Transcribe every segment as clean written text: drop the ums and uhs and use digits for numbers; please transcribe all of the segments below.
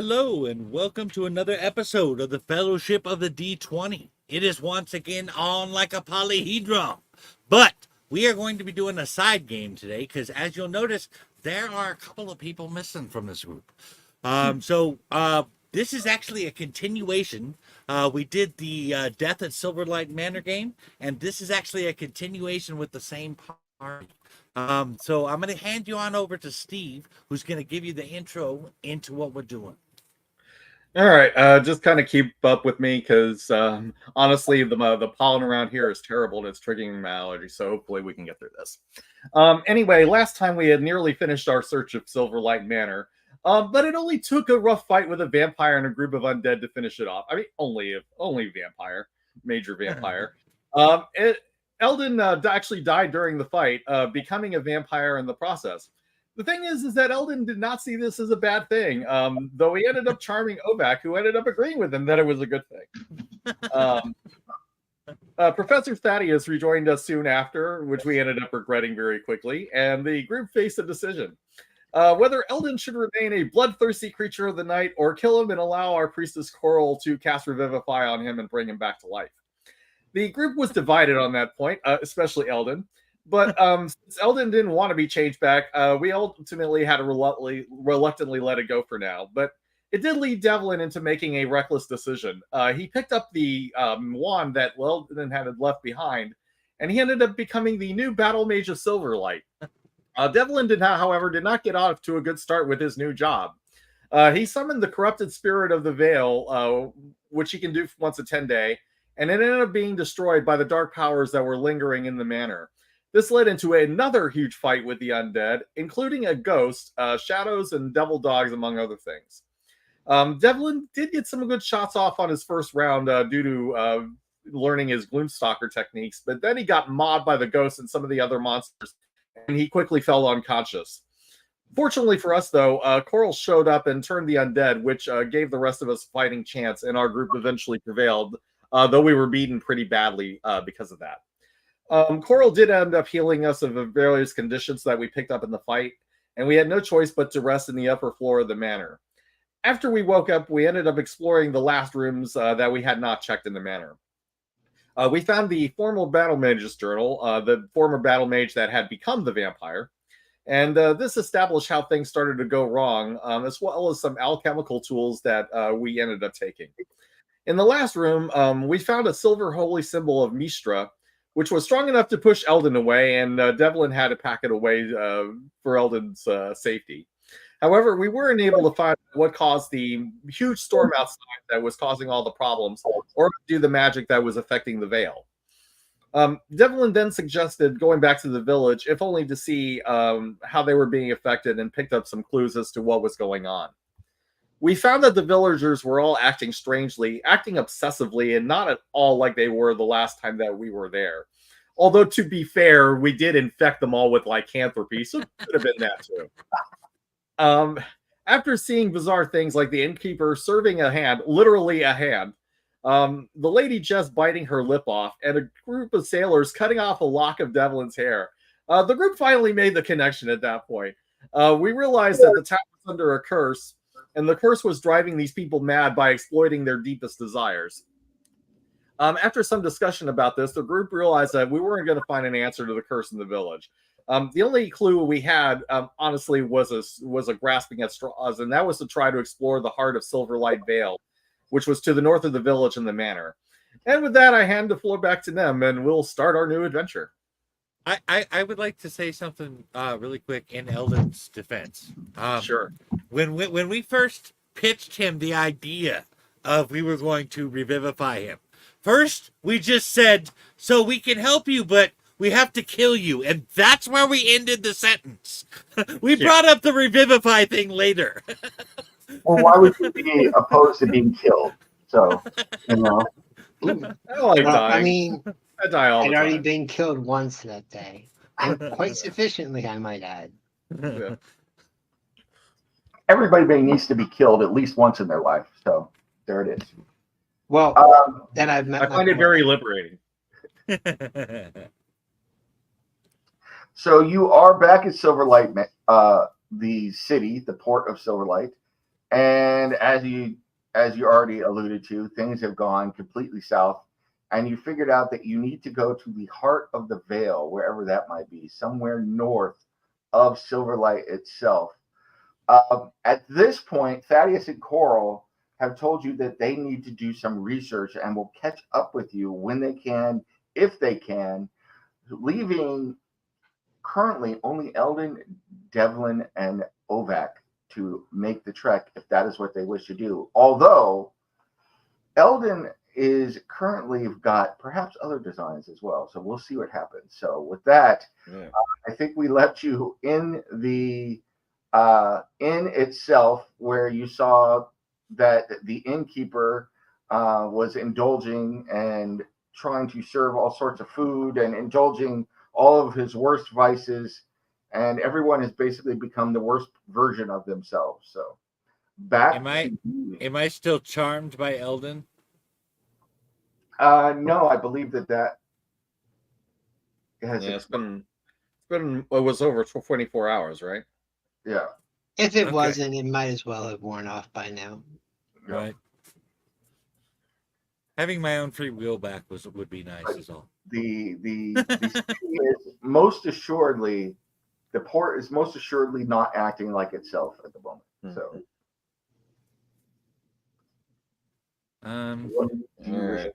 Hello, and welcome to another episode of the Fellowship of the D20. It is once again on like a polyhedron, but we are going to be doing a side game today because, as you'll notice, there are a couple of people missing from this group. This is actually a continuation. We did the Death at Silverlight Manor game, and this is actually a continuation with the same party. So I'm going to hand you on over to Steve, who's going to give you the intro into what we're doing. All right, just kind of keep up with me because honestly, the pollen around here is terrible and it's triggering my allergy. So hopefully we can get through this. Anyway, last time we had nearly finished our search of Silverlight Manor, but it only took a rough fight with a vampire and a group of undead to finish it off. I mean, only vampire, major vampire. Eldon actually died during the fight, becoming a vampire in the process. The thing is that Eldon did not see this as a bad thing, though he ended up charming Ovak, who ended up agreeing with him that it was a good thing. Professor Thaddeus rejoined us soon after, which we ended up regretting very quickly, and the group faced a decision. Whether Eldon should remain a bloodthirsty creature of the night or kill him and allow our priestess Coral to cast Revivify on him and bring him back to life. The group was divided on that point, especially Eldon. But since Eldon didn't want to be changed back, we ultimately had to reluctantly let it go for now. But it did lead Devlin into making a reckless decision. He picked up the wand that Eldon had left behind, and he ended up becoming the new battle mage of Silverlight. Devlin did not get off to a good start with his new job. He summoned the corrupted spirit of the Veil, which he can do once a 10-day, and it ended up being destroyed by the dark powers that were lingering in the manor. This led into another huge fight with the undead, including a ghost, shadows, and devil dogs, among other things. Devlin did get some good shots off on his first round due to learning his Gloomstalker techniques, but then he got mobbed by the ghost and some of the other monsters, and he quickly fell unconscious. Fortunately for us, though, Coral showed up and turned the undead, which gave the rest of us a fighting chance, and our group eventually prevailed, though we were beaten pretty badly because of that. Coral did end up healing us of various conditions that we picked up in the fight, and we had no choice but to rest in the upper floor of the manor. After we woke up, we ended up exploring the last rooms that we had not checked in the manor. We found the former battle mage's journal, the former battle mage that had become the vampire, and this established how things started to go wrong, as well as some alchemical tools that we ended up taking. In the last room, we found a silver holy symbol of Mistra, which was strong enough to push Eldon away, and Devlin had to pack it away for Eldon's safety. However, we weren't able to find what caused the huge storm outside that was causing all the problems, or do the magic that was affecting the Veil. Devlin then suggested going back to the village, if only to see how they were being affected, and picked up some clues as to what was going on. We found that the villagers were all acting strangely, acting obsessively, and not at all like they were the last time that we were there. Although, to be fair, we did infect them all with lycanthropy, so it could have been that too. After seeing bizarre things like the innkeeper serving a hand, literally a hand, the lady just biting her lip off, and a group of sailors cutting off a lock of Devlin's hair, the group finally made the connection at that point. We realized that the town was under a curse, and the curse was driving these people mad by exploiting their deepest desires. After some discussion about this, the group realized that we weren't going to find an answer to the curse in the village. The only clue we had, honestly, was a grasping at straws, and that was to try to explore the heart of Silverlight Vale, which was to the north of the village in the manor. And with that, I hand the floor back to them, and we'll start our new adventure. I would like to say something really quick in Eldon's defense. Sure. When we first pitched him the idea of we were going to revivify him, first we just said, so we can help you, but we have to kill you. And that's where we ended the sentence. We brought up the revivify thing later. Well, why would you be opposed to being killed? So, you know. I like dying. I mean, I die all the I'd time. already been killed once that day. And quite sufficiently, I might add. Yeah. Everybody needs to be killed at least once in their life. So, there it is. Well, then I've met I find it very liberating. So, you are back at Silverlight, the city, the port of Silverlight. And as you already alluded to, things have gone completely south, and you figured out that you need to go to the heart of the Vale, wherever that might be, somewhere north of Silverlight itself. At this point, Thaddeus and Coral have told you that they need to do some research and will catch up with you when they can, if they can, leaving currently only Eldon, Devlin, and Ovac to make the trek if that is what they wish to do. Although Eldon is currently got perhaps other designs as well. So we'll see what happens. So with that, I think we left you in the inn itself, where you saw that the innkeeper was indulging and trying to serve all sorts of food and indulging all of his worst vices, and everyone has basically become the worst version of themselves. So back am I still charmed by Eldon? No, I believe that has it's been it was over 24 hours, right? Yeah. If it wasn't, it might as well have worn off by now. Right. Having my own free will back would be nice as all. The city is most assuredly, the port is most assuredly not acting like itself at the moment. So all right.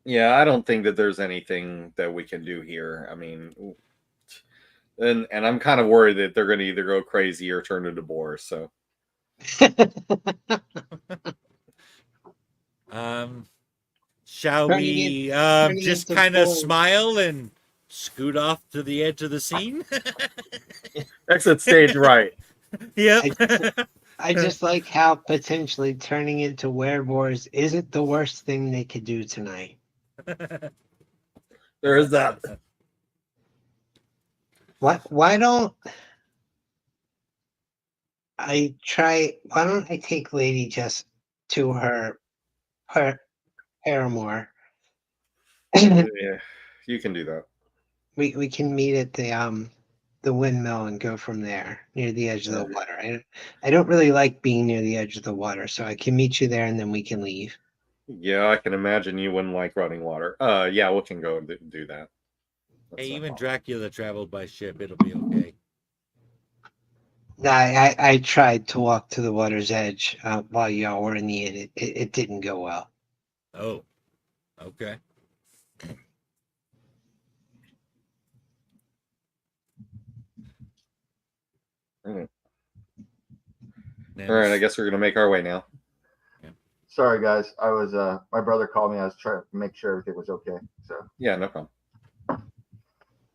Yeah, I don't think that there's anything that we can do here. I mean, and I'm kind of worried that they're going to either go crazy or turn into boars. So, shall we just kind of smile and scoot off to the edge of the scene? Exit stage right. Yep. I just like how potentially turning into werewolves isn't the worst thing they could do tonight. There is that. Why don't I take Lady Jess to her paramour? Yeah, you can do that. We can meet at the windmill and go from there near the edge of the water. I don't really like being near the edge of the water, so I can meet you there and then we can leave. Yeah, I can imagine you wouldn't like running water. Yeah, we can go do that. Hey, even Dracula traveled by ship. It'll be okay. I tried to walk to the water's edge while y'all were in the inn. It didn't go well. Oh, okay. All right, I guess we're gonna make our way now. sorry guys, I was my brother called me. I was trying to make sure everything was okay. So yeah, no problem.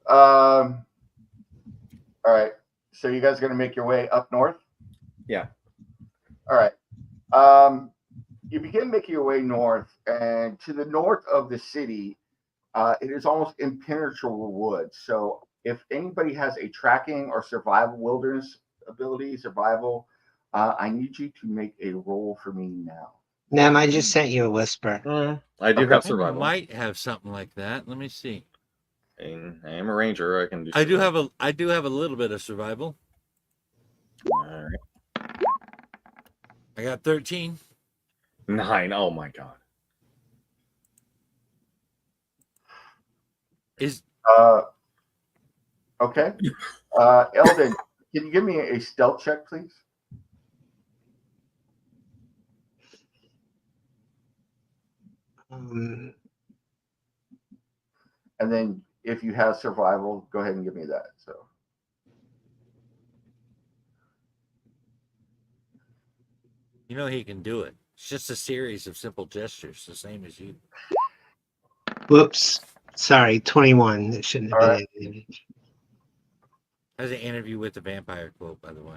All right. So you guys are gonna make your way up north? Yeah. All right. You begin making your way north, and to the north of the city, it is almost impenetrable woods. So if anybody has a tracking or survival wilderness ability, I need you to make a roll for me now. Nam, I just sent you a whisper. I do have I survival. might have something like that. Let me see. And I am a ranger. I can do. I do have a little bit of survival. All right. I got 13. 9. Oh my god. Is okay. Eldon, can you give me a stealth check, please? And then if you have survival, go ahead and give me that. So you know he can do it. It's just a series of simple gestures, the same as you. Whoops. Sorry, 21. It shouldn't have been. Right. Advantage. That was an interview with the vampire quote, by the way.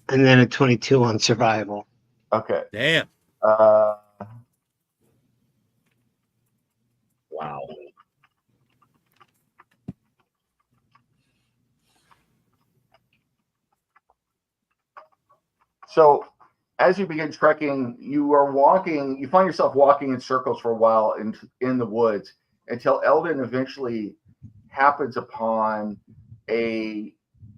And then a 22 on survival. Okay. Damn. Wow. So as you begin trekking, you find yourself walking in circles for a while in the woods until Eldon eventually happens upon a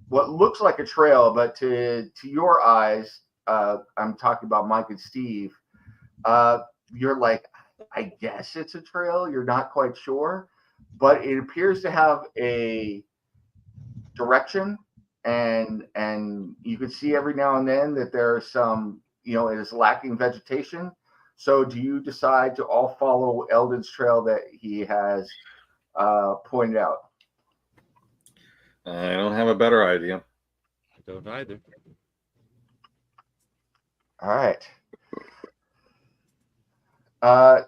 what looks like a trail, but to your eyes, I'm talking about Mike and Steve. You're like, I guess it's a trail. You're not quite sure, but it appears to have a direction, and you can see every now and then that there are some, it is lacking vegetation. So, do you decide to all follow Eldon's trail that he has pointed out? I don't have a better idea. I don't either. All right.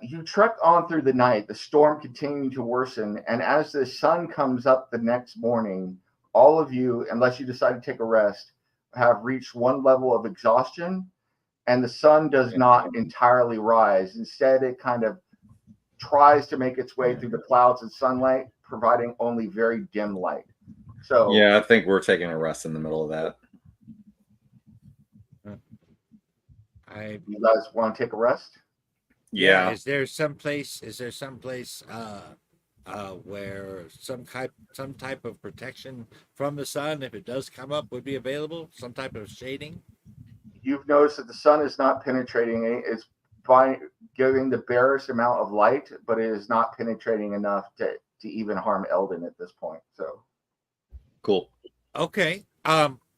You trek on through the night, the storm continuing to worsen, and as the sun comes up the next morning, all of you, unless you decide to take a rest, have reached one level of exhaustion, and the sun does not entirely rise. Instead, it kind of tries to make its way through the clouds and sunlight, providing only very dim light. So, yeah, I think we're taking a rest in the middle of that. You guys want to take a rest? Yeah. Is there some place where some type of protection from the sun, if it does come up, would be available? Some type of shading? You've noticed that the sun is not penetrating. It's giving the barest amount of light, but it is not penetrating enough to even harm Eldon at this point. So, cool. Okay.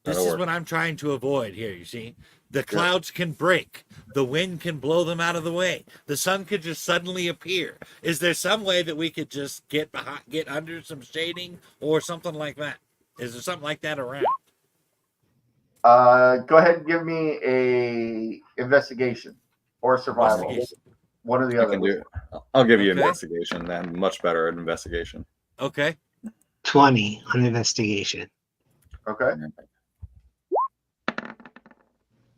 This is what I'm trying to avoid here, you see. The clouds can break. The wind can blow them out of the way. The sun could just suddenly appear. Is there some way that we could just get under some shading or something like that? Is there something like that around? Go ahead and give me a investigation or survival. Investigation. One or the other. I'll give you investigation then. Much better at investigation. Okay. 20 on investigation. Okay.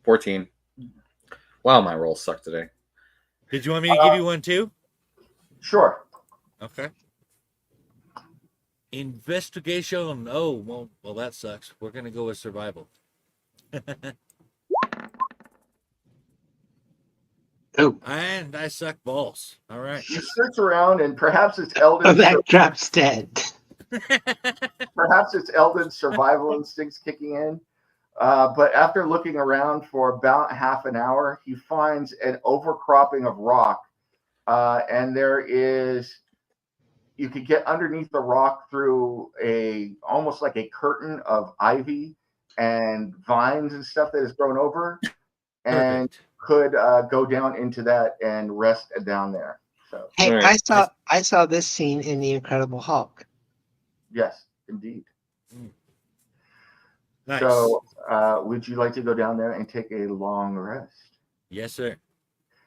14. Wow, my rolls suck today. Did you want me to give you one too? Sure. Okay. Investigation. Oh, well, that sucks. We're gonna go with survival. Oh, and I suck balls. All right. You search around, and perhaps it's Eldon's. Oh, that drop's dead. Perhaps it's Eldon's survival instincts kicking in. But after looking around for about half an hour, he finds an overcropping of rock. And you could get underneath the rock through almost like a curtain of ivy and vines and stuff that has grown over, and could go down into that and rest down there. So, hey, I saw this scene in The Incredible Hulk. Yes, indeed. Nice. So, would you like to go down there and take a long rest? Yes, sir.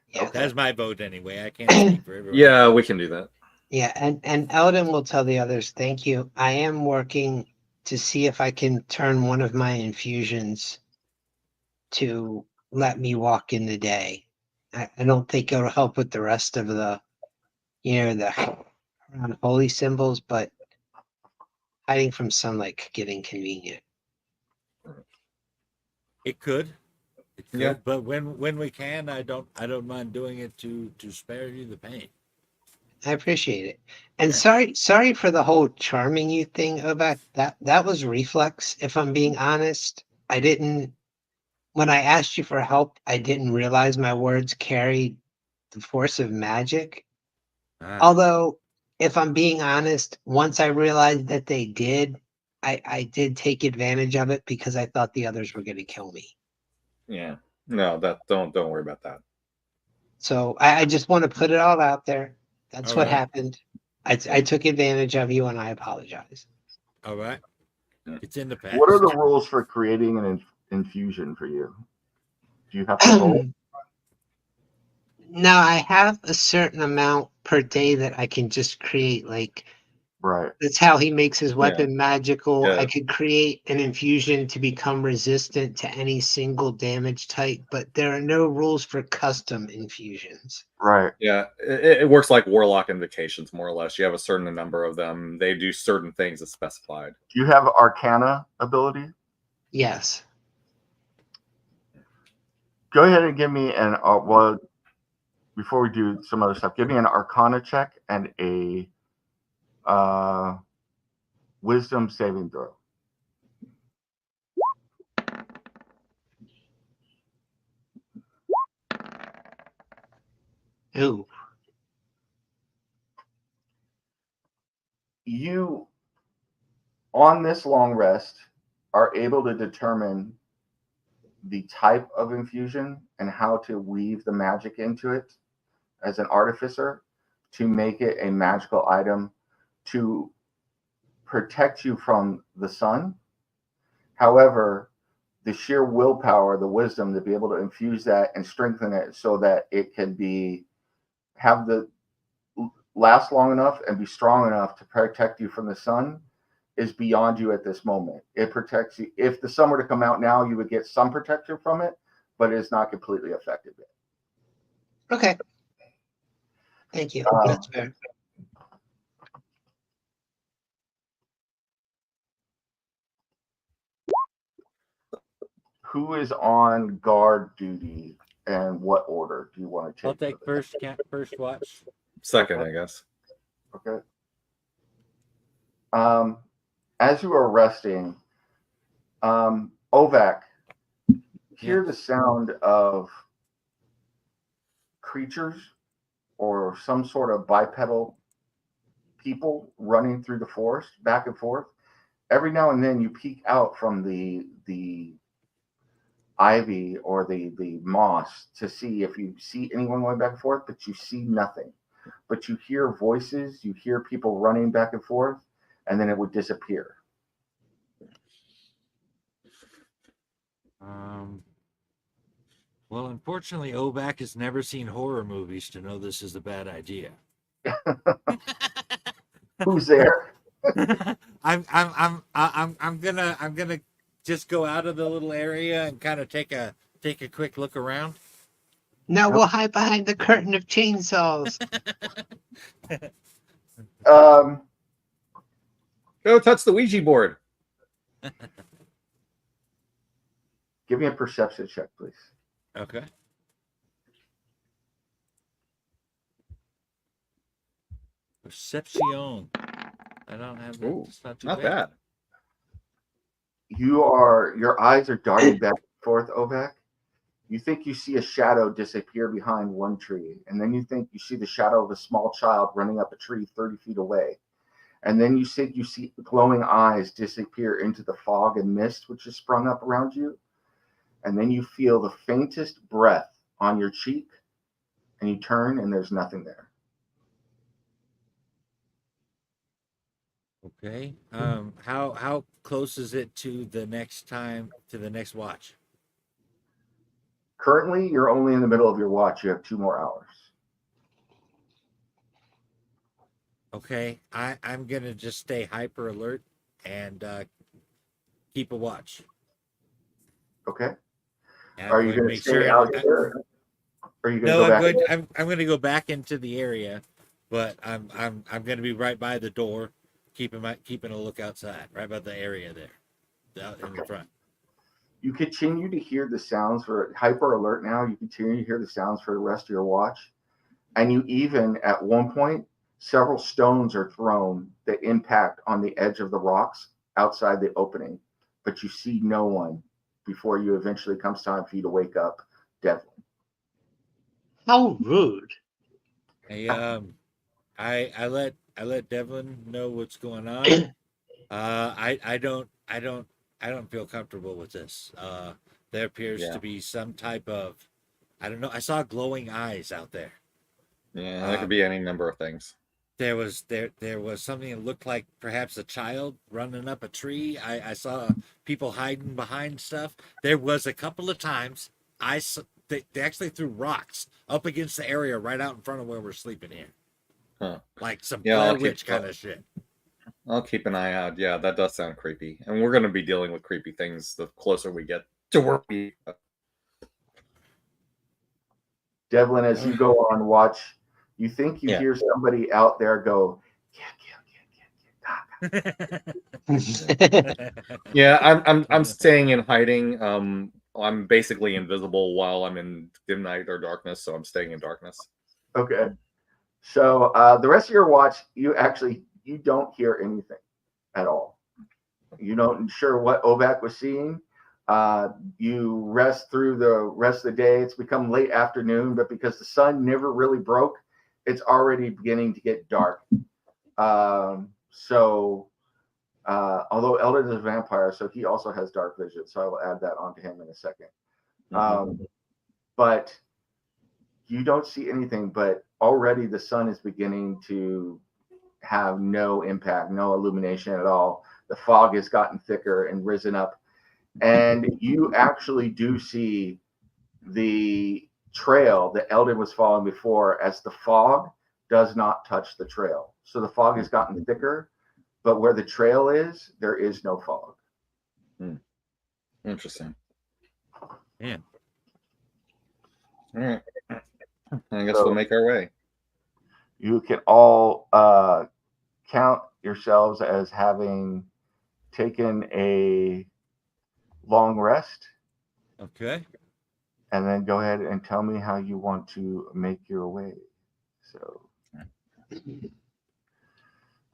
Yeah. That's my vote anyway. I can't speak for everyone. Yeah, we can do that. Yeah, and Eldon will tell the others, thank you. I am working to see if I can turn one of my infusions to let me walk in the day. I don't think it'll help with the rest of the holy symbols, but hiding from sunlight could get inconvenient. It could. Yeah. But when we can, I don't mind doing it to spare you the pain. I appreciate it. And sorry for the whole charming you thing, Obak. That was reflex, if I'm being honest. When I asked you for help, I didn't realize my words carried the force of magic. Although, if I'm being honest, once I realized that they did, I did take advantage of it because I thought the others were going to kill me. Yeah. No, don't worry about that. So I just want to put it all out there. That's All what right. happened. I took advantage of you, and I apologize. All right. It's in the past. What are the rules for creating an infusion for you? Do you have to roll? Now, I have a certain amount per day that I can just create. Right. That's how he makes his weapon magical. Yeah. I could create an infusion to become resistant to any single damage type, but there are no rules for custom infusions. Right. Yeah, it works like warlock invocations, more or less. You have a certain number of them. They do certain things as specified. Do you have Arcana ability? Yes. Go ahead and give me before we do some other stuff, give me an Arcana check and a Wisdom saving throw. Ooh. You, on this long rest, are able to determine the type of infusion and how to weave the magic into it as an artificer to make it a magical item to protect you from the sun. However, the sheer willpower, the wisdom to be able to infuse that and strengthen it so that it can have the last long enough and be strong enough to protect you from the sun is beyond you at this moment. It protects you. If the sun were to come out now, you would get some protection from it, but it is not completely effective yet. Okay. Thank you. That's fair. Who is on guard duty and what order do you want to take? I'll take first watch. Second, I guess. Okay. As you are resting, Ovak, hear the sound of creatures or some sort of bipedal people running through the forest back and forth. Every now and then you peek out from the ivy or the moss to see if you see anyone going back and forth, but you see nothing. But you hear voices, you hear people running back and forth, and then it would disappear. Well, unfortunately, Ovak has never seen horror movies to know this is a bad idea. Who's there? I'm gonna just go out of the little area and kind of take a quick look around. Now we'll hide behind the curtain of chainsaws. Go touch the Ouija board. Give me a perception check, please. Okay. Perception. I don't have that. Ooh, It's not too not bad. bad. Your eyes are darting back and forth, Ovak. You think you see a shadow disappear behind one tree, and then you think you see the shadow of a small child running up a tree 30 feet away. And then you think you see glowing eyes disappear into the fog and mist which has sprung up around you. And then you feel the faintest breath on your cheek, and you turn and there's nothing there. Okay. How close is it to the next watch? Currently, you're only in the middle of your watch. You have 2 more hours. Okay. I'm gonna just stay hyper alert and keep a watch. Okay. And Are you going to stay out here? Or are you going to go back? I'm going to go back into the area, but I'm going to be right by the door, keeping a look outside, right by the area there, out in the front. You continue to hear the sounds for hyper alert now. You continue to hear the sounds for the rest of your watch. And you even, at one point, several stones are thrown that impact on the edge of the rocks outside the opening. But you see no one before you eventually comes time for you to wake up, Devlin. How rude. Hey, I let Devlin know what's going on. I don't feel comfortable with this. There appears to be some type of, I don't know. I saw glowing eyes out there. Yeah, that could be any number of things. There was something that looked like perhaps a child running up a tree. I saw people hiding behind stuff. There was a couple of times they actually threw rocks up against the area right out in front of where we're sleeping here. Huh. Like some Yeah, Blair Witch kind of shit. I'll keep an eye out. Yeah, that does sound creepy. And we're going to be dealing with creepy things the closer we get to where we... Devlin, as you go on watch, you think you hear somebody out there go, Yeah, I'm staying in hiding. I'm basically invisible while I'm in dim night or darkness, so I'm staying in darkness. Okay. So the rest of your watch, you don't hear anything at all. You're not sure what Ovak was seeing. You rest through the rest of the day. It's become late afternoon, but because the sun never really broke, it's already beginning to get dark. Although Eldon is a vampire, so he also has dark vision, so I will add that onto him in a second. But you don't see anything, but already the sun is beginning to have no impact, no illumination at all. The fog has gotten thicker and risen up, and you actually do see the trail that Eldon was following before, as the fog does not touch the trail. So the fog has gotten thicker, but where the trail is, there is no fog. Interesting. Yeah. All right. I guess we'll make our way. You can all count yourselves as having taken a long rest. Okay. And then go ahead and tell me how you want to make your way. So, do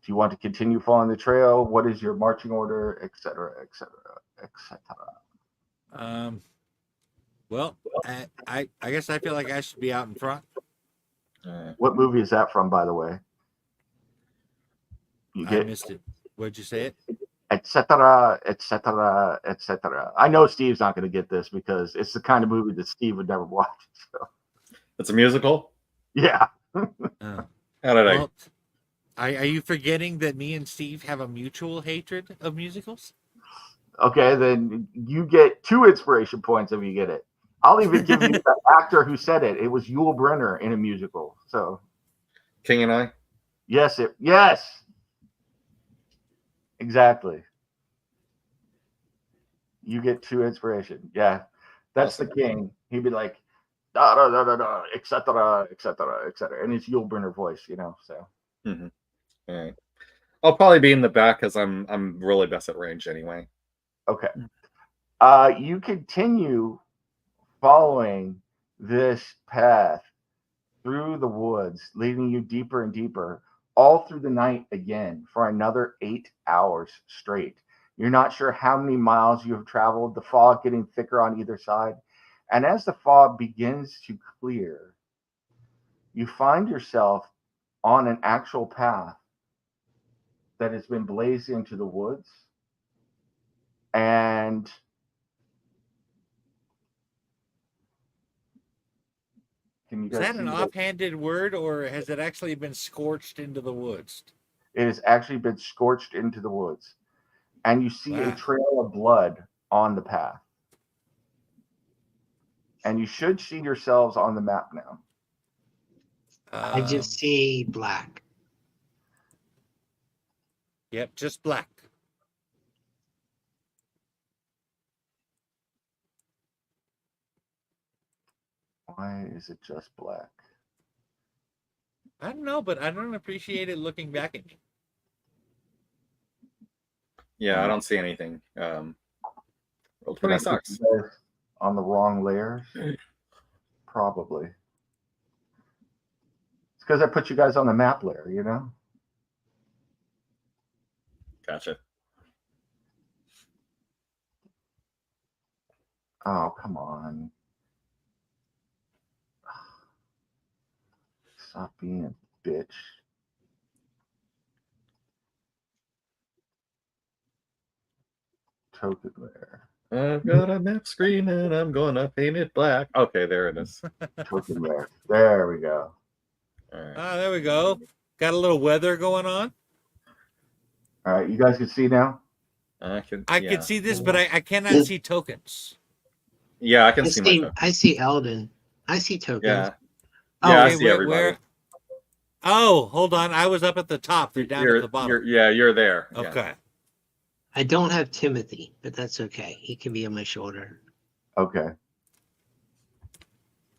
you want to continue following the trail? What is your marching order, et cetera, et cetera, et cetera? Well, I guess I feel like I should be out in front. What movie is that from, by the way? I missed it. What'd you say it? Et cetera, et cetera, et cetera. I know Steve's not going to get this because it's the kind of movie that Steve would never watch. So. It's a musical? Yeah. How did Are you forgetting that me and Steve have a mutual hatred of musicals? Okay, then you get 2 inspiration points if you get it. I'll even give you the actor who said it. It was Yul Brynner in a musical. So, King and I? Yes. Exactly. You get 2 inspiration. Yeah. That's the king. He'd be like, da da da da da, et cetera, et cetera, et cetera. And it's Yul Brynner voice, so. All right. I'll probably be in the back because I'm really best at range anyway. Okay. You continue following this path through the woods, leading you deeper and deeper, all through the night again for another 8 hours straight. You're not sure how many miles you have traveled, the fog getting thicker on either side. And as the fog begins to clear, you find yourself on an actual path that has been blazed into the woods. And can you guys Is that see an that? offhanded word, or has it actually been scorched into the woods? It has actually been scorched into the woods. And you see a trail of blood on the path. And you should see yourselves on the map now. I just see black. Yep, just black. Why is it just black? I don't know, but I don't appreciate it looking back at me. Yeah, I don't see anything. Roll 20 sucks. On the wrong layers? Probably. It's because I put you guys on the map layer, Gotcha. Oh, come on. Stop being a bitch. Token layer. I've got a map screen and I'm gonna paint it black. Okay, there it is. Token layer. There we go. All right. There we go. Got a little weather going on. All right, you guys can see now? I can see this, but I cannot see tokens. Yeah, I can see my tokens. I see Eldon. I see tokens. Yeah. Oh, yeah, okay, I see everybody. Oh, hold on. I was up at the top. They're down at the bottom. You're there. Okay. Yeah. I don't have Timothy, but that's okay. He can be on my shoulder. Okay.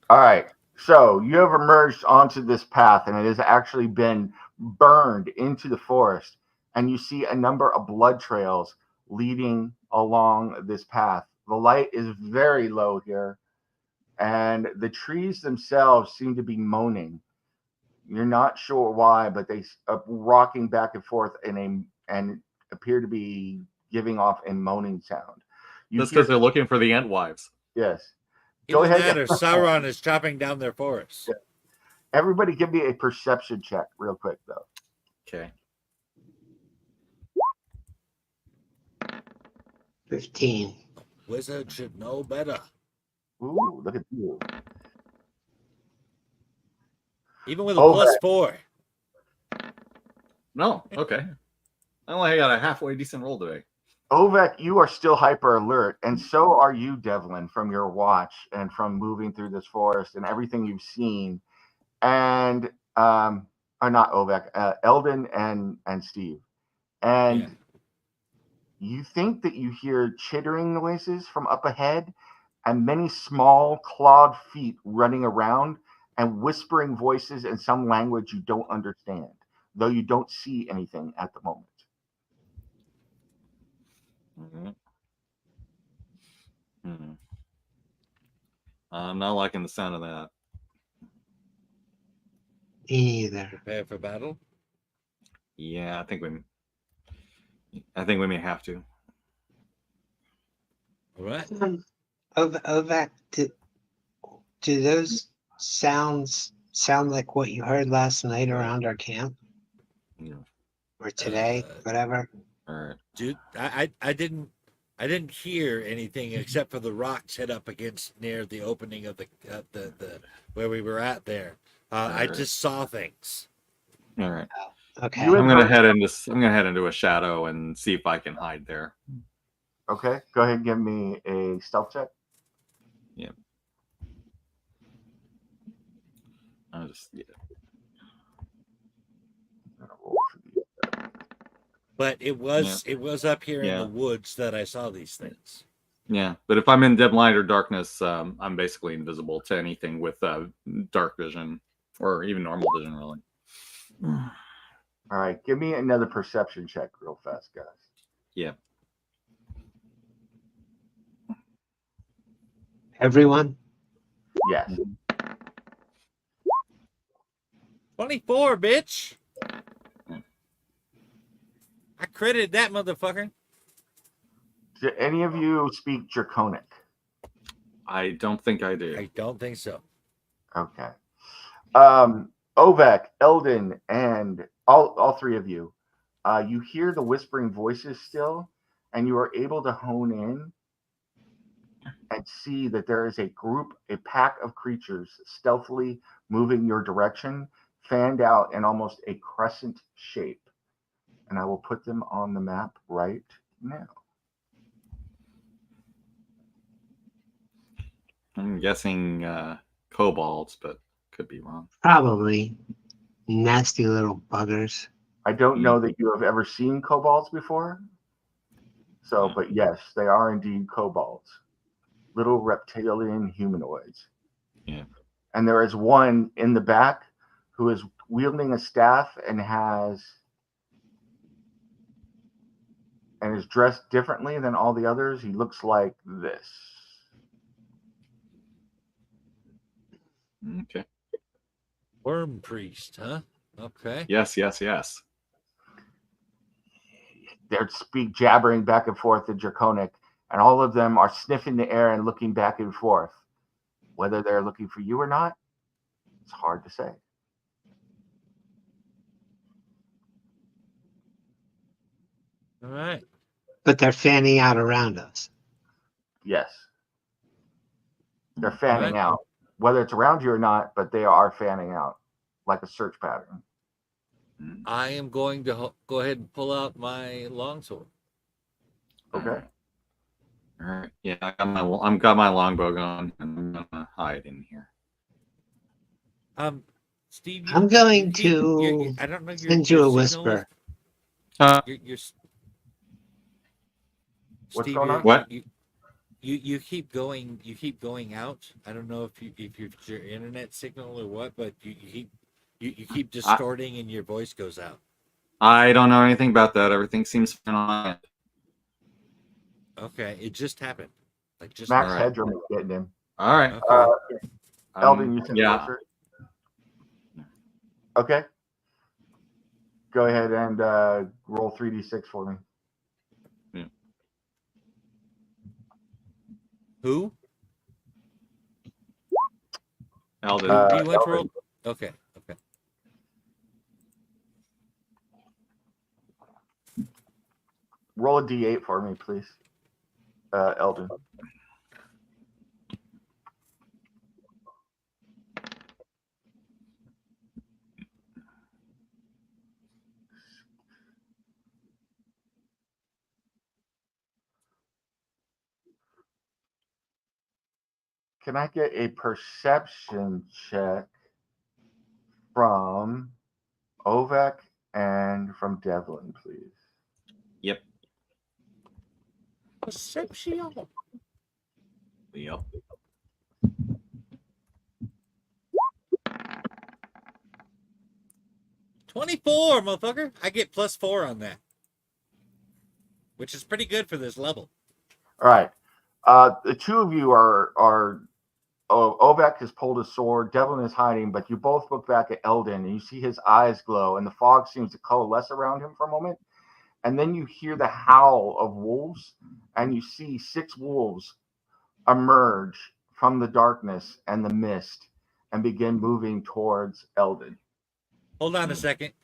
All right. So you have emerged onto this path, and it has actually been burned into the forest. And you see a number of blood trails leading along this path. The light is very low here, and the trees themselves seem to be moaning. You're not sure why, but they are rocking back and forth and appear to be giving off a moaning sound. You That's hear, because they're looking for the ant wives. yes. Go Either ahead. that or Sauron is chopping down their forests. Everybody give me a perception check real quick, though. Okay. 15. Wizard should know better. Ooh, look at you. Even with a Oh, +4. No. Okay. I only got a halfway decent roll today. Ovek, you are still hyper alert, and so are you, Devlin, from your watch and from moving through this forest and everything you've seen. And or not Ovek, Eldon and Steve. And Yeah. you think that you hear chittering noises from up ahead and many small clawed feet running around and whispering voices in some language you don't understand, though you don't see anything at the moment. I'm not liking the sound of that. Me neither. Prepare for battle. Yeah, I think we may have to. All right. Ovak, do those sounds sound like what you heard last night around our camp? Yeah. Or today, whatever? All right. Dude, I didn't hear anything except for the rocks hit up against near the opening of the where we were at there. I Alright. just saw things. All right. Okay. You I'm gonna head into a shadow and see if I can hide there. Okay, go ahead and give me a stealth check. I'll just But it was up here in Yeah. the woods that I saw these things. Yeah, but if I'm in dead light or darkness, I'm basically invisible to anything with dark vision or even normal vision, really. All right, give me another perception check real fast, guys. Yeah. Everyone? Yes. 24, bitch. I credited that motherfucker. Do any of you speak Draconic? I don't think I do. I don't think so. Okay. Ovek, Eldon, and all three of you, you hear the whispering voices still, and you are able to hone in and see that there is a pack of creatures stealthily moving your direction, fanned out in almost a crescent shape. And I will put them on the map right now. I'm guessing kobolds, but could be wrong. Probably. Nasty little buggers. I don't know that you have ever seen kobolds before. So, but yes, they are indeed kobolds. Little reptilian humanoids. Yeah. And there is one in the back who is wielding a staff and is dressed differently than all the others. He looks like this. Okay. Worm priest, huh? Okay. Yes. They're jabbering back and forth in Draconic, and all of them are sniffing the air and looking back and forth. Whether they're looking for you or not, it's hard to say. All right. But they're fanning out around us. Yes. They're fanning out. Whether it's around you or not, but they are fanning out like a search pattern. I am going to go ahead and pull out my longsword. Okay. All right. Yeah, I've got my longbow going, and I'm gonna hide in here. Steve, I'm going to I don't know. send you a whisper. What's Steve, going on? What? You keep going. You keep going out. I don't know if your internet signal or what, but you keep distorting and your voice goes out. I don't know anything about that. Everything seems fine on my end. Okay, it just happened. Like just Max right. Headroom is getting him. All right. Okay. Eldon, you said yeah. whisper. Okay. Go ahead and roll 3d6 for me. Yeah. Who? Eldon. Do you want to roll? Eldon. Okay. Okay. Roll a d8 for me, please, Eldon. Can I get a perception check from Ovek and from Devlin, please? Yep. Perception. Yep. $24, motherfucker. I get +4 on that, which is pretty good for this level. All right. The two of you are Ovek has pulled his sword. Devlin is hiding, but you both look back at Eldon and you see his eyes glow, and the fog seems to coalesce around him for a moment. And then you hear the howl of wolves, and you see 6 wolves emerge from the darkness and the mist and begin moving towards Eldon. Hold on a second.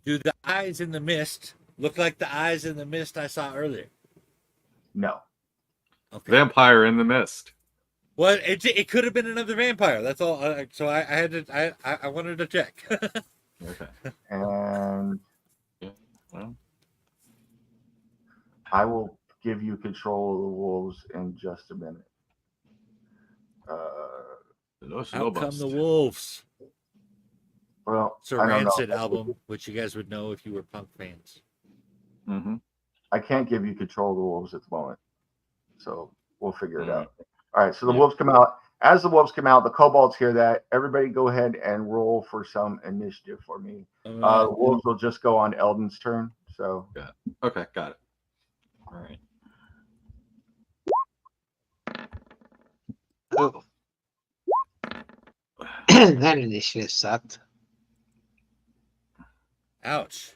Do the eyes in the mist look like the eyes in the mist I saw earlier? No. Okay. Vampire in the mist. Well, it could have been another vampire. That's all. So I had to. I wanted to check. Okay. And Well, I will give you control of the wolves in just a minute. Out come the wolves. Well, It's a I don't know. Rancid album, which you guys would know if you were punk fans. Mm-hmm. I can't give you control of the wolves at the moment. So we'll figure it All out. All right. So the Yeah. wolves come out. As the wolves come out, the kobolds hear that. Everybody go ahead and roll for some initiative for me. The wolves will just go on Eldon's turn. So Okay, got it. All right. Oh. That initiative sucked. Ouch.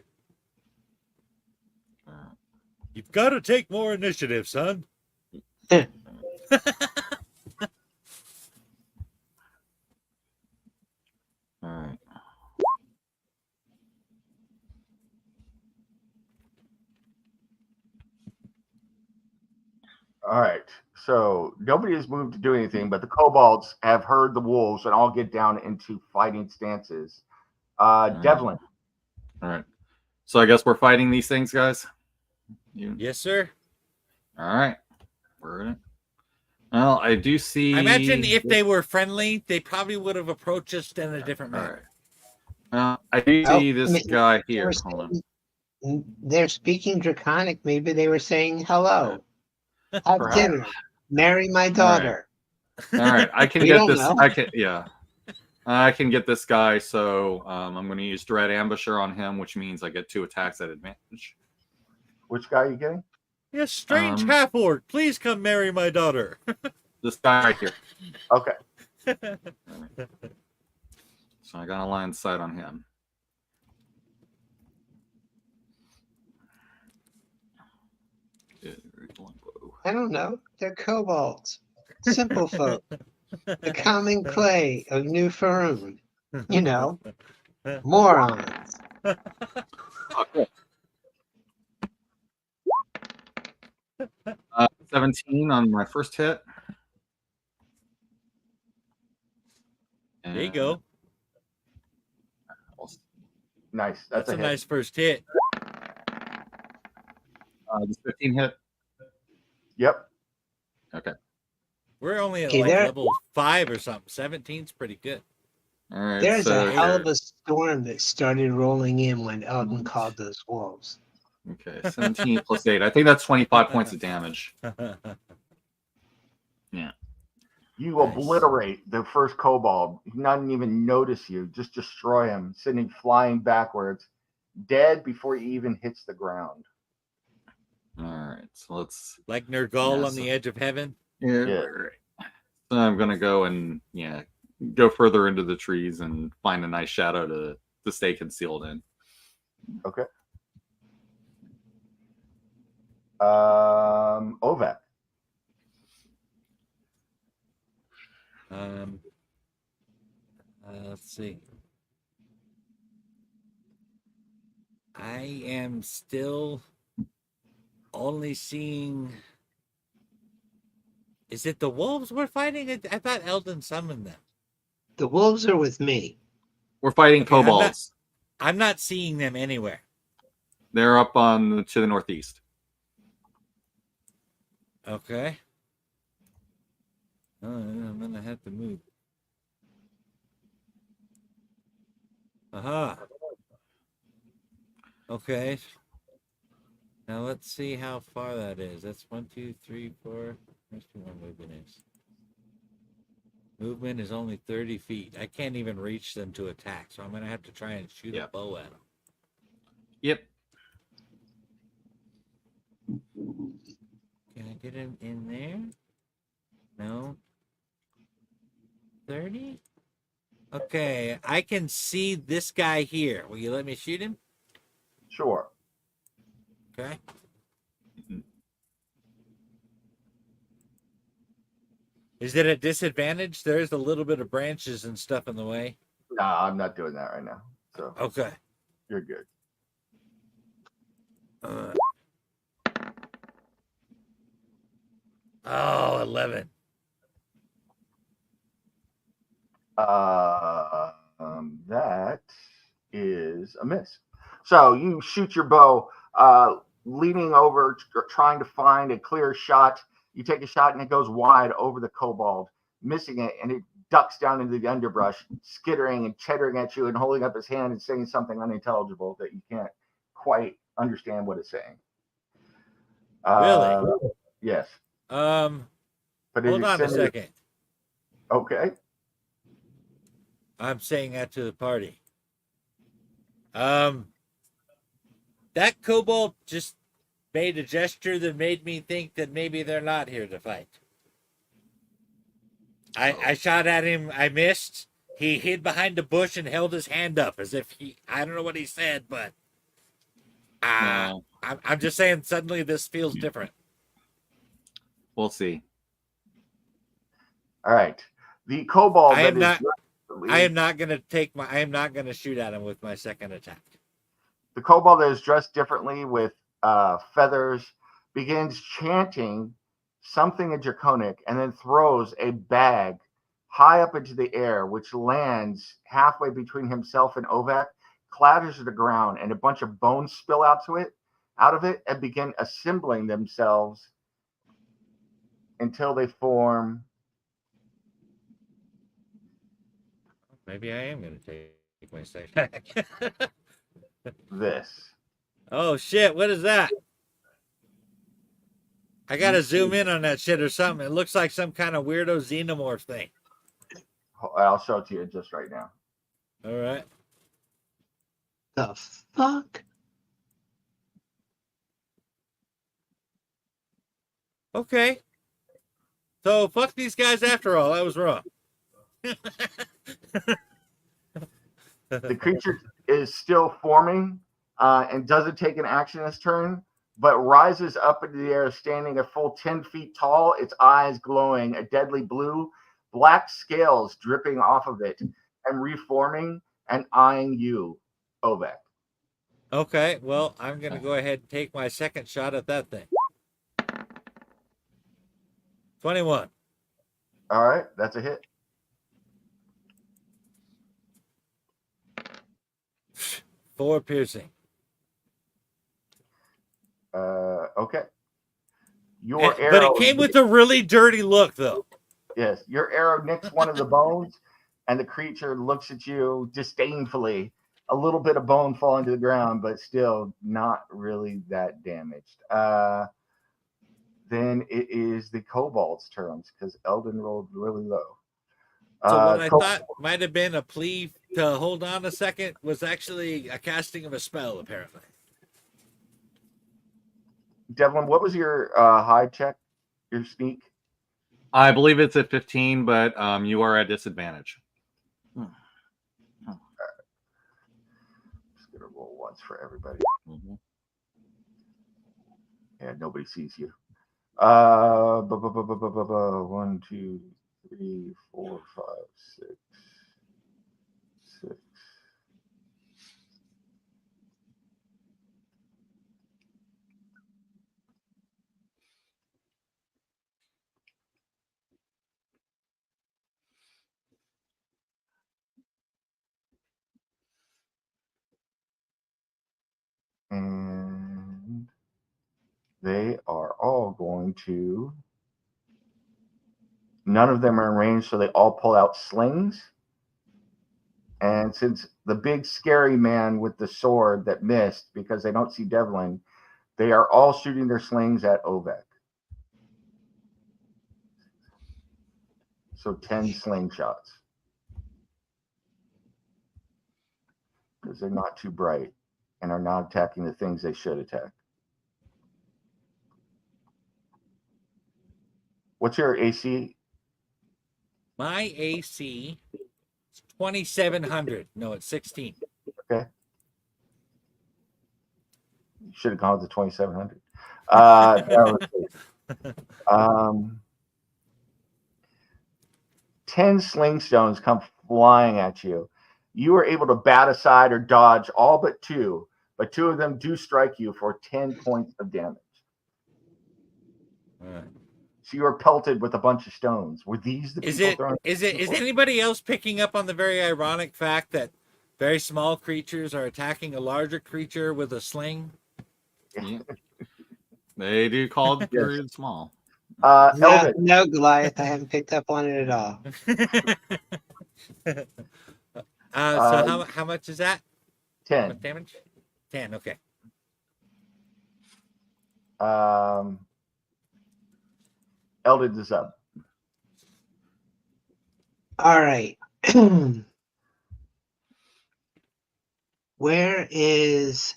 You've got to take more initiative, son. All right. all right. So nobody has moved to do anything, but the kobolds have heard the wolves and all get down into fighting stances. Devlin. All right. So I guess we're fighting these things, guys. Yes, sir. All right. We're in it. Well, I do see. I imagine if they were friendly, they probably would have approached us in a different All manner. right. I do see this guy here. Hold on. They're speaking Draconic. Maybe they were saying hello. Have Perhaps. dinner. Marry my daughter. All right. I can We get don't this. know. I can get this guy. So I'm going to use Dread Ambusher on him, which means I get 2 attacks at advantage. Which guy are you getting? Yes, strange half-orc. Please come marry my daughter. This guy right here. Okay. Right. So I got a line of sight on him. I don't know. They're kobolds. Simple folk. The common clay of New Faroon. You know. Morons. Okay. 17 on my first hit. There you go. Nice. That's a hit. nice first hit. Does 15 hit? Yep. Okay. We're only at Okay, like there- level 5 or something. 17's pretty good. All right. There's so a hell of a storm that started rolling in when Eldon called those wolves. Okay, 17 plus 8. I think that's 25 points of damage. Yeah. You Nice. obliterate the first kobold. He doesn't even notice you. Just destroy him, sending flying backwards, dead before he even hits the ground. All right. So let's. Like Nergal Yeah, on the edge of heaven. Yeah. Yeah. Right. So I'm gonna go and go further into the trees and find a nice shadow to stay concealed in. Okay. Ovek. Let's see. I am still only seeing. Is it the wolves we're fighting? I thought Eldon summoned them. The wolves are with me. We're fighting Okay, kobolds. I'm not seeing them anywhere. They're up on to the northeast. Okay. Oh, I'm gonna have to move. Aha. Okay. Now let's see how far that is. That's 1, 2, 3, 4. Where's the one movement is? Movement is only 30 feet. I can't even reach them to attack, so I'm gonna have to try and shoot a bow at them. Yep. Can I get him in there? No. 30? Okay, I can see this guy here. Will you let me shoot him? Sure. Okay. Is it a disadvantage? There's a little bit of branches and stuff in the way. No, I'm not doing that right now. So Okay. you're good. Oh, 11. That is a miss. So you shoot your bow, leaning over, trying to find a clear shot. You take a shot and it goes wide over the kobold, missing it, and it ducks down into the underbrush, skittering and chittering at you and holding up his hand and saying something unintelligible that you can't quite understand what it's saying. Really? Yes. But Hold on a second. Okay. I'm saying that to the party. That kobold just made a gesture that made me think that maybe they're not here to fight. I shot at him. I missed. He hid behind a bush and held his hand up as if I don't know what he said, but No. I'm just saying suddenly this feels different. We'll see. All right. The kobold I am not going to shoot at him with my second attack. The kobold that is dressed differently with feathers begins chanting something in Draconic and then throws a bag high up into the air, which lands halfway between himself and Ovak, clatters to the ground, and a bunch of bones spill out of it and begin assembling themselves until they form. Maybe I am going to take my second attack. This. Oh shit, what is that? I gotta zoom in on that shit or something. It looks like some kind of weirdo xenomorph thing. I'll show it to you just right now. All right. The fuck? Okay. So fuck these guys after all. I was wrong. The creature is still forming and doesn't take an action this turn, but rises up into the air, standing a full 10 feet tall, its eyes glowing a deadly blue, black scales dripping off of it, and reforming and eyeing you, Ovek. Okay, well, I'm going to go ahead and take my second shot at that thing. 21. All right, that's a hit. Four piercing. Okay. Your arrow, but it came with a really dirty look, though. Yes, your arrow nicks one of the bones, and the creature looks at you disdainfully. A little bit of bone falling to the ground, but still not really that damaged. Then it is the kobold's turns because Eldon rolled really low. So what I thought might have been a plea to hold on a second was actually a casting of a spell, apparently. Devlin, what was your high check? Your sneak? I believe it's at 15, but you are at disadvantage. Just gonna roll once for everybody. Mm-hmm. Yeah, nobody sees you. 1, 2, 3, 4, 5, 6, 6. And they are all going to. None of them are in range, so they all pull out slings. And since the big scary man with the sword that missed because they don't see Devlin, they are all shooting their slings at Ovek. So 10 slingshots. Because they're not too bright and are not attacking the things they should attack. What's your AC? My AC is 2,700. No, it's 16. Okay. You should have gone with the 2,700. 10 sling stones come flying at you. You are able to bat aside or dodge all but 2, but 2 of them do strike you for 10 points of damage. All right. So you are pelted with a bunch of stones. Were these the people throwing? Is anybody else picking up on the very ironic fact that very small creatures are attacking a larger creature with a sling? Yeah. They do call it very small. Eldon. No, Goliath, I haven't picked up on it at all. So how much is that? 10. What damage? 10. Okay. Eldon is up. All right. Where is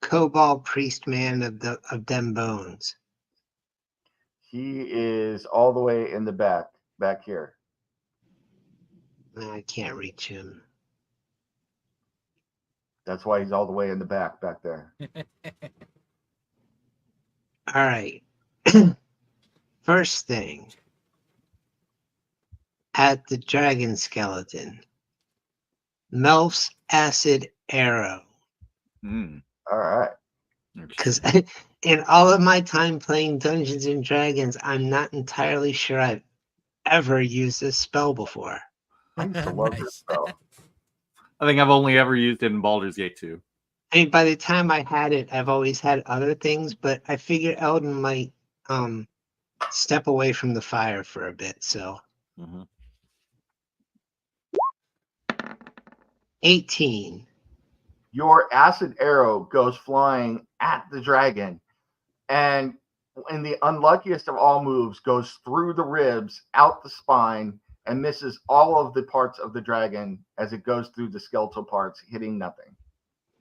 Cobalt Priest Man of them bones? He is all the way in the back here. I can't reach him. That's why he's all the way in the back there. All right. First thing, at the dragon skeleton, Melf's acid arrow. All right. Because in all of my time playing Dungeons and Dragons, I'm not entirely sure I've ever used this spell before. I used to love this spell. I think I've only ever used it in Baldur's Gate 2. I mean, by the time I had it, I've always had other things, but I figured Eldon might step away from the fire for a bit, so. 18. Your acid arrow goes flying at the dragon, and in the unluckiest of all moves, goes through the ribs, out the spine, and misses all of the parts of the dragon as it goes through the skeletal parts, hitting nothing.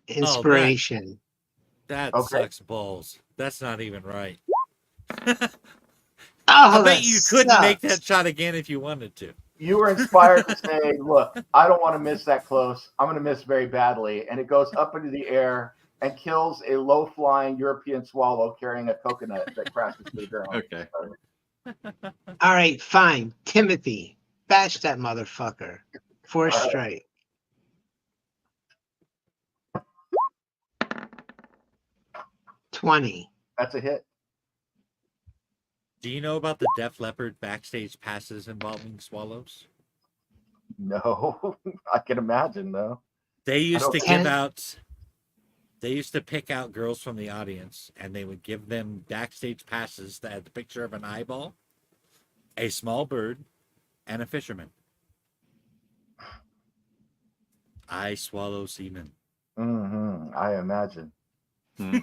Inspiration. That Okay. sucks balls. That's not even right. Oh, I bet you couldn't sucks. make that shot again if you wanted to. You were inspired to say, look, I don't want to miss that close. I'm going to miss very badly. And it goes up into the air and kills a low-flying European swallow carrying a coconut that crashes to the ground. Okay. All right, fine. Timothy, bash that motherfucker. For a All right. strike. 20. That's a hit. Do you know about the Def Leppard backstage passes involving swallows? No, I can imagine, though. They used to Ten? give out. They used to pick out girls from the audience, and they would give them backstage passes that had the picture of an eyeball, a small bird, and a fisherman. I swallow semen. I imagine. All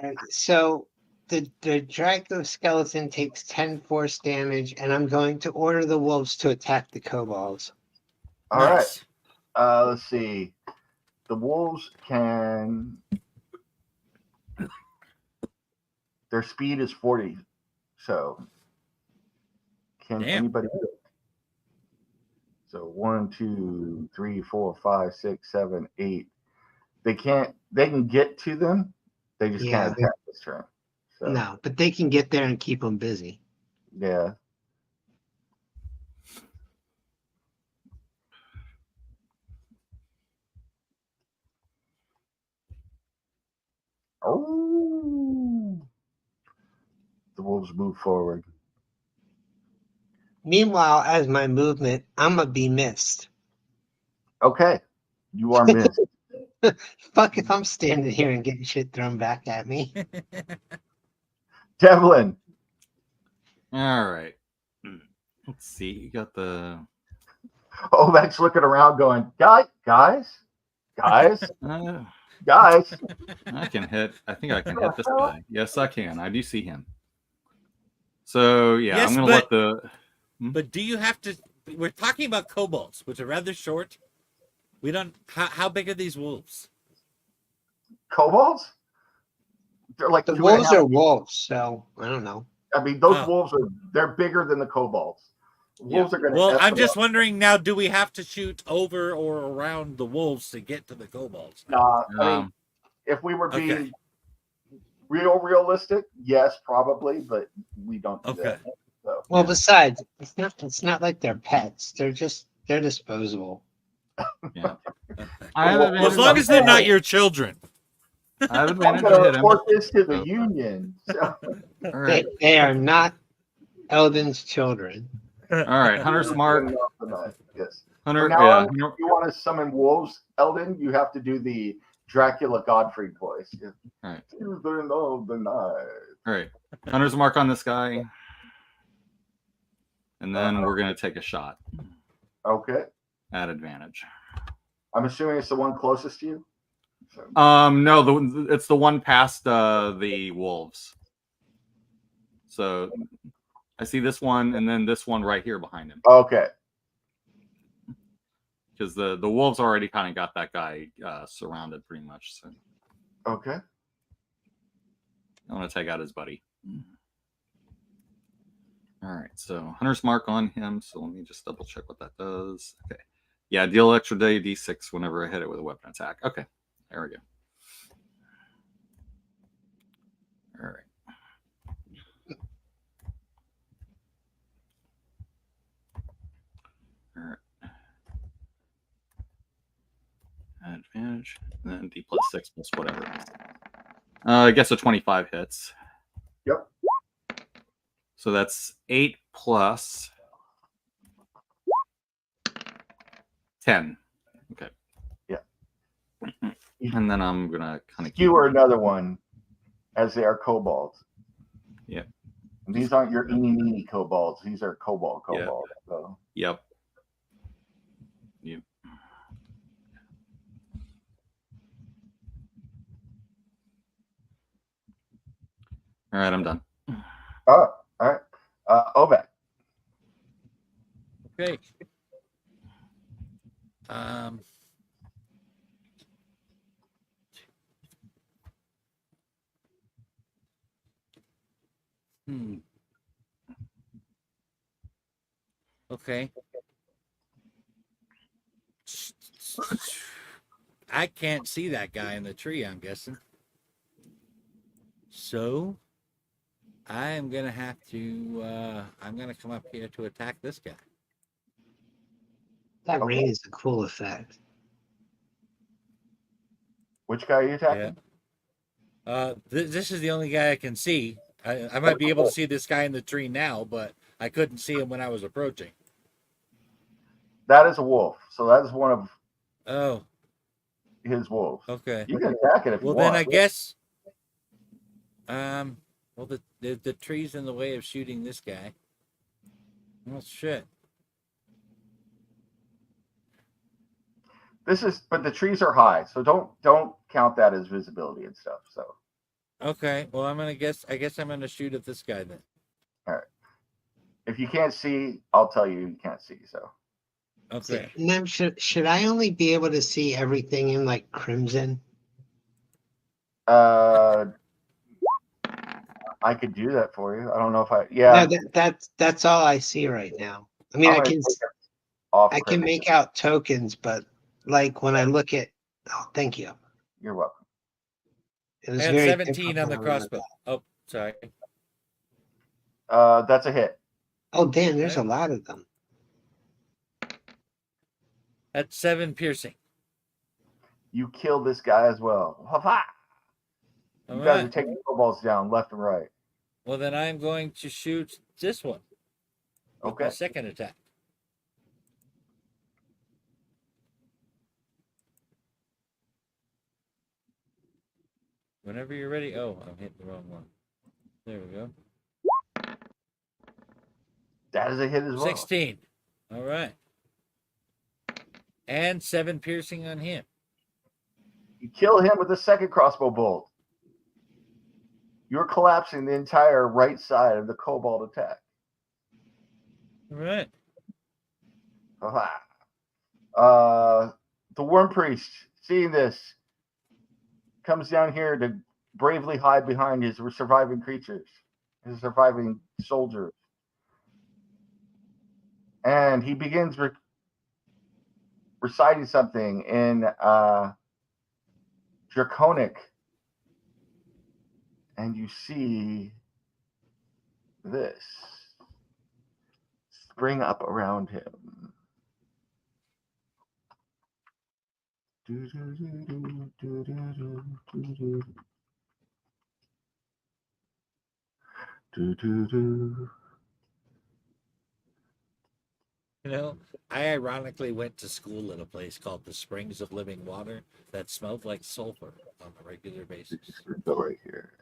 right, so the Draco skeleton takes 10 force damage, and I'm going to order the wolves to attack the kobolds. All right. Nice. Let's see. The wolves can. Their speed is 40. So, can Damn. anybody do it? So 1, 2, 3, 4, 5, 6, 7, 8. They can't. They can get to them. They just Yeah, can't attack this turn. So, No, but they can get there and keep them busy. yeah. Oh, the wolves move forward. Meanwhile, as my movement, I'm gonna be missed. Okay, you are missed. Fuck if I'm standing here and getting shit thrown back at me. Devlin. All right. Let's see. You got the. Ovek's looking around, going, guys, Uh, guys. I can hit. I think I can hit this guy. Yes, I can. I do see him. So yeah, Yes, I'm gonna let the. But do you have to? We're talking about kobolds, which are rather short. We don't. How big are these wolves? Kobolds? They're like The 2.5 wolves are wolves, so I don't know. I mean, those wolves they're bigger than the kobolds. Wolves are going to. Well, I'm just wondering now. Do we have to shoot over or around the wolves to get to the kobolds? I mean, if we were being realistic, yes, probably, but we don't do that. So, well, besides, it's not like they're pets. They're disposable. Yeah. Well, as long as they're not your children. I have I'm advantage going to to hit him. report this to the union. So. All right. They are not Eldon's children. All right. Hunter's mark. Yes. Hunter. Now, Yeah. if you want to summon wolves, Eldon, you have to do the Dracula Godfrey voice. Yeah. All right. Children of the night. All right. Hunter's mark on this guy. And then we're going to take a shot. Okay. At advantage. I'm assuming it's the one closest to you? So. No, it's the one past the wolves. So I see this one and then this one right here behind him. Okay. Because the wolves already kind of got that guy surrounded pretty much. So. Okay. I want to take out his buddy. All right, so Hunter's mark on him. So let me just double check what that does. Okay. Yeah, deal extra d6 whenever I hit it with a weapon attack. Okay, there we go. All right. All right. Advantage, and then d+6 plus whatever. I guess a 25 hits. Yep. So that's 8 plus 10. Okay. Yeah. And then I'm gonna kind of. You are another one, as they are kobolds. Yeah. And these aren't your eeny meeny kobolds. These are kobolds. Yeah. So. Yep. Yep. All right, I'm done. All right. Ovek. Okay. Okay. I can't see that guy in the tree, I'm guessing. So I am gonna have to I'm gonna come up here to attack this guy. That rain is a cool effect. Which guy are you attacking? Yeah. This is the only guy I can see. I might be able to see this guy in the tree now, but I couldn't see him when I was approaching. That is a wolf. So that is one of his wolves. Okay. You can attack it if you want. Well, then I guess. Well, the tree's in the way of shooting this guy. Well, shit. But the trees are high, so don't count that as visibility and stuff. So. Okay. Well, I guess I'm gonna shoot at this guy then. All right. If you can't see, I'll tell you can't see. So. Okay. Now, should I only be able to see everything in like crimson? I could do that for you. I don't know if yeah. No, that's all I see right now. I mean, I can make out tokens, but like when I look at, thank you. You're welcome. It was I had very 17 on the difficult. crossbow. Oh, Sorry. That's a hit. Oh, damn, there's Okay. a lot of them. That's 7 piercing. You kill this guy as well. Ha-ha! All You guys are right. taking kobolds down left and right. Well, then I'm going to shoot this one with my Okay. second attack. Whenever you're ready. Oh, I'm hitting the wrong one. There we go. That is a hit as well. 16. All right. And 7 piercing on him. You kill him with a second crossbow bolt. You're collapsing the entire right side of the kobold attack. All right. Ha-ha. The worm priest, seeing this, comes down here to bravely hide behind his surviving creatures, his surviving soldiers. And he begins reciting something in Draconic. And you see this spring up around him. You know, I ironically went to school at a place called the Springs of Living Water that smelled like sulfur on a regular basis. Go right here.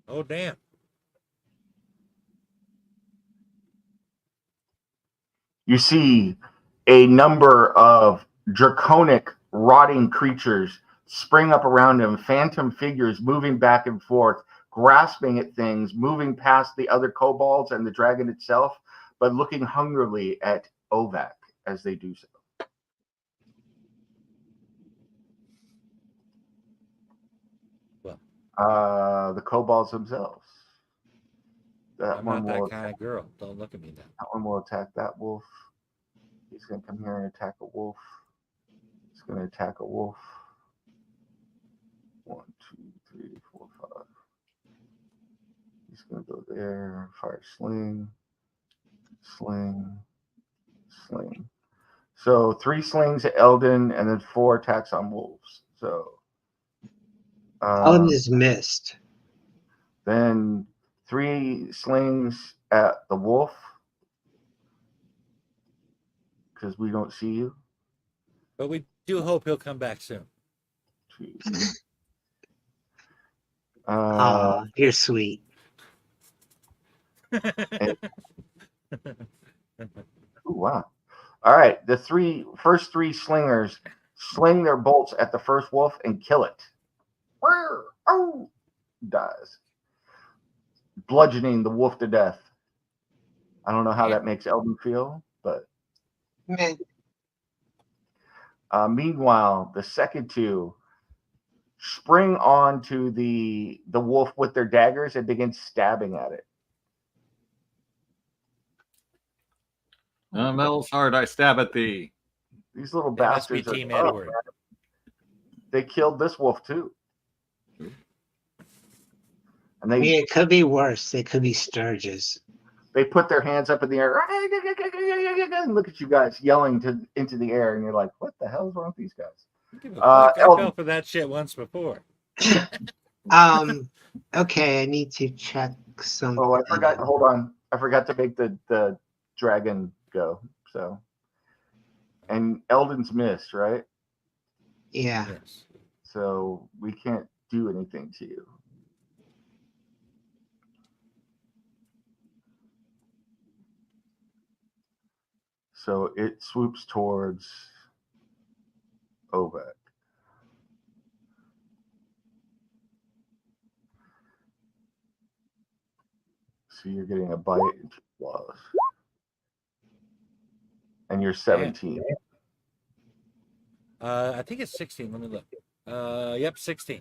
Oh, damn. You see a number of draconic, rotting creatures spring up around him, phantom figures moving back and forth, grasping at things, moving past the other kobolds and the dragon itself, but looking hungrily at Ovak as they do so. The kobolds themselves. I'm not that kind of girl. Don't look at me now. That one will attack that wolf. He's going to come here and attack a wolf. He's going to attack a wolf. 1, 2, 3, 4, 5. He's going to go there. Fire sling. Sling. Sling. So 3 slings at Eldon and then 4 attacks on wolves. So. Eldon is missed. Then 3 slings at the wolf. Because we don't see you. But we do hope he'll come back soon. 2. Oh, you're sweet. Ooh, wow. All right. The first three slingers sling their bolts at the first wolf and kill it. Oh, dies. Bludgeoning the wolf to death. I don't know how that makes Eldon feel, but. Man. Meanwhile, the second 2 spring onto the wolf with their daggers and begin stabbing at it. Metal's hard, I stab at thee. These little They must be bastards Team are Edward. They killed this wolf too. And I mean, it could be worse. They could be Sturges. they put their hands up in the air and look at you guys yelling into the air, and you're like, what the hell is wrong with these guys? Give a fuck. I Eldon. fell for that shit once before. Okay, I need to check something. Oh, I forgot. Hold on. I forgot to make the dragon go. So, and Eldon's missed, right? Yeah. Yes. So we can't do anything to you. So it swoops towards Ovek. So you're getting a bite and 2 claws. And you're 17. I think it's 16. Let me look. Yep, 16.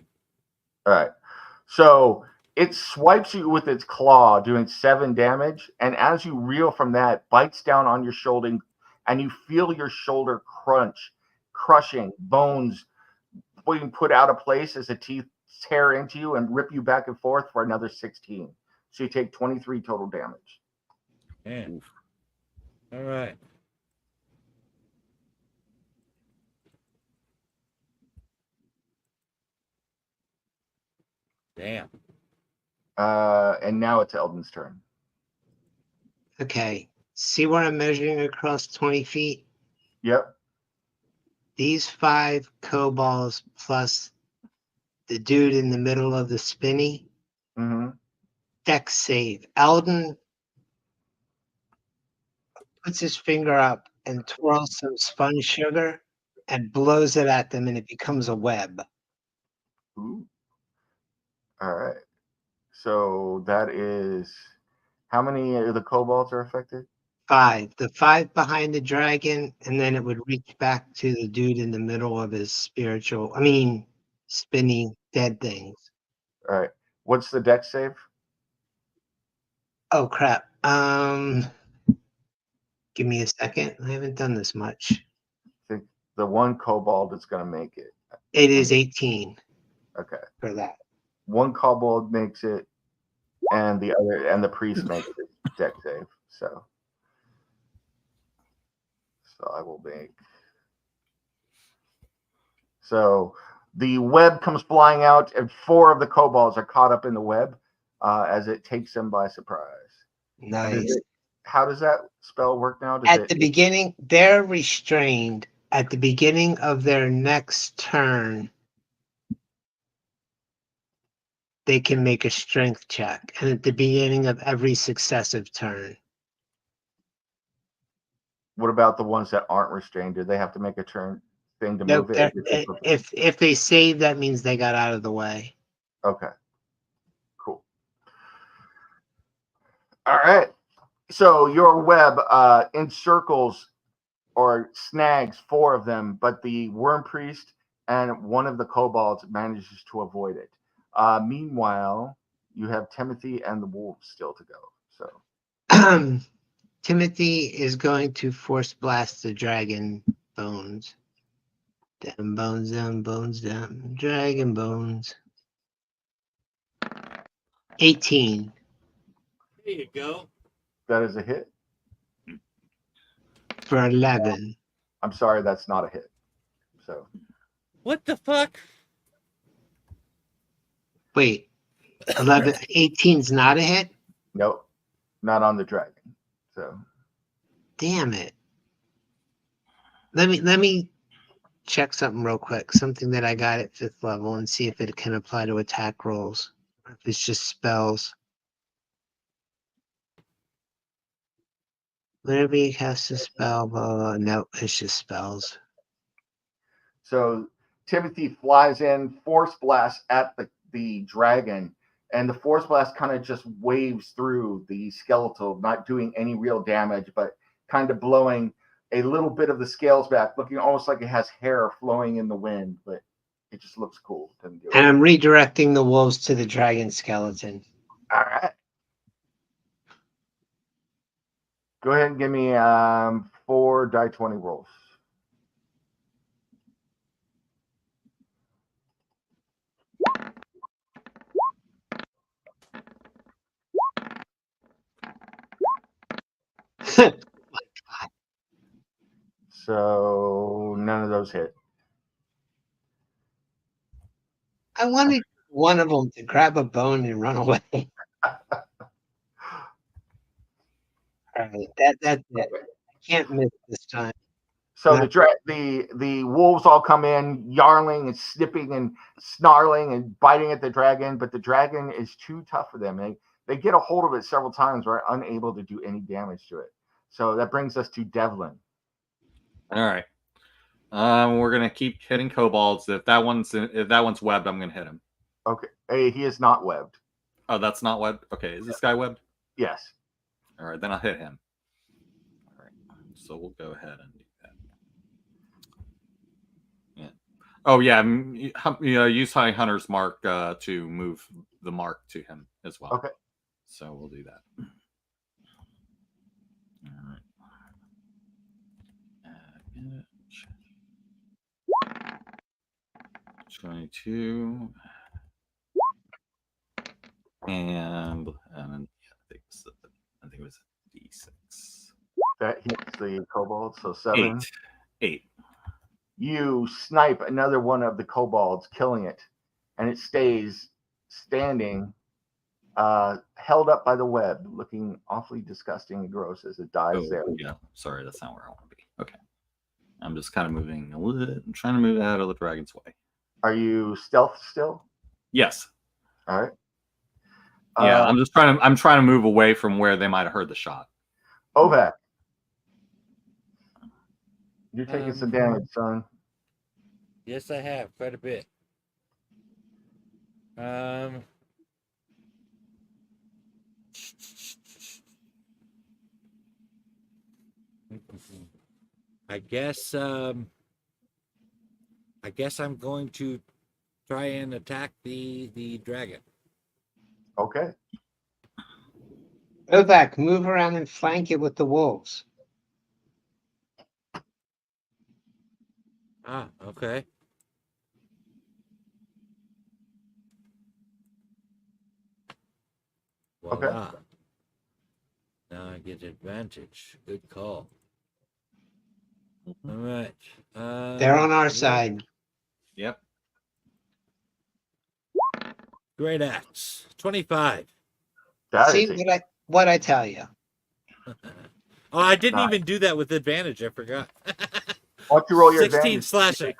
All right. So it swipes you with its claw, doing 7 damage. And as you reel from that, bites down on your shoulder and you feel your shoulder crushing, bones being put out of place as the teeth tear into you and rip you back and forth for another 16. So you take 23 total damage. Yeah. All right. Damn. And now it's Eldon's turn. Okay. See where I'm measuring across 20 feet? Yep. These 5 kobolds plus the dude in the middle of the spinny. Mm-hmm. Dex save. Eldon puts his finger up and twirls some spun sugar and blows it at them, and it becomes a web. Ooh. All right. So that is how many of the kobolds are affected? 5. The 5 behind the dragon, and then it would reach back to the dude in the middle of his spinning dead things. All right. What's the dex save? Oh crap. Give me a second. I haven't done this much. I think the one kobold is going to make it. It is 18 Okay. for that. One kobold makes it, and the priest makes it dex save. So I will make. So the web comes flying out, and 4 of the kobolds are caught up in the web as it takes them by surprise. Nice. How does that spell work now? At the beginning, they're restrained. At the beginning of their next turn, they can make a strength check. And at the beginning of every successive turn. What about the ones that aren't restrained? Do they have to make a turn thing to Nope, move it? if they save, that means they got out of the way. Okay. Cool. All right. So your web encircles or snags 4 of them, but the worm priest and one of the kobolds manages to avoid it. Meanwhile, you have Timothy and the wolves still to go. So Timothy is going to force blast the dragon bones. Them bones, them bones, them dragon bones. 18. There you go. that is a hit. For 11. I'm sorry, that's not a hit. So What the fuck? Wait, 11, 18's not a hit? nope, not on the dragon. So Damn it. Let me check something real quick. Something that I got at 5th level and see if it can apply to attack rolls. Or if it's just spells. Whenever you cast a spell, blah, blah, blah. No, it's just spells. So Timothy flies in, force blast at the dragon, and the force blast kind of just waves through the skeletal, not doing any real damage, but kind of blowing a little bit of the scales back, looking almost like it has hair flowing in the wind, but it just looks cool. And I'm redirecting the wolves to the dragon skeleton. All right. Go ahead and give me 4 die 20 rolls. So none of those hit. I wanted one of them to grab a bone and run away. All right, that's it. I can't miss this time. So the wolves all come in, yarling and snipping and snarling and biting at the dragon, but the dragon is too tough for them. They get a hold of it several times, but are unable to do any damage to it. So that brings us to Devlin. All right. We're gonna keep hitting kobolds. If that one's webbed, I'm gonna hit him. Okay. Hey, he is not webbed. Oh, that's not webbed. Okay, is this guy webbed? Yes. All right, then I'll hit him. All right, so we'll go ahead and do that. Yeah. Oh yeah. Use High Hunter's Mark to move the mark to him as well. Okay. So we'll do that. All right. damage. 22. And yeah, I think it was D6. That hits the kobold, so 7. 8. You snipe another one of the kobolds, killing it, and it stays standing, held up by the web, looking awfully disgusting and gross as it dies there. Yeah, sorry, that's not where I want to be. Okay. I'm just kind of moving a little bit. I'm trying to move out of the dragon's way. Are you stealth still? Yes. All right. Yeah, I'm trying to move away from where they might have heard the shot. Ovak, you're taking some damage, son. Yes, I have quite a bit. I guess I'm going to try and attack the dragon. Okay. Ovak, move around and flank it with the wolves. Ah, okay. Voila. Okay. Now I get advantage. Good call. All right. They're on our side. Yep. Great axe. 25. See what I tell you. Oh, I didn't Nice. even do that with advantage. I forgot. Why don't you roll your 16 advantage? slashing.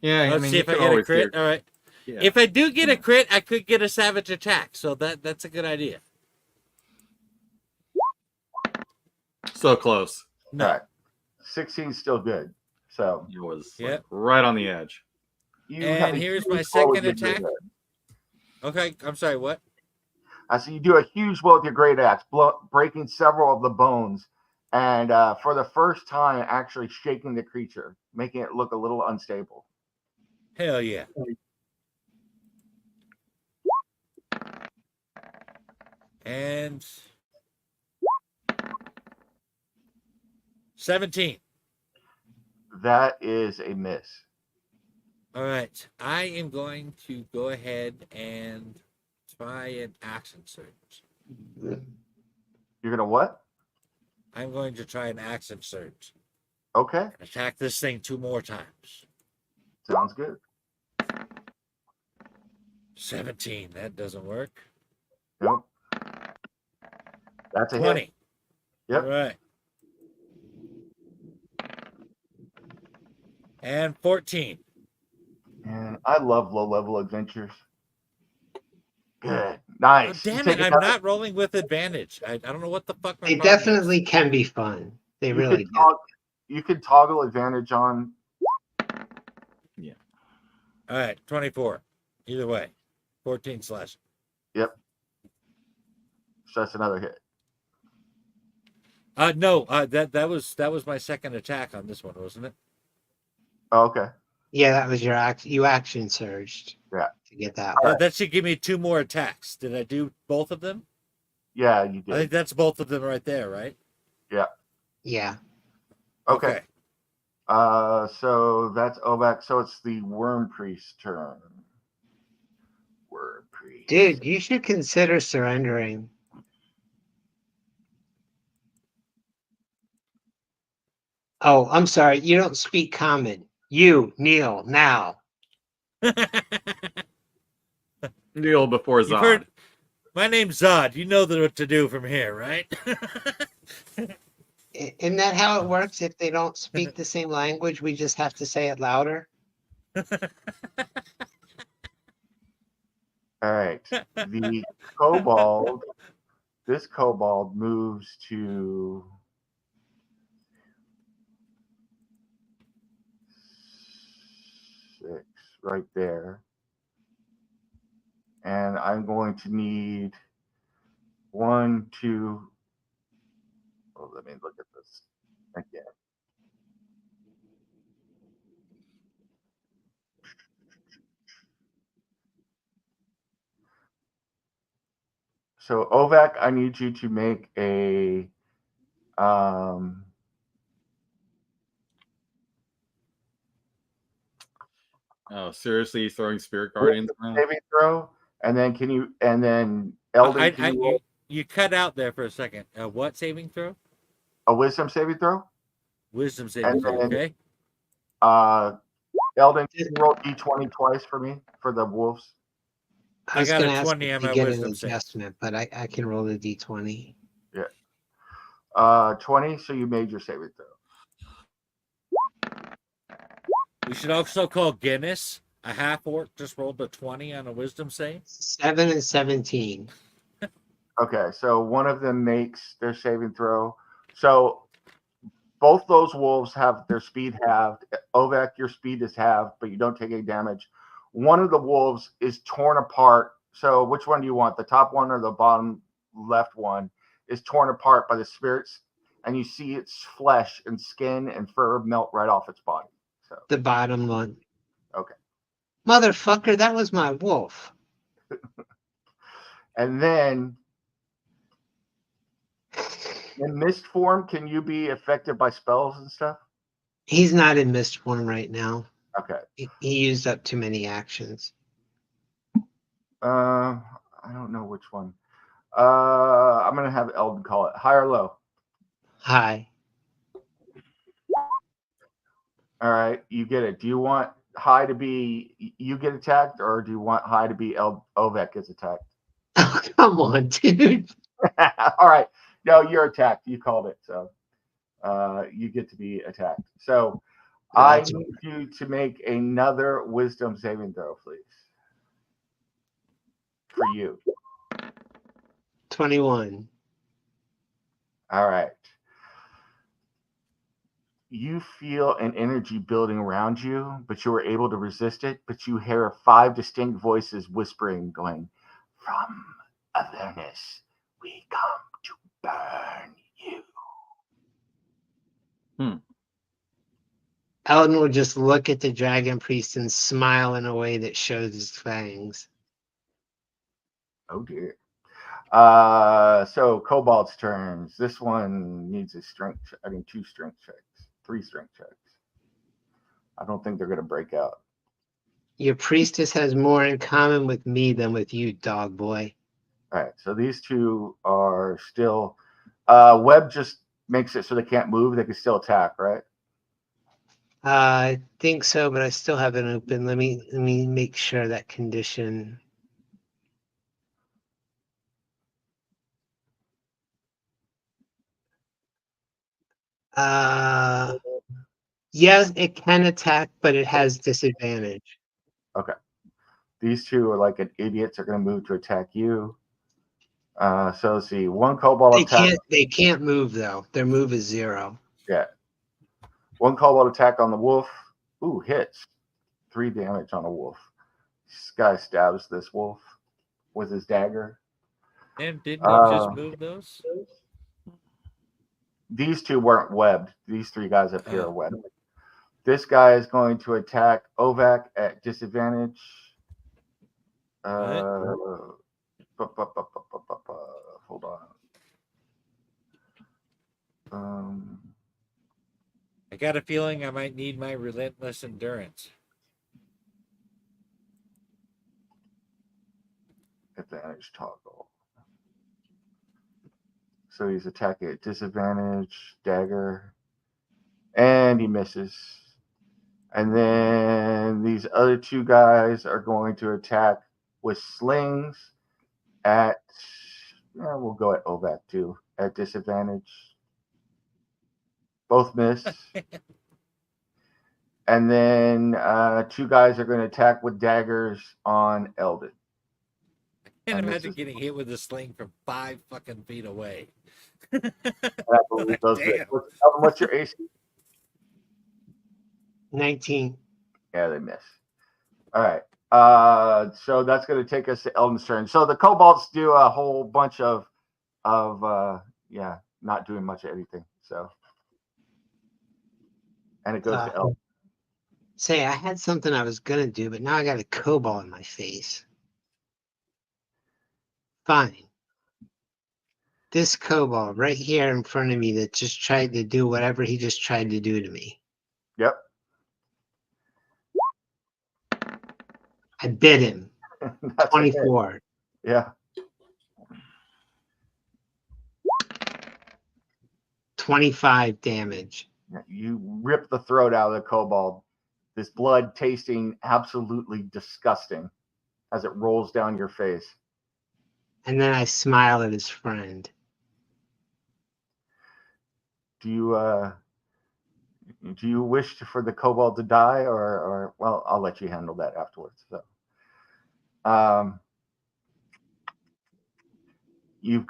Yeah, Let's see if I get a crit. All right. Yeah. If I do get a crit, I could get a savage attack. So that's a good idea. So close. No. All right. 16 is still good. So It was Yep. right on the edge. you And have a here's huge my roll second with your attack. great axe. Okay. I'm sorry. What? So you do a huge blow with your great axe, breaking several of the bones, and for the first time, actually shaking the creature, making it look a little unstable. Hell yeah. And 17. That is a miss. All right. I am going to go ahead and try an action surge. You're gonna what? I'm going to try an action surge. Okay, Attack this thing 2 more times. sounds good. 17. That doesn't work. Nope. That's a 20. hit. Yep. All right. And 14. And I love low-level adventures. Good, Oh, nice. damn it. I'm not rolling with advantage. I don't know what the fuck my They problem definitely is. can be fun. They You really could do. you could toggle advantage on. All right. 24. Either way. 14 slash. Yep. So that's another hit. No. That was my second attack on this one, wasn't it? Oh, okay. Yeah, that was your you action surged. Yeah. To get that. All right. That should give me 2 more attacks. Did I do both of them? Yeah, you I think did. that's both of them right there, right? Yeah. Okay. So that's Ovak. So it's the Worm Priest's turn. Worm Priest. Dude, you should consider surrendering. Oh, I'm sorry. You don't speak common. You kneel now. Kneel before You've Zod. heard, my name's Zod. You know what to do from here, right? Isn't that how it works? If they don't speak the same language, we just have to say it louder. All right. The kobold. This kobold moves to 6 right there. And I'm going to need 1, 2. Oh, let me look at this again. So Ovak, I need you to make a Oh, seriously, throwing spirit guardians around? Saving throw, and then Eldon, can you roll You cut out there for a second. What saving throw? a wisdom saving throw? Wisdom saving And throw. then Okay. Eldon, can you roll D20 twice for me for the wolves? I was got going a to ask 20 if on you my get an wisdom save. adjustment, but I can roll the d20. Yeah. 20. So you made your saving throw. We should also call Guinness. A half orc just rolled a 20 on a wisdom save. 7 and 17. Okay, so one of them makes their saving throw. So both those wolves have their speed halved. Ovek, your speed is halved, but you don't take any damage. One of the wolves is torn apart. So which one do you want? The top one or the bottom left one is torn apart by the spirits, and you see its flesh and skin and fur melt right off its body. So The bottom one. okay. Motherfucker, that was my wolf. And then in mist form, can you be affected by spells and stuff? He's not in mist form right now. Okay. He used up too many actions. I don't know which one. I'm gonna have Eldon call it. High or low? High. All right, you get it. Do you want high to be you get attacked, or do you want high to be Ovek gets attacked? Oh, come on, dude. All right. No, you're attacked. You called it, so you get to be attacked. So I need you to make another wisdom saving throw, please. For you. 21. All right. You feel an energy building around you, but you were able to resist it. But you hear 5 distinct voices whispering, going, "From Avernus, we come to burn you." Eldon will just look at the dragon priest and smile in a way that shows his fangs. Oh dear. So Cobalt's turns. This one needs a strength. 2 strength checks, 3 strength checks. I don't think they're gonna break out. Your priestess has more in common with me than with you, dog boy. All right. So these two are still. Webb just makes it so they can't move. They can still attack, right? I think so, but I still have it open. Let me make sure that condition. Yes, it can attack, but it has disadvantage. Okay. These two are like an idiots. Are going to move to attack you. So let's see. One cobalt attack. They can't move though. Their move is 0. Yeah. One cobalt attack on the wolf. Ooh, hits. 3 damage on a wolf. This guy stabs this wolf with his dagger. And didn't you just move those? These two weren't webbed. These 3 guys up here are webbed. This guy is going to attack Ovak at disadvantage. Hold on. I got a feeling I might need my relentless endurance. Advantage toggle. So he's attacking at disadvantage, dagger, and he misses. And then these other 2 guys are going to attack with slings at, we'll go at Ovak too, at disadvantage. Both miss. And then 2 guys are going to attack with daggers on Eldon. I can't imagine getting hit with a sling from 5 fucking feet away. What's your AC? 19. Yeah, they miss. All right. So that's going to take us to Eldon's turn. So the kobolds do a whole bunch of not doing much of anything. So, and it goes to Eldon. Say, I had something I was gonna do, but now I got a cobalt in my face. Fine. This cobalt right here in front of me that just tried to do whatever he just tried to do to me. Yep. I bit him. That's a hit. 24. Yeah. 25 damage. You rip the throat out of the kobold. This blood tasting absolutely disgusting as it rolls down your face. And then I smile at his friend. Do you wish for the kobold to die, or well, I'll let you handle that afterwards. So, you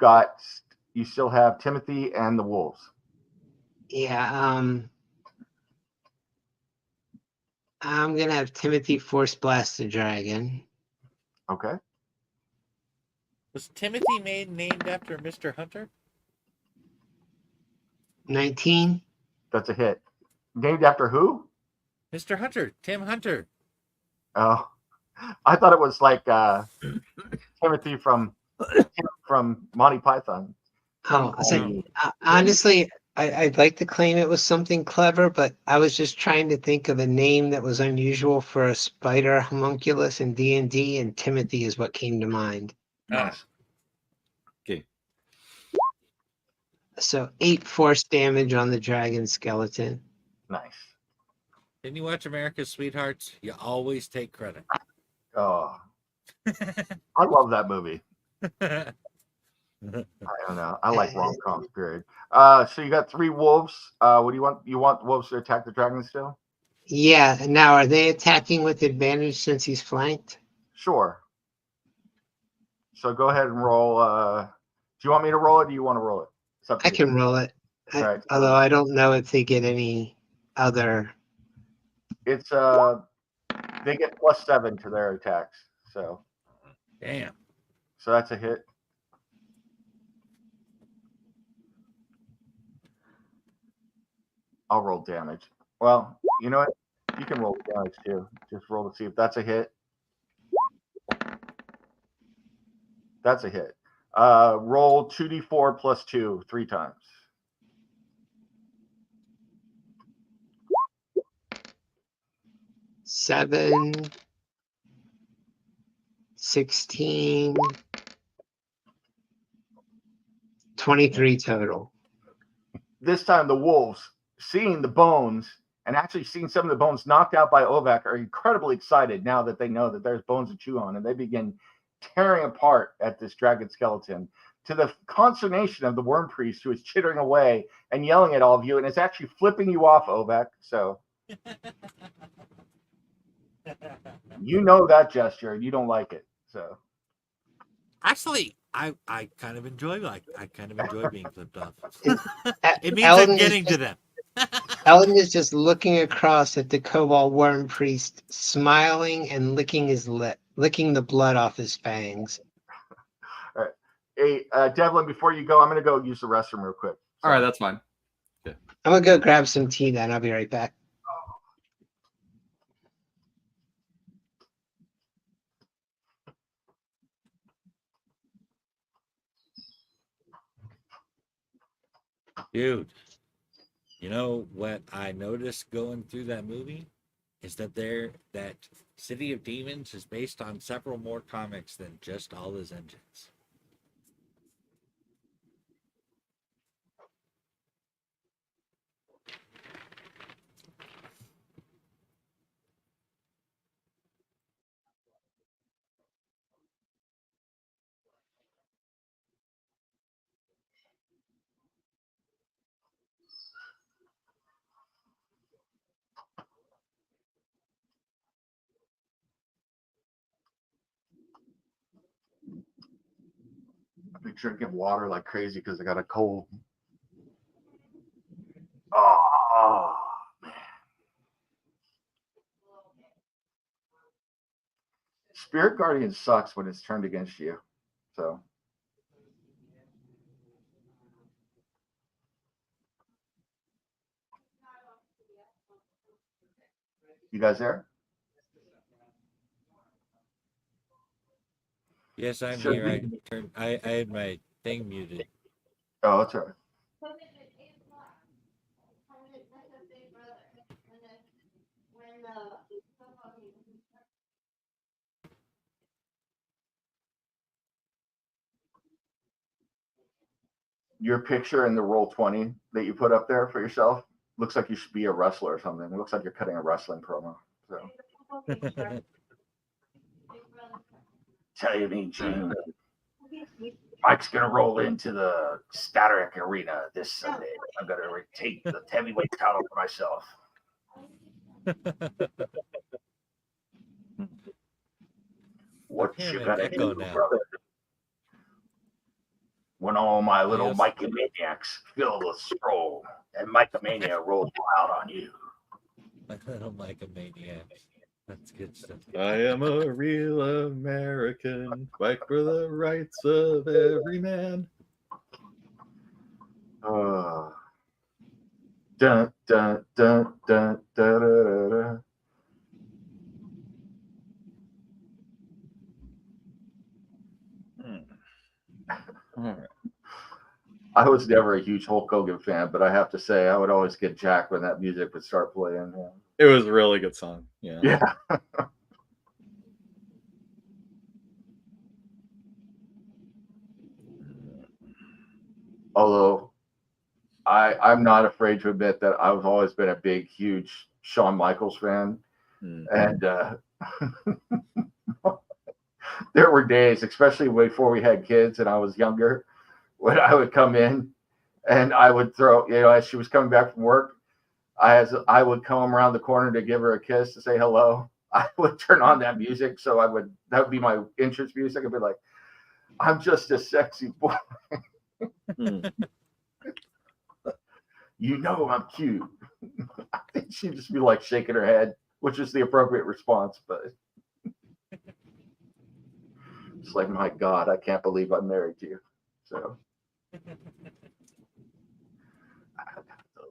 still have Timothy and the wolves. Yeah, I'm gonna have Timothy force blast the dragon. Okay. Was Timothy named after Mr. Hunter? 19. That's a hit. Named after who? Mr. Hunter, Tim Hunter. Oh, I thought it was like Timothy from Monty Python. Oh, honestly, I'd like to claim it was something clever, but I was just trying to think of a name that was unusual for a spider homunculus in D&D, and Timothy is what came to mind. Nice. Okay. So 8 force damage on the dragon skeleton. Nice. Didn't you watch America's Sweethearts? You always take credit. Oh, I love that movie. I don't know. I like rom-coms, period. So you got 3 wolves. What do you want? You want wolves to attack the dragon still? Yeah, and now are they attacking with advantage since he's flanked? Sure. So go ahead and roll. Do you want me to roll it? Or do you want to roll it? It's up to I you. can roll it. Right. Although I don't know if they get any other. It's they get +7 to their attacks. So Damn. So that's a hit. I'll roll damage. Well, you know what? You can roll damage too. Just roll to see if that's a hit. That's a hit. Roll 2d4 plus 2 3 times. Seven, 16, 23 total. This time the wolves, seeing the bones and actually seeing some of the bones knocked out by Ovak, are incredibly excited now that they know that there's bones to chew on, and they begin tearing apart at this dragon skeleton, to the consternation of the worm priest, who is chittering away and yelling at all of you, and is actually flipping you off, Ovak. So you know that gesture, and you don't like it. So Actually, I kind of enjoy being flipped off. It It means Eldon I'm is getting to just- them. Eldon is just looking across at the Cobalt Worm Priest, smiling and licking his lip, licking the blood off his fangs. all right. Hey, Devlin, before you go, I'm going to go use the restroom real quick. So, All right, that's fine. I'm gonna go grab some tea then. I'll be right back. Dude, you know what I noticed going through that movie is that that City of Demons is based on several more comics than just all his engines. I've been drinking water like crazy because I got a cold. Oh, man. Spirit Guardian sucks when it's turned against you. So. You guys there? Yes, I'm Should here. we- I had my thing muted. Oh, that's all right. your picture in the Roll20 that you put up there for yourself looks like you should be a wrestler or something. It looks like you're cutting a wrestling promo. So, tell you, Mean Gene, Mike's gonna roll into the Stateric Arena this Sunday. I'm gonna take the heavyweight title for myself. What Damn you it, gotta Echo do, now. brother? When all my little Yes. Mycomaniacs fill the scroll and Mycomania rolls wild on you. I don't like a maniac. That's good stuff. I am a real American, fight for the rights of every man. Dun, dun, dun, dun, da, da, da, da. All right. I was never a huge Hulk Hogan fan, but I have to say I would always get jacked when that music would start playing. It was a really good song. Yeah. Yeah. Although I'm not afraid to admit that I've always been a big, huge Shawn Michaels fan. And there were days, especially before we had kids and I was younger, when I would come in and I would throw, as she was coming back from work, I would come around the corner to give her a kiss to say hello. I would turn on that music. So that would be my entrance music. I'd be like, I'm just a sexy boy. You know I'm cute. I think she'd just be like shaking her head, which is the appropriate response, but it's like, my God, I can't believe I'm married to you. So the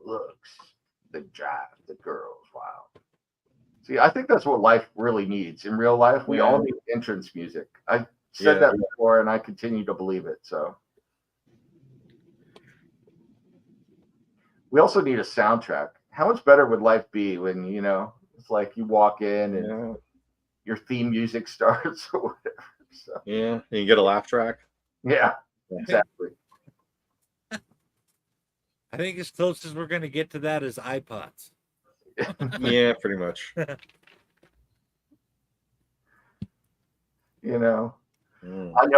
looks, the drive, the girls, wow. See, I think that's what life really needs. In real life, we all need entrance music. I said that before, and I continue to believe it. So we also need a soundtrack. How much better would life be when, it's like you walk in and your theme music starts or whatever. So, yeah, and you get a laugh track. Yeah, exactly. I think as close as we're going to get to that is iPods. Yeah, pretty much. I know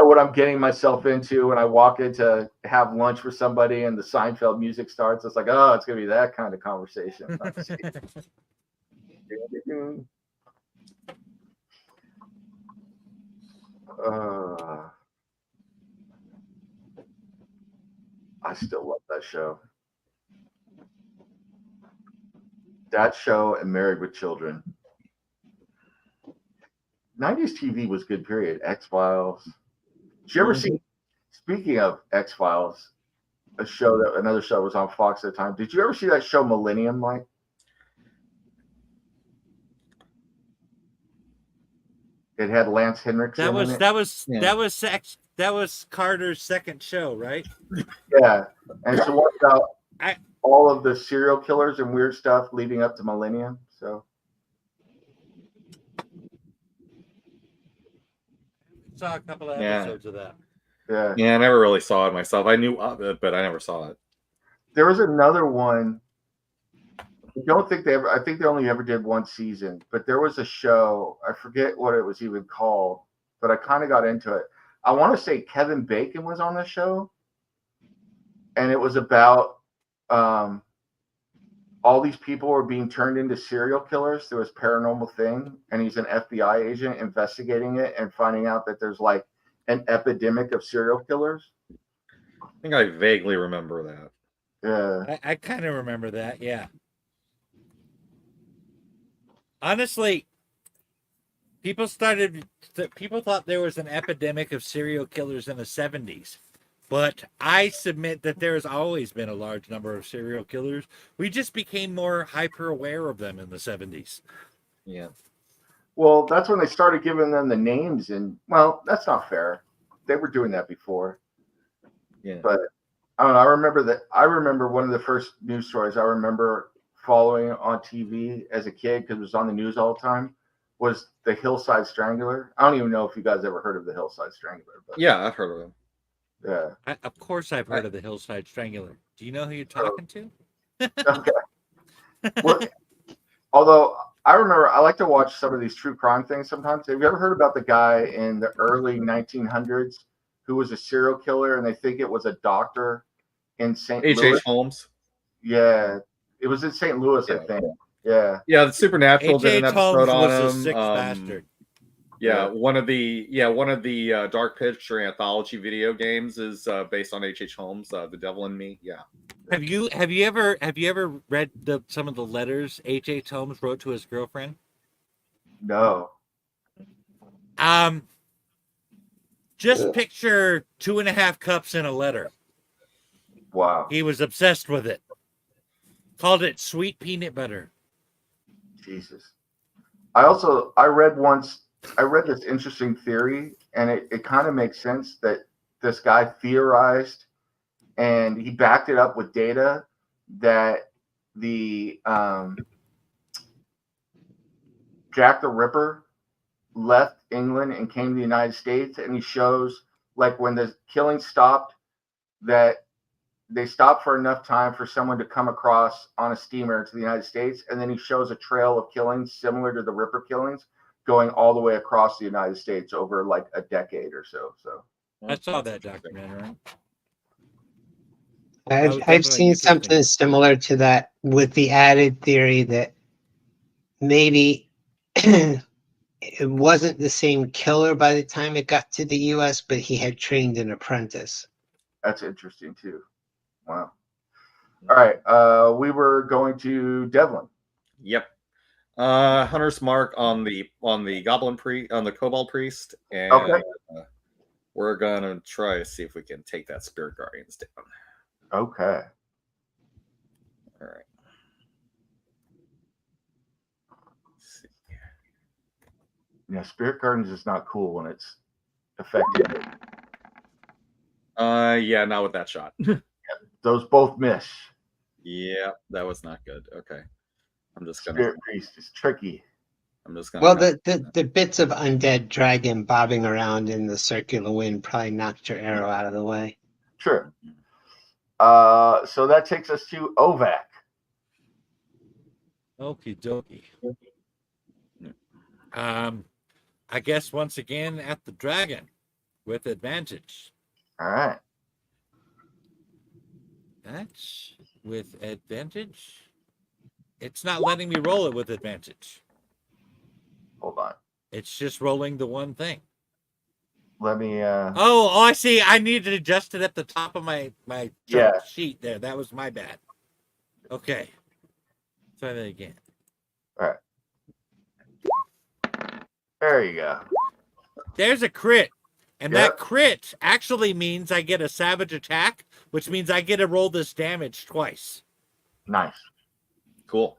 what I'm getting myself into when I walk in to have lunch with somebody and the Seinfeld music starts. It's like, oh, it's going to be that kind of conversation. I still love that show. That show and Married with Children. 90s TV was good, period. X-Files. Did you ever see, speaking of X-Files, another show was on Fox at the time. Did you ever see that show Millennium, Mike? It had Lance Henriksen in it. That was Carter's second show, right? Yeah. And so what about all of the serial killers and weird stuff leading up to Millennium? So saw a couple of episodes of that. Yeah, I never really saw it myself. I knew of it, but I never saw it. There was another one. I think they only ever did one season, but there was a show. I forget what it was even called, but I kind of got into it. I want to say Kevin Bacon was on the show, and it was about all these people were being turned into serial killers through this paranormal thing, and he's an FBI agent investigating it and finding out that there's like an epidemic of serial killers. I think I vaguely remember that. Yeah. I kind of remember that, yeah. Honestly, people thought there was an epidemic of serial killers in the 70s. But I submit that there has always been a large number of serial killers. We just became more hyper aware of them in the 70s. Yeah. Well, that's when they started giving them the names, and well, that's not fair. They were doing that before. Yeah. But I don't know. I remember one of the first news stories I remember following on TV as a kid, because it was on the news all the time, was the Hillside Strangler. I don't even know if you guys ever heard of the Hillside Strangler. But yeah, I've heard of him. Yeah. Of course, I've heard of the Hillside Strangler. Do you know who you're talking to? Okay. Well, although I remember, I like to watch some of these true crime things sometimes. Have you ever heard about the guy in the early 1900s who was a serial killer, and they think it was a doctor in St. Louis? H.H. Holmes. Yeah, it was in St. Louis, I Yeah. think. Yeah. Yeah, the Supernatural did an H.H. episode Holmes on was a him. sick bastard. Yeah, one of the Dark Picture anthology video games is based on H.H. Holmes, The Devil in Me. Yeah. Have you ever read some of the letters H.H. Holmes wrote to his girlfriend? No. Just picture 2.5 cups in a letter. Wow. He was obsessed with it. Called it sweet peanut butter. Jesus. I read this interesting theory, and it kind of makes sense that this guy theorized, and he backed it up with data, that the Jack the Ripper left England and came to the United States, and he shows, like, when the killing stopped, that they stopped for enough time for someone to come across on a steamer to the United States, and then he shows a trail of killings similar to the Ripper killings going all the way across the United States over like a decade or so. So I saw that documentary. I've seen something similar to that, with the added theory that maybe it wasn't the same killer by the time it got to the US, but he had trained an apprentice. that's interesting too. Wow. All right. We were going to Devlin. Yep. Hunter's Mark on the Kobold Priest, and Okay. we're gonna try to see if we can take that Spirit Guardians down. Okay. All right. Let's see. Yeah, Spirit Guardians is not cool when it's effective. Yeah, not with that shot. Those both miss. Yeah, that was not good. Okay. I'm just gonna. Spirit Priest is tricky. I'm just gonna. Well, the bits of undead dragon bobbing around in the circular wind probably knocked your arrow out of the way. True. So that takes us to Ovak. Okie dokie. I guess once again at the dragon with advantage. All right. That's with advantage. It's not letting me roll it with advantage. Hold on. It's just rolling the one thing. Let me. Oh, I see. I need to adjust it at the top of my sheet there. That was my bad. Okay. Try that again. All right. There you go. There's a crit. And that crit actually means I get a savage attack, which means I get to roll this damage twice. Nice. Cool.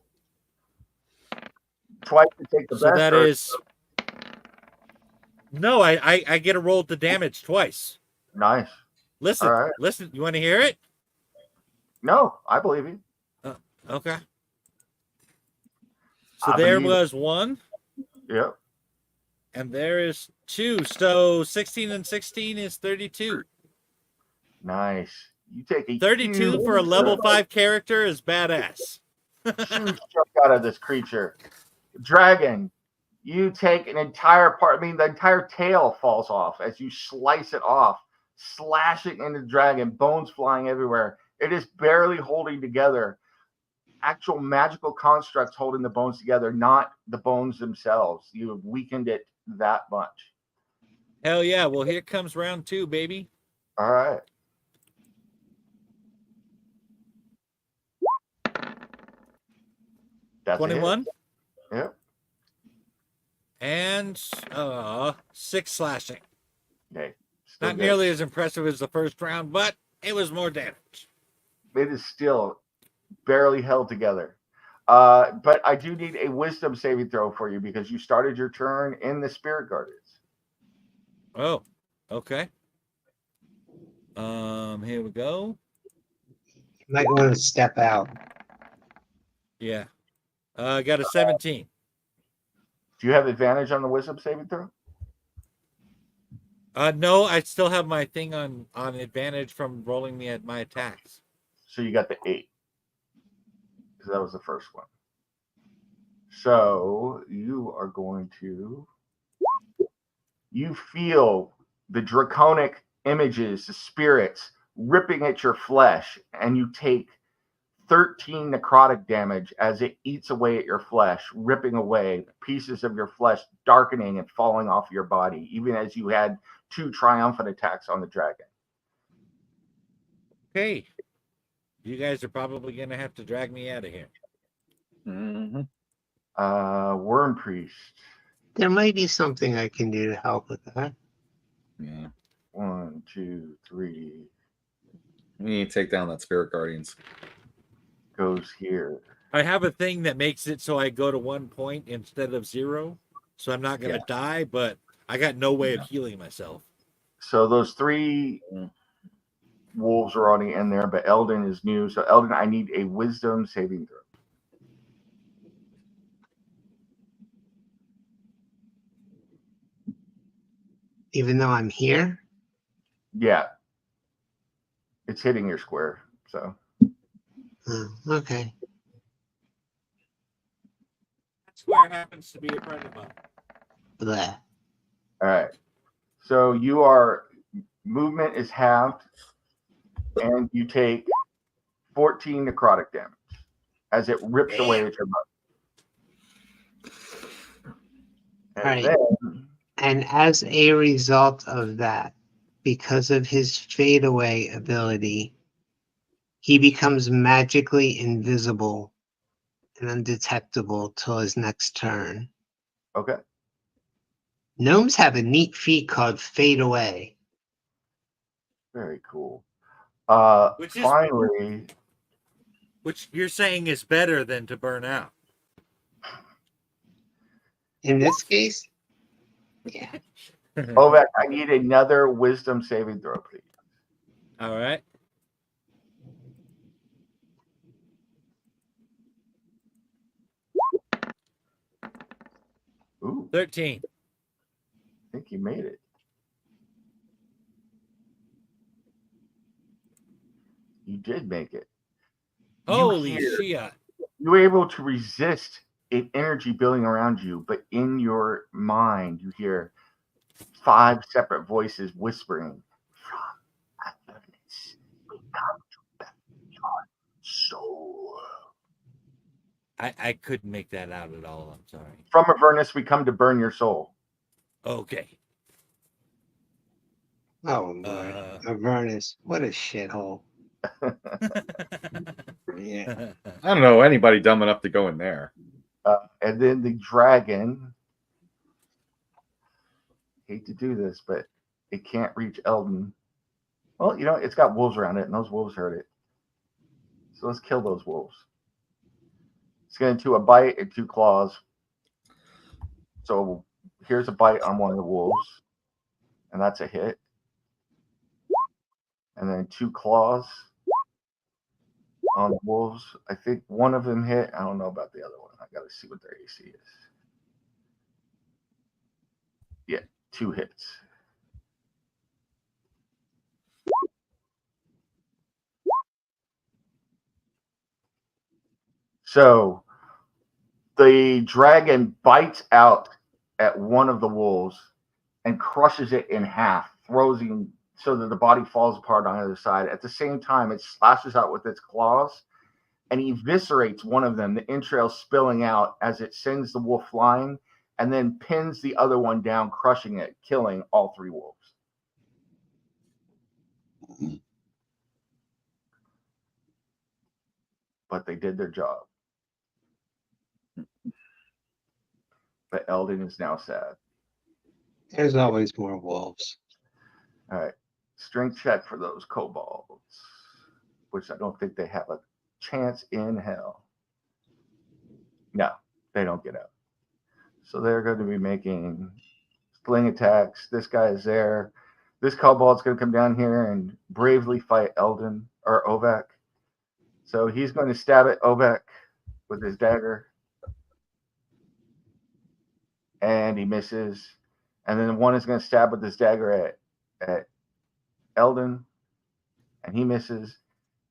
Twice to take the best. So that is... No, I get to roll the damage twice. Nice. Listen, right. Listen. You want to hear it? No, I believe you. Okay. So there was 1. Yep. And there is 2. So 16 and 16 is 32. Nice. You take a 32 for a level 5 character is badass. Huge chunk out of this creature. Dragon, you take an entire part. I mean, the entire tail falls off as you slice it off, slashing into the dragon, bones flying everywhere. It is barely holding together. Actual magical constructs holding the bones together, not the bones themselves. You have weakened it that much. Hell yeah. Well, here comes round 2, baby. All right. That's 21. Yep. And 6 slashing. Okay. Not nearly as impressive as the first round, but it was more damage. It is still barely held together. But I do need a wisdom saving throw for you because you started your turn in the Spirit Guardians. Oh, okay. Here we go. You might want to step out. Yeah. I got a 17. Do you have advantage on the wisdom saving throw? No, I still have my thing on advantage from rolling my attacks. So you got the 8. Because that was the first one. So you are going to. You feel the draconic images, the spirits ripping at your flesh, and you take 13 necrotic damage as it eats away at your flesh, ripping away pieces of your flesh, darkening and falling off your body, even as you had 2 triumphant attacks on the dragon. Okay. You guys are probably going to have to drag me out of here. Mm-hmm. Worm Priest. There might be something I can do to help with that. Yeah. 1, 2, 3 We need to take down that spirit guardians. goes here. I have a thing that makes it so I go to 1 point instead of 0. So I'm not going to die, but I got no way of healing myself. So those 3 wolves are already in there, but Eldon is new. So Eldon, I need a wisdom saving throw. Even though I'm here? Yeah. It's hitting your square. So Oh, okay. That square happens to be a friend of mine. Blah. all right. So you are movement is halved, and you take 14 necrotic damage as it rips away at your butt. And Right. then And as a result of that, because of his fade away ability, he becomes magically invisible and undetectable till his next turn. okay. Gnomes have a neat feat called fade away. Very cool. Which is- Finally, Which you're saying is better than to burn out. In this case, yeah. Ovek, I need another wisdom saving throw, please. All right. Ooh, 13. I think you made it. You did make it. Holy shit. You were able to resist an energy building around you, but in your mind, you hear 5 separate voices whispering, "From Avernus, we come to battle your soul. I couldn't make that out at all. I'm sorry. From Avernus, we come to burn your soul." Okay. Oh, Lord. Avernus. What a shithole. Yeah. I don't know anybody dumb enough to go in there. And then the dragon, hate to do this, but it can't reach Eldon. Well, it's got wolves around it, and those wolves heard it. So let's kill those wolves. It's going to do a bite and 2 claws. So here's a bite on one of the wolves, and that's a hit. And then 2 claws on the wolves. I think one of them hit. I don't know about the other one. I got to see what their AC is. Yeah, 2 hits. So the dragon bites out at one of the wolves and crushes it in half, throws him so that the body falls apart on the other side. At the same time, it slashes out with its claws and eviscerates one of them, the entrails spilling out as it sends the wolf flying, and then pins the other one down, crushing it, killing all 3 wolves. But they did their job. But Eldon is now sad. There's always more wolves. All right. Strength check for those kobolds, which I don't think they have a chance in hell. No, they don't get out. So they're going to be making sling attacks. This guy is there. This kobold's going to come down here and bravely fight Eldon or Ovek. So he's going to stab at Ovek with his dagger. And he misses. And then one is going to stab with his dagger at at Eldon, and he misses.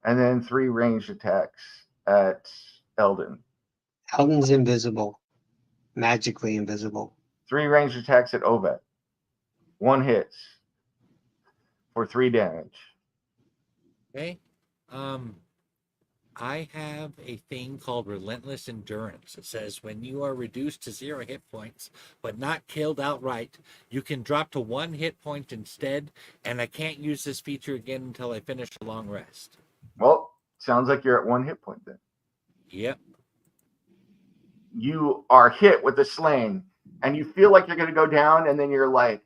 And then 3 ranged attacks at Eldon. Eldon's invisible, magically invisible. 3 ranged attacks at Ovet. 1 hits for 3 damage. Okay. I have a thing called Relentless Endurance. It says when you are reduced to 0 hit points, but not killed outright, you can drop to 1 hit point instead, and I can't use this feature again until I finish a long rest. Well, sounds like you're at 1 hit point then. Yep. You are hit with the sling, and you feel like you're going to go down, and then you're like,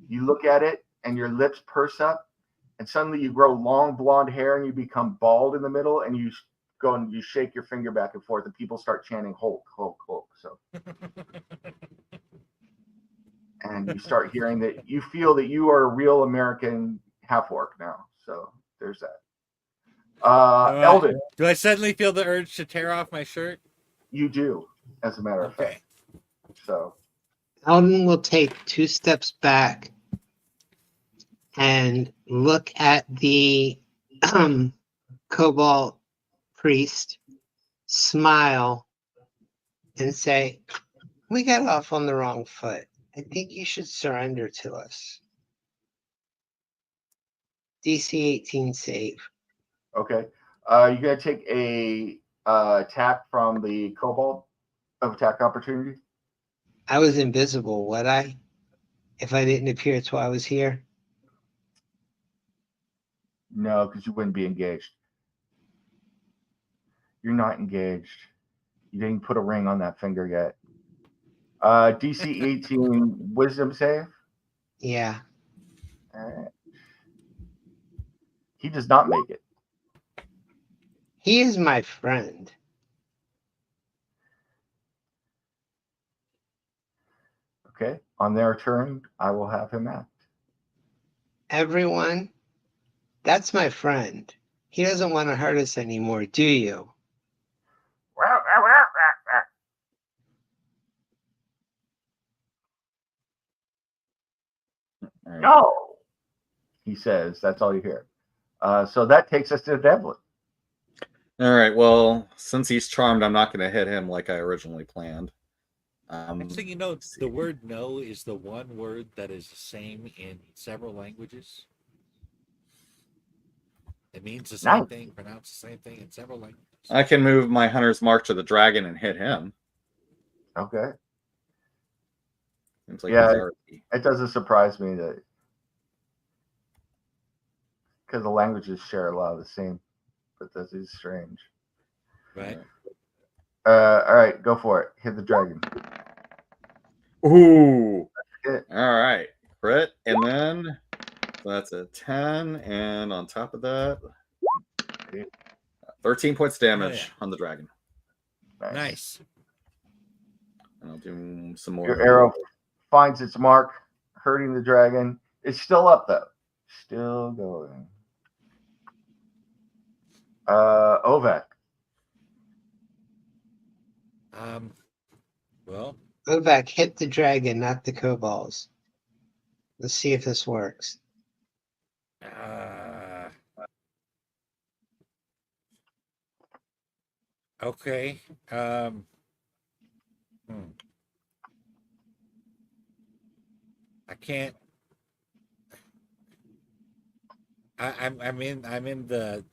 you look at it, and your lips purse up, and suddenly you grow long blonde hair, and you become bald in the middle, and you go and you shake your finger back and forth, and people start chanting Hulk, Hulk, Hulk. So, and you start hearing that you feel that you are a real American half-orc now. So there's that. Right. Eldon, do I suddenly feel the urge to tear off my shirt? You do, as a matter of fact. So Eldon will take 2 steps back and look at the Cobalt priest, smile, and say, "We got off on the wrong foot. I think you should surrender to us." DC 18 save. okay, you're gonna take a attack from the Cobalt of attack opportunity. I was invisible, would I? If I didn't appear till I was here? No, because you wouldn't be engaged. You're not engaged. You didn't put a ring on that finger yet. DC 18 wisdom save. Yeah. He does not make it. He is my friend. Okay. On their turn, I will have him act. Everyone, that's my friend. He doesn't want to hurt us anymore, do you? No, he says. That's all you hear. So that takes us to Devlin. All right. Well, since he's charmed, I'm not going to hit him like I originally planned. Actually, you know, the word "no" is the one word that is the same in several languages. It means the same thing, pronounced the same thing in several languages. I can move my Hunter's Mark to the dragon and hit him. Okay. Seems like Yeah, it doesn't surprise me that because the languages share a lot of the same, but that is strange. Right. All right, go for it. Hit the dragon. Ooh. Hit. All right. Crit. And then that's a 10. And on top of that, 13 points damage on the dragon. Nice. And I'll do some more. Your arrow finds its mark, hurting the dragon. It's still up, though. Still going. Ovek. Well, Ovek, hit the dragon, not the kobolds. Let's see if this works. Okay. I can't. I'm in the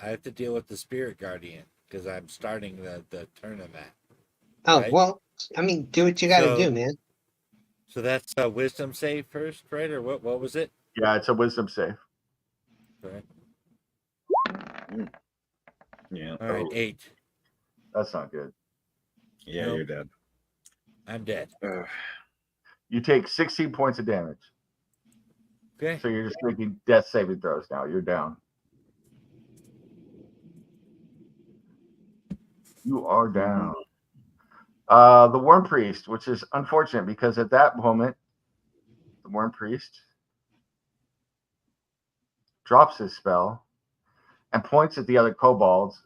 I have to deal with the spirit guardian because I'm starting the tournament. Oh, right? well, I mean, do what you got to do, man. So that's a wisdom save first, right? Or what was it? Yeah, it's a wisdom save. Right. Yeah. All right, 8. That's not good. Yeah, Nope. you're dead. I'm dead. You take 16 points of damage. Okay. So you're just making death saving throws now. You're down. You are down. The Worm Priest, which is unfortunate because at that moment, the Worm Priest drops his spell and points at the other kobolds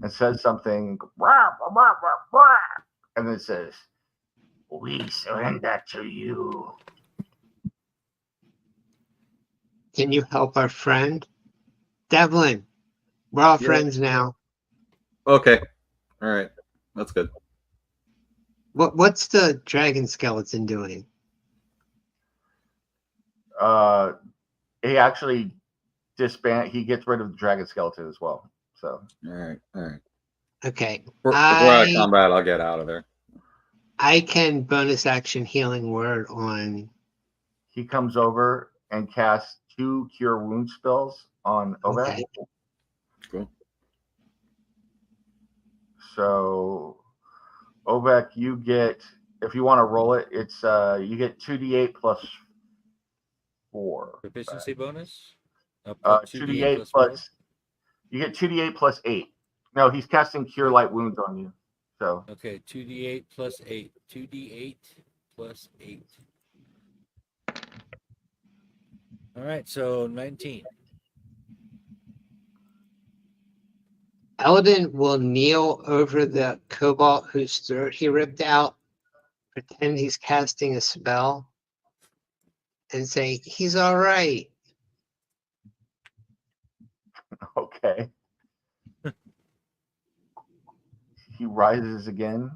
and says something, and then says, "We surrender to you." Can you help our friend? Devlin, we're all Yeah. friends now. Okay. All right. That's good. What's the dragon skeleton doing? He actually he gets rid of the dragon skeleton as well. So All right. All right. Okay. If we're out of combat, I'll get out of there. I can bonus action healing word on. he comes over and casts 2 cure wound spells on Ovak. Okay. Cool. So Ovak, you get, if you want to roll it, it's you get 2d8 plus 4. Proficiency bonus? 2d8 plus, you get 2d8 plus 8. No, he's casting cure light wounds on you. So okay, 2d8 plus 8. 2d8 plus 8. All right, so 19. Eldon will kneel over the kobold whose throat he ripped out, pretend he's casting a spell, and say, he's all right. okay. He rises again,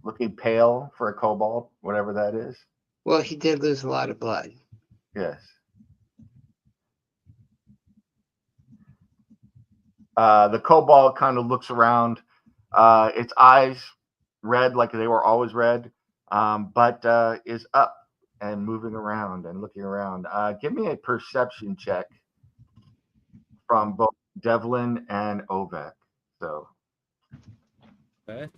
looking pale for a kobold, whatever that is. Well, he did lose a lot of blood. Yes. The kobold kind of looks around. Its eyes red like they were always red, but is up and moving around and looking around. Give me a perception check from both Devlin and Ovek. So Okay.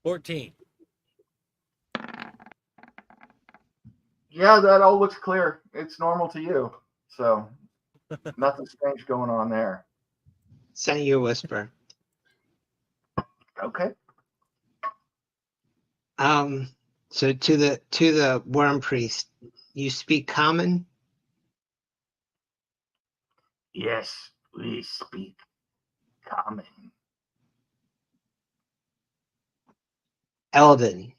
$14. yeah, that all looks clear. It's normal to you. So nothing strange going on there. Send you a whisper. Okay. So to the worm priest, you speak common? Yes, we speak common. Eldon.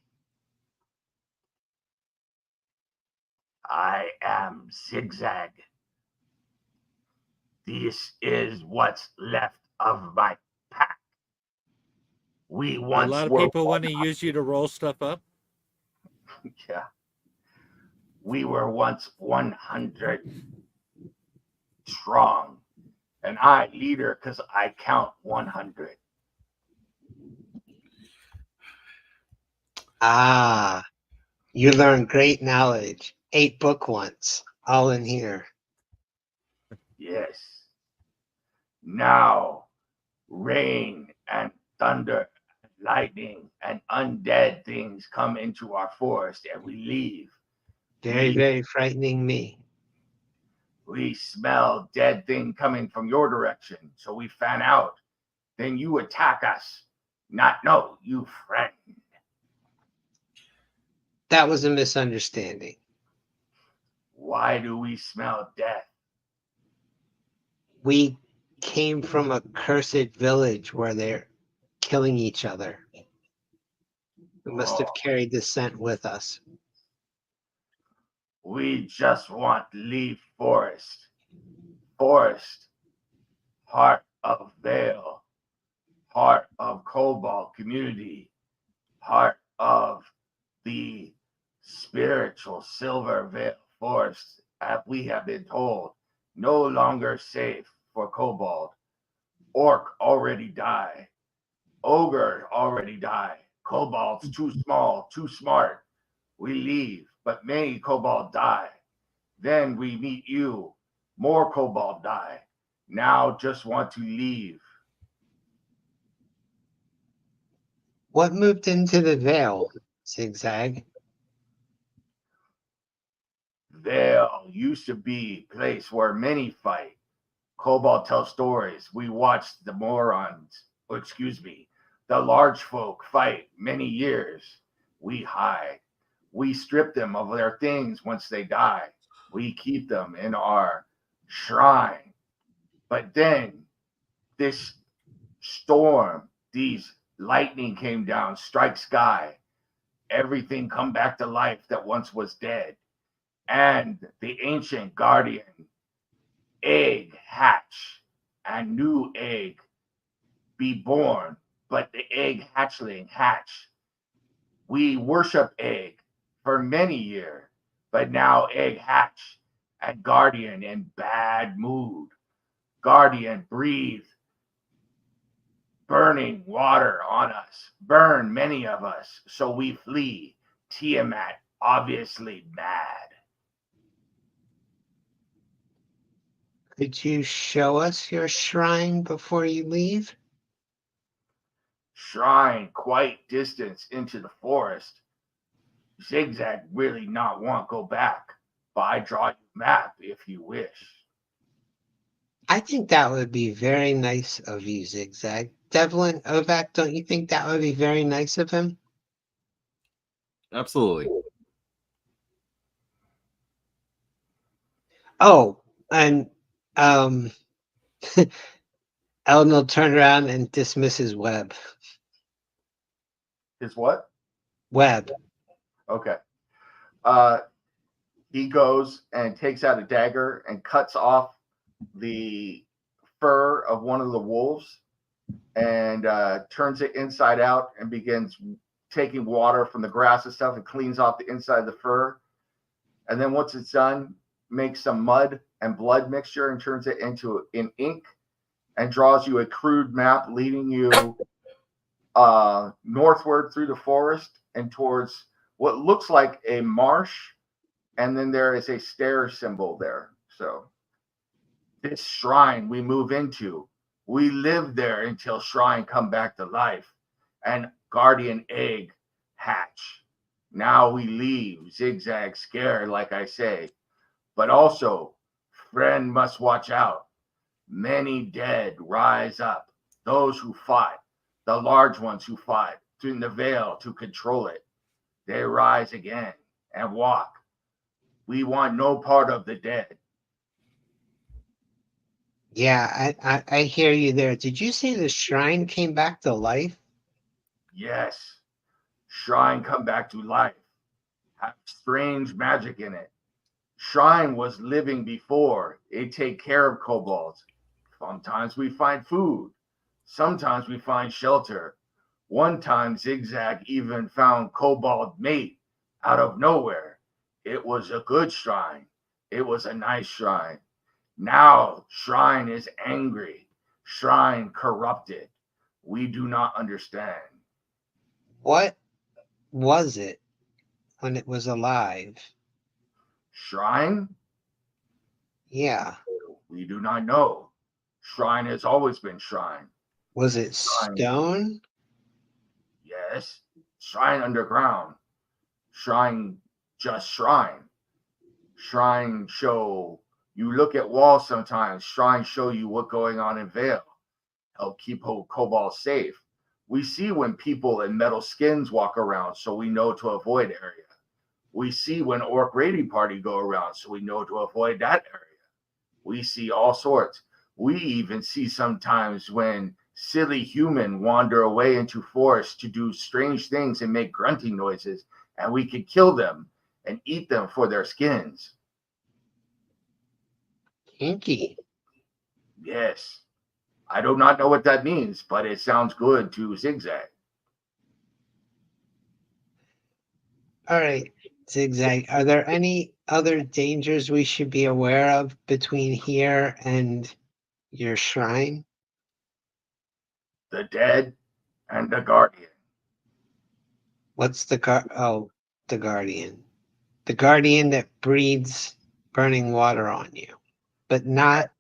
I am Zigzag. This is what's left of my pack. We once A lot of were people want to use you to roll stuff up. yeah. We were once 100 strong, and I leader because I count 100. Ah, you learned great knowledge. 8 book once, all in here. Yes. Now, rain and thunder, lightning and undead things come into our forest, and we leave. Very, very frightening me. We smell dead thing coming from your direction, so we fan out. Then you attack us. Not know you friend. That was a misunderstanding. Why do we smell death? We came from a cursed village where they're killing each other. We must have carried the scent with us. We just want leaf forest. Forest. Heart of Vale. Heart of Cobalt community. Heart of the spiritual Silver Vale forest, as we have been told, no longer safe for Kobold. Orc already die. Ogre already die. Kobold's too small, too smart. We leave, but many Kobold die. Then we meet you. More Kobold die. Now just want to leave. What moved into the Vale, Zigzag? Vale used to be a place where many fight. Kobold tell stories. We watched the the large folk fight many years. We hide. We strip them of their things once they die. We keep them in our shrine. But then this storm, these lightning came down, strike sky, everything come back to life that once was dead, and the ancient guardian egg hatch, and new egg be born, but the egg hatchling hatch. We worship egg for many years, but now egg hatch, and guardian in bad mood. Guardian breathe burning water on us, burn many of us, so we flee. Tiamat obviously mad. Could you show us your shrine before you leave? Shrine quite distance into the forest. Zigzag really not want go back, but I draw you map if you wish. I think that would be very nice of you, Zigzag. Devlin, Ovak, don't you think that would be very nice of him? Absolutely. Oh, and Elden will turn around and dismisses Webb. Is what? Webb. Okay. He goes and takes out a dagger and cuts off the fur of one of the wolves and turns it inside out and begins taking water from the grass and stuff and cleans off the inside of the fur. And then once it's done, makes some mud and blood mixture and turns it into an ink and draws you a crude map leading you northward through the forest and towards what looks like a marsh. And then there is a stair symbol there. So this shrine we move into, we live there until shrine come back to life and guardian egg hatch. Now we leave, Zigzag scared, like I say, but also friend must watch out. Many dead rise up, those who fought, the large ones who fought through the veil to control it. They rise again and walk. We want no part of the dead. Yeah, I hear you there. Did you say the shrine came back to life? Yes, shrine come back to life. Have strange magic in it. Shrine was living before. It take care of kobolds. Sometimes we find food. Sometimes we find shelter. One time Zigzag even found kobold mate out of nowhere. It was a good shrine. It was a nice shrine. Now shrine is angry. Shrine corrupted. We do not understand. What was it when it was alive? Shrine? Yeah. We do not know. Shrine has always been shrine. Was it Shrine. stone? Yes. Shrine underground. Shrine just shrine. Shrine show. You look at walls sometimes. Shrine show you what's going on in Vale. Help keep kobold safe. We see when people in metal skins walk around, so we know to avoid area. We see when orc raiding party go around, so we know to avoid that area. We see all sorts. We even see sometimes when silly human wander away into forest to do strange things and make grunting noises, and we can kill them and eat them for their skins. Kinky. Yes. I do not know what that means, but it sounds good to Zigzag. All right, Zigzag. Are there any other dangers we should be aware of between here and your shrine? The dead and the guardian. What's the the guardian. The guardian that breathes burning water on you. But not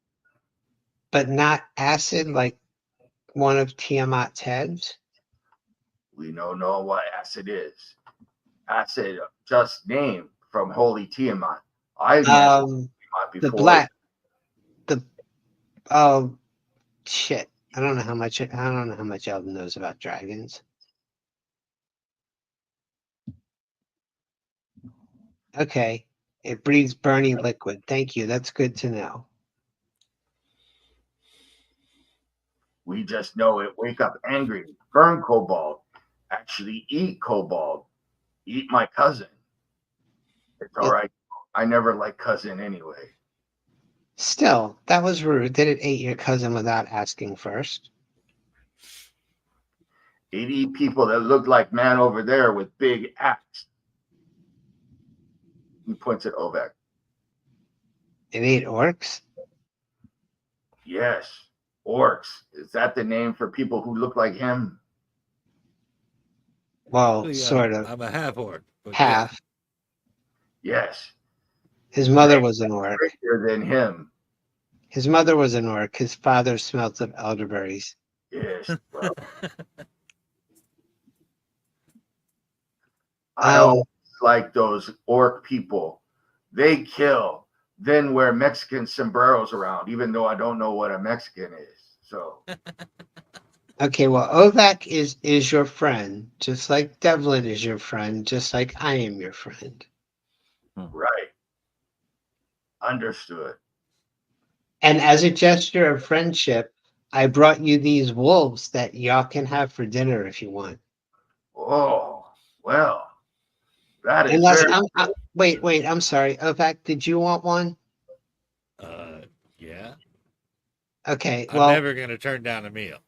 acid like one of Tiamat's heads. We don't know what acid is. Acid, just name from Holy Tiamat. I The before. black. Oh shit! I don't know how much Elden knows about dragons. Okay, it breathes burning liquid. Thank you. That's good to know. We just know it. Wake up angry, burn kobold, actually eat kobold, eat my cousin. It's all right. I never liked cousin anyway. Still, that was rude that it ate your cousin without asking first. It eat people that look like man over there with big axe. He points at Ovek. It ate orcs? Yes, orcs. Is that the name for people who look like him? Well, Actually, sort of. I'm a half orc. Half. Yes. His mother was an orc. Bigger than him. His mother was an orc. His father smelt of elderberries. Yes. Well, I always like those orc people. They kill, then wear Mexican sombreros around, even though I don't know what a Mexican is. So Okay, well, Ovak is your friend, just like Devlin is your friend, just like I am your friend. right. Understood. And as a gesture of friendship, I brought you these wolves that y'all can have for dinner if you want. Oh, well, that is Unless very wait, I'm sorry. Ovak, did you want one? Yeah. Okay, I'm well, never gonna turn down a meal.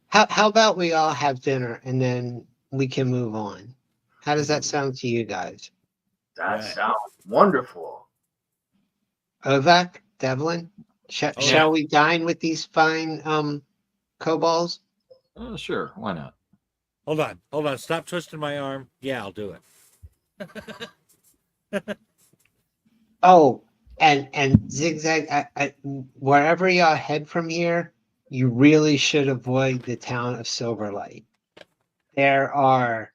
how about we all have dinner and then we can move on? How does that sound to you guys? that Right. sounds wonderful. Ovak, Devlin, shall we dine with these fine kobolds? Sure, why not? Hold on. Stop twisting my arm. Yeah, I'll do it. Oh, and Zigzag, wherever y'all head from here, you really should avoid the town of Silverlight. There are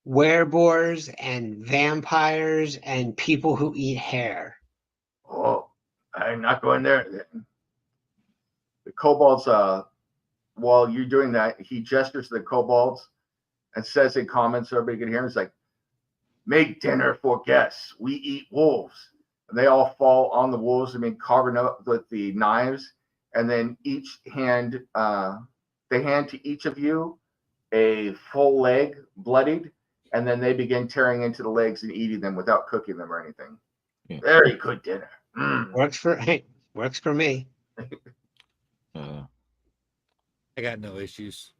werewolves and vampires and people who eat hair. Oh, I'm not going there. The kobolds, while you're doing that, he gestures to the kobolds and says in comments so everybody can hear him, it's like, make dinner for guests. We eat wolves. And they all fall on the wolves and being carved up with the knives. And then they hand to each of you a full leg, bloodied, and then they begin tearing into the legs and eating them without cooking them or anything. Yeah. Very good dinner. Mm. Works for me. I got no issues.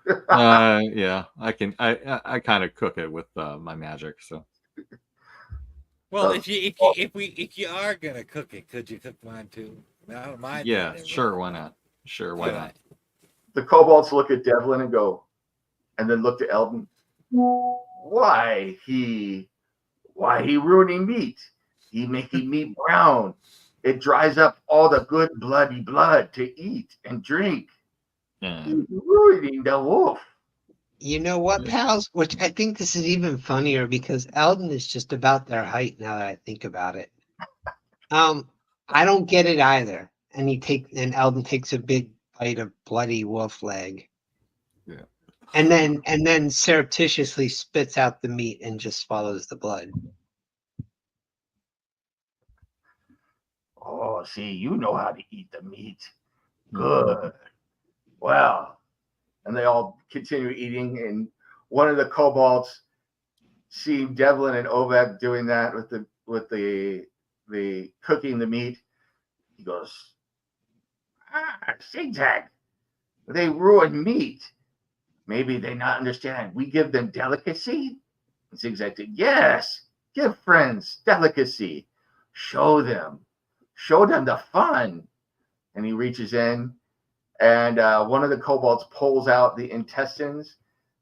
Yeah, I can. I kind of cook it with my magic. So. Well, if you are gonna cook it, could you cook mine too? I mean, I don't mind. Yeah, sure. Why not? Sure, why not? The kobolds look at Devlin and go, and then look to Eldon. Why he ruining meat? He making meat brown. It dries up all the good bloody blood to eat and drink. Yeah. He's ruining the wolf. You know what, pals? Which I think this is even funnier because Eldon is just about their height now that I think about it. I don't get it either. And Eldon takes a big bite of bloody wolf leg. Yeah. And then surreptitiously spits out the meat and just swallows the blood. Oh, see, you know how to eat the meat. Good. Well, and they all continue eating. And one of the kobolds, seeing Devlin and Ovek doing that with the cooking the meat, he goes, Zigzag, they ruin meat. Maybe they not understand. We give them delicacy. Zigzag said, yes, give friends delicacy. Show them the fun. And he reaches in, and one of the kobolds pulls out the intestines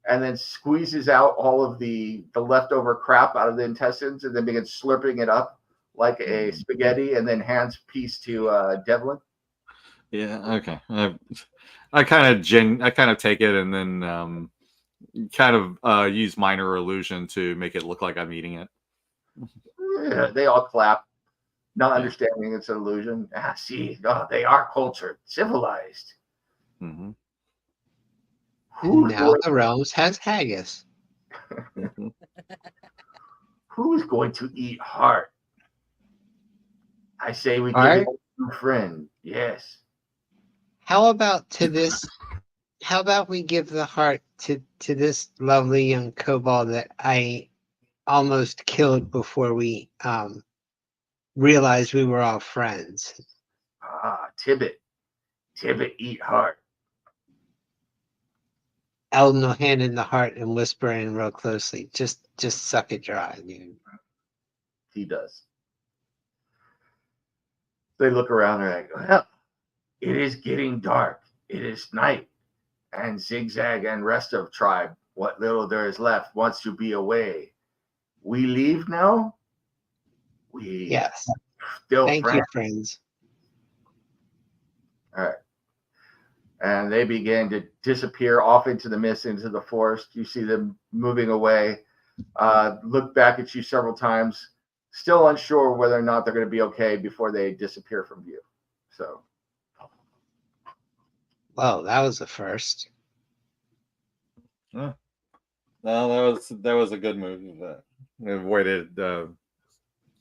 and then squeezes out all of the leftover crap out of the intestines and then begins slurping it up like a spaghetti and then hands piece to Devlin. Yeah, okay. I kind of take it and then kind of use minor illusion to make it look like I'm eating it. Yeah, they all clap, not understanding it's an illusion. See, they are cultured, civilized. Mm-hmm. Now the realms has haggis. Who's going to eat heart? I say we give it to a friend. Yes. How about to this? How about we give the heart to this lovely young kobold that I almost killed before we realized we were all friends. Ah, Tibbet. Tibbet, eat heart. Elden will hand in the heart and whisper in real closely. Just suck it dry, dude. He does. They look around and they go, well, it is getting dark. It is night. And Zigzag and rest of tribe, what little there is left, wants to be away. We leave now? We Yes. still Thank friends? you, friends. All right. And they begin to disappear off into the mist, into the forest. You see them moving away. Look back at you several times, still unsure whether or not they're going to be okay before they disappear from view. So, Well, that was the first. No, that was a good move. It avoided a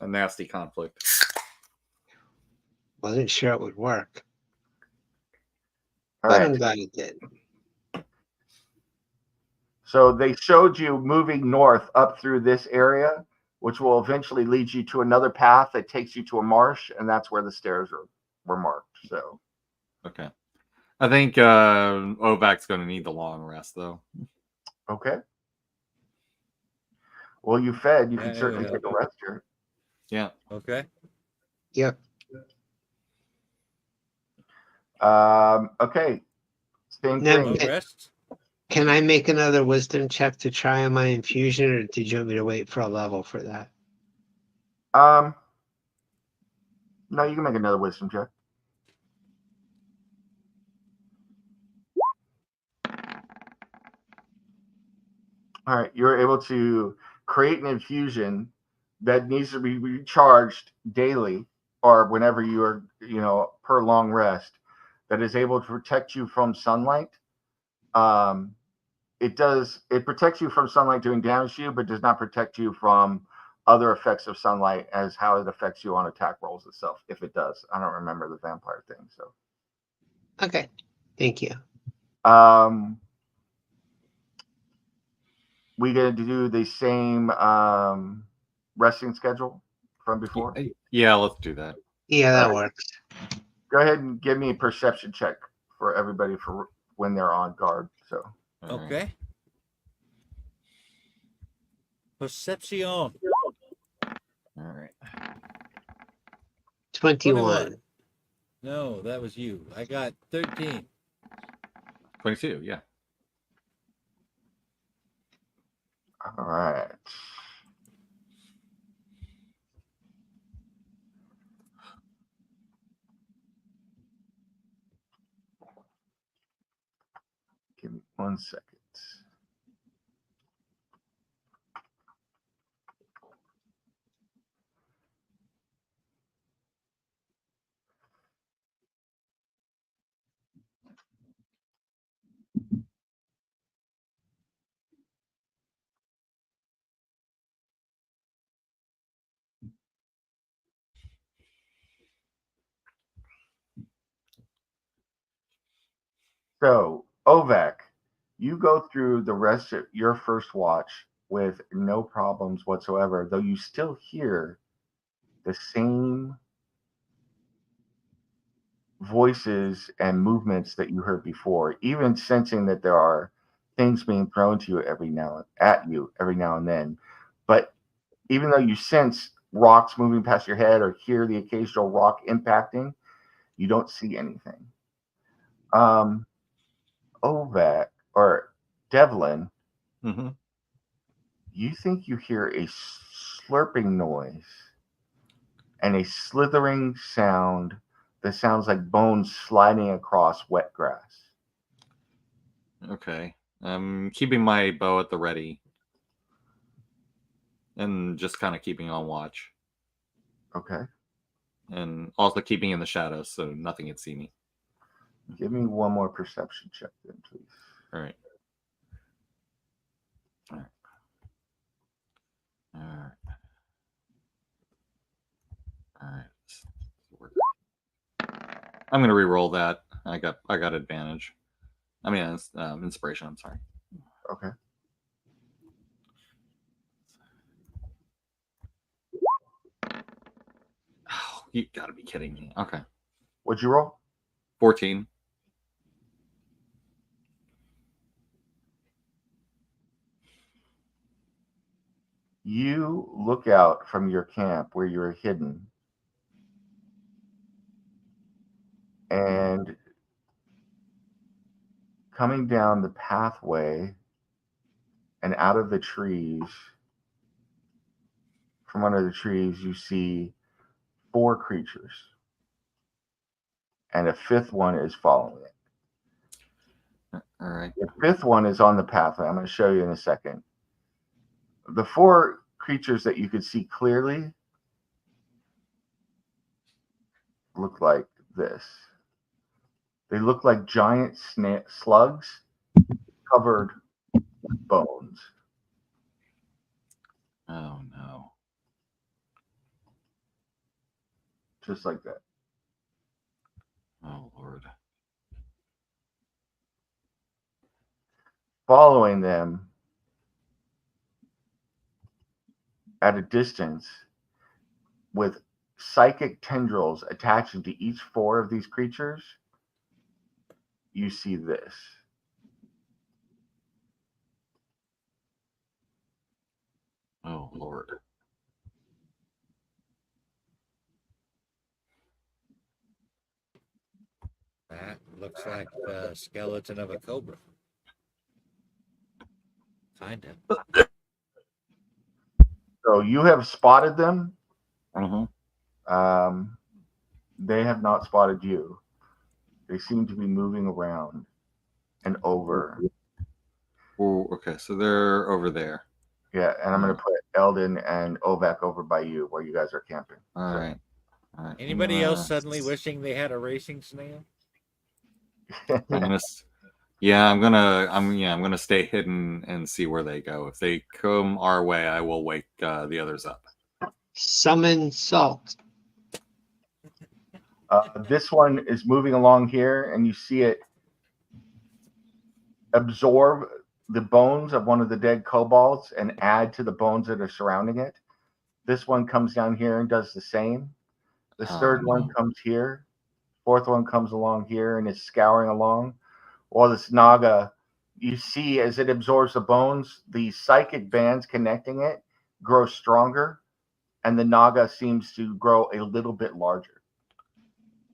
nasty conflict. Wasn't sure it would work, all but right. I'm glad it did. So they showed you moving north up through this area, which will eventually lead you to another path that takes you to a marsh, and that's where the stairs were marked. So, Okay. I think Ovac's going to need the long rest, though. okay. Well, you fed. You Yeah, can it certainly would take a help. rest here. Yeah. Okay. Yep. Okay. Same Now, thing. Long rest. can I make another wisdom check to try on my infusion, or did you want me to wait for a level for that? No, you can make another wisdom check. All right, you're able to create an infusion that needs to be recharged daily or whenever you are, per long rest, that is able to protect you from sunlight. It protects you from sunlight doing damage to you, but does not protect you from other effects of sunlight as how it affects you on attack rolls itself. If it does, I don't remember the vampire thing. So, Okay. Thank you. We gonna do the same resting schedule from before? Yeah, let's do that. Yeah, that All right. works. Go ahead and give me a perception check for everybody for when they're on guard. So, All right. Okay. Perception. All right. 21. No, that was you. I got 13. 22, yeah. all right. Give me 1 second. So, Ovac, you go through the rest of your first watch with no problems whatsoever, though you still hear the same voices and movements that you heard before, even sensing that there are things being thrown to you every now and then. But even though you sense rocks moving past your head or hear the occasional rock impacting, you don't see anything. Ovac or Devlin, Mm-hmm. you think you hear a slurping noise and a slithering sound that sounds like bones sliding across wet grass. Okay. I'm keeping my bow at the ready. And just kind of keeping on watch. Okay. And also keeping in the shadows so nothing can see me. Give me one more perception check then, please. All right. All right. All right. All right. I'm going to re-roll that. I got advantage. I mean, it's, inspiration. I'm sorry. Okay. Oh, you gotta be kidding me. Okay. What'd you roll? 14. You look out from your camp where you're hidden, and coming down the pathway and out of the trees, from under the trees, you see 4 creatures, and a 5th one is following it. All right. The 5th one is on the pathway. I'm going to show you in a second. The 4 creatures that you could see clearly look like this. They look like giant slugs covered with bones. Oh no. Just like that. Oh Lord. Following them at a distance with psychic tendrils attaching to each 4 of these creatures, you see this. Oh Lord. That looks like the skeleton of a cobra. Kind of. So you have spotted them. Uh-huh. They have not spotted you. They seem to be moving around and over. Oh, okay. So they're over there. Yeah, and I'm going to put Eldon and Ovak over by you where you guys are camping. All right. All right. Anybody else suddenly wishing they had a racing snail? I'm gonna stay hidden and see where they go. If they come our way, I will wake the others up. Summon salt. This one is moving along here, and you see it absorb the bones of one of the dead kobolds and add to the bones that are surrounding it. This one comes down here and does the same. This third one comes here. 4th one comes along here and is scouring along. While this Naga, you see as it absorbs the bones, the psychic bands connecting it grow stronger, and the Naga seems to grow a little bit larger.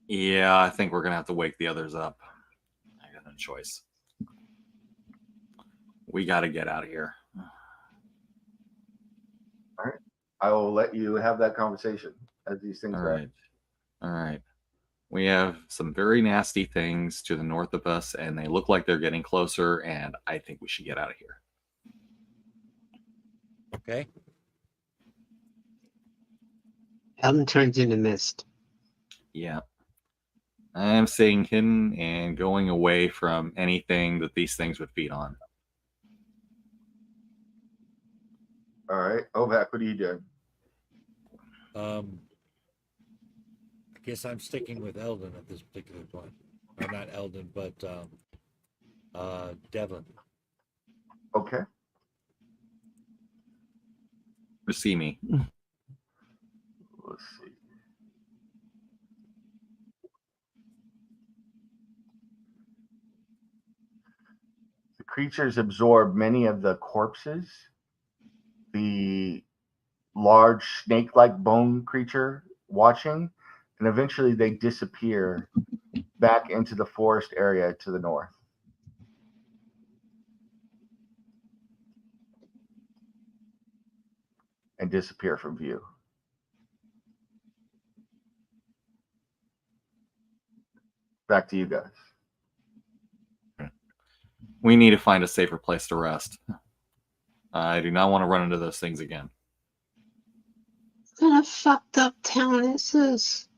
Yeah, I think we're gonna have to wake the others up. I got no choice. We got to get out of here. All right. I will let you have that conversation as these things go. All right. We have some very nasty things to the north of us, and they look like they're getting closer, and I think we should get out of here. Okay. Eldon turns into mist. Yeah. I'm staying hidden and going away from anything that these things would feed on. All right. Ovak, what are you doing? I guess I'm sticking with Eldon at this particular point. Or not Eldon, but Devlin. Okay. See me. Let's see. The creatures absorb many of the corpses. The large snake-like bone creature watching, and eventually they disappear back into the forest area to the north. And disappear from view. Back to you guys. We need to find a safer place to rest. I do not want to run into those things again. What a fucked up town is this?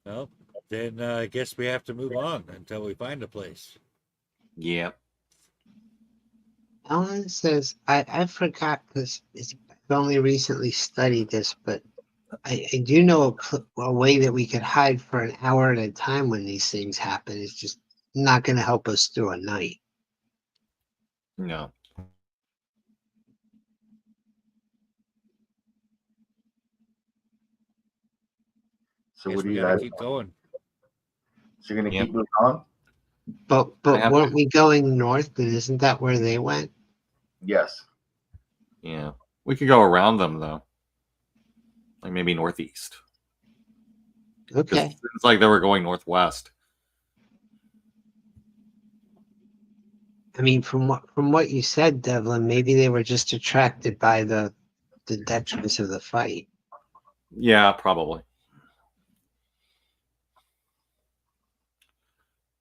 Well, then I guess we have to move on until we find a place. Yep. Eldon says, I forgot because I've only recently studied this, but I do know a way that we could hide for an hour at a time when these things happen. It's just not going to help us through a night. No. So Guess what do we you gotta guys? keep going. So you're gonna Yep. keep moving on? But I have- weren't we going north? And isn't that where they went? Yes. Yeah. We could go around them though. Like maybe northeast. 'Cause Okay. it's like they were going northwest. I mean, from what you said, Devlin, maybe they were just attracted by the detriments of the fight. Yeah, probably.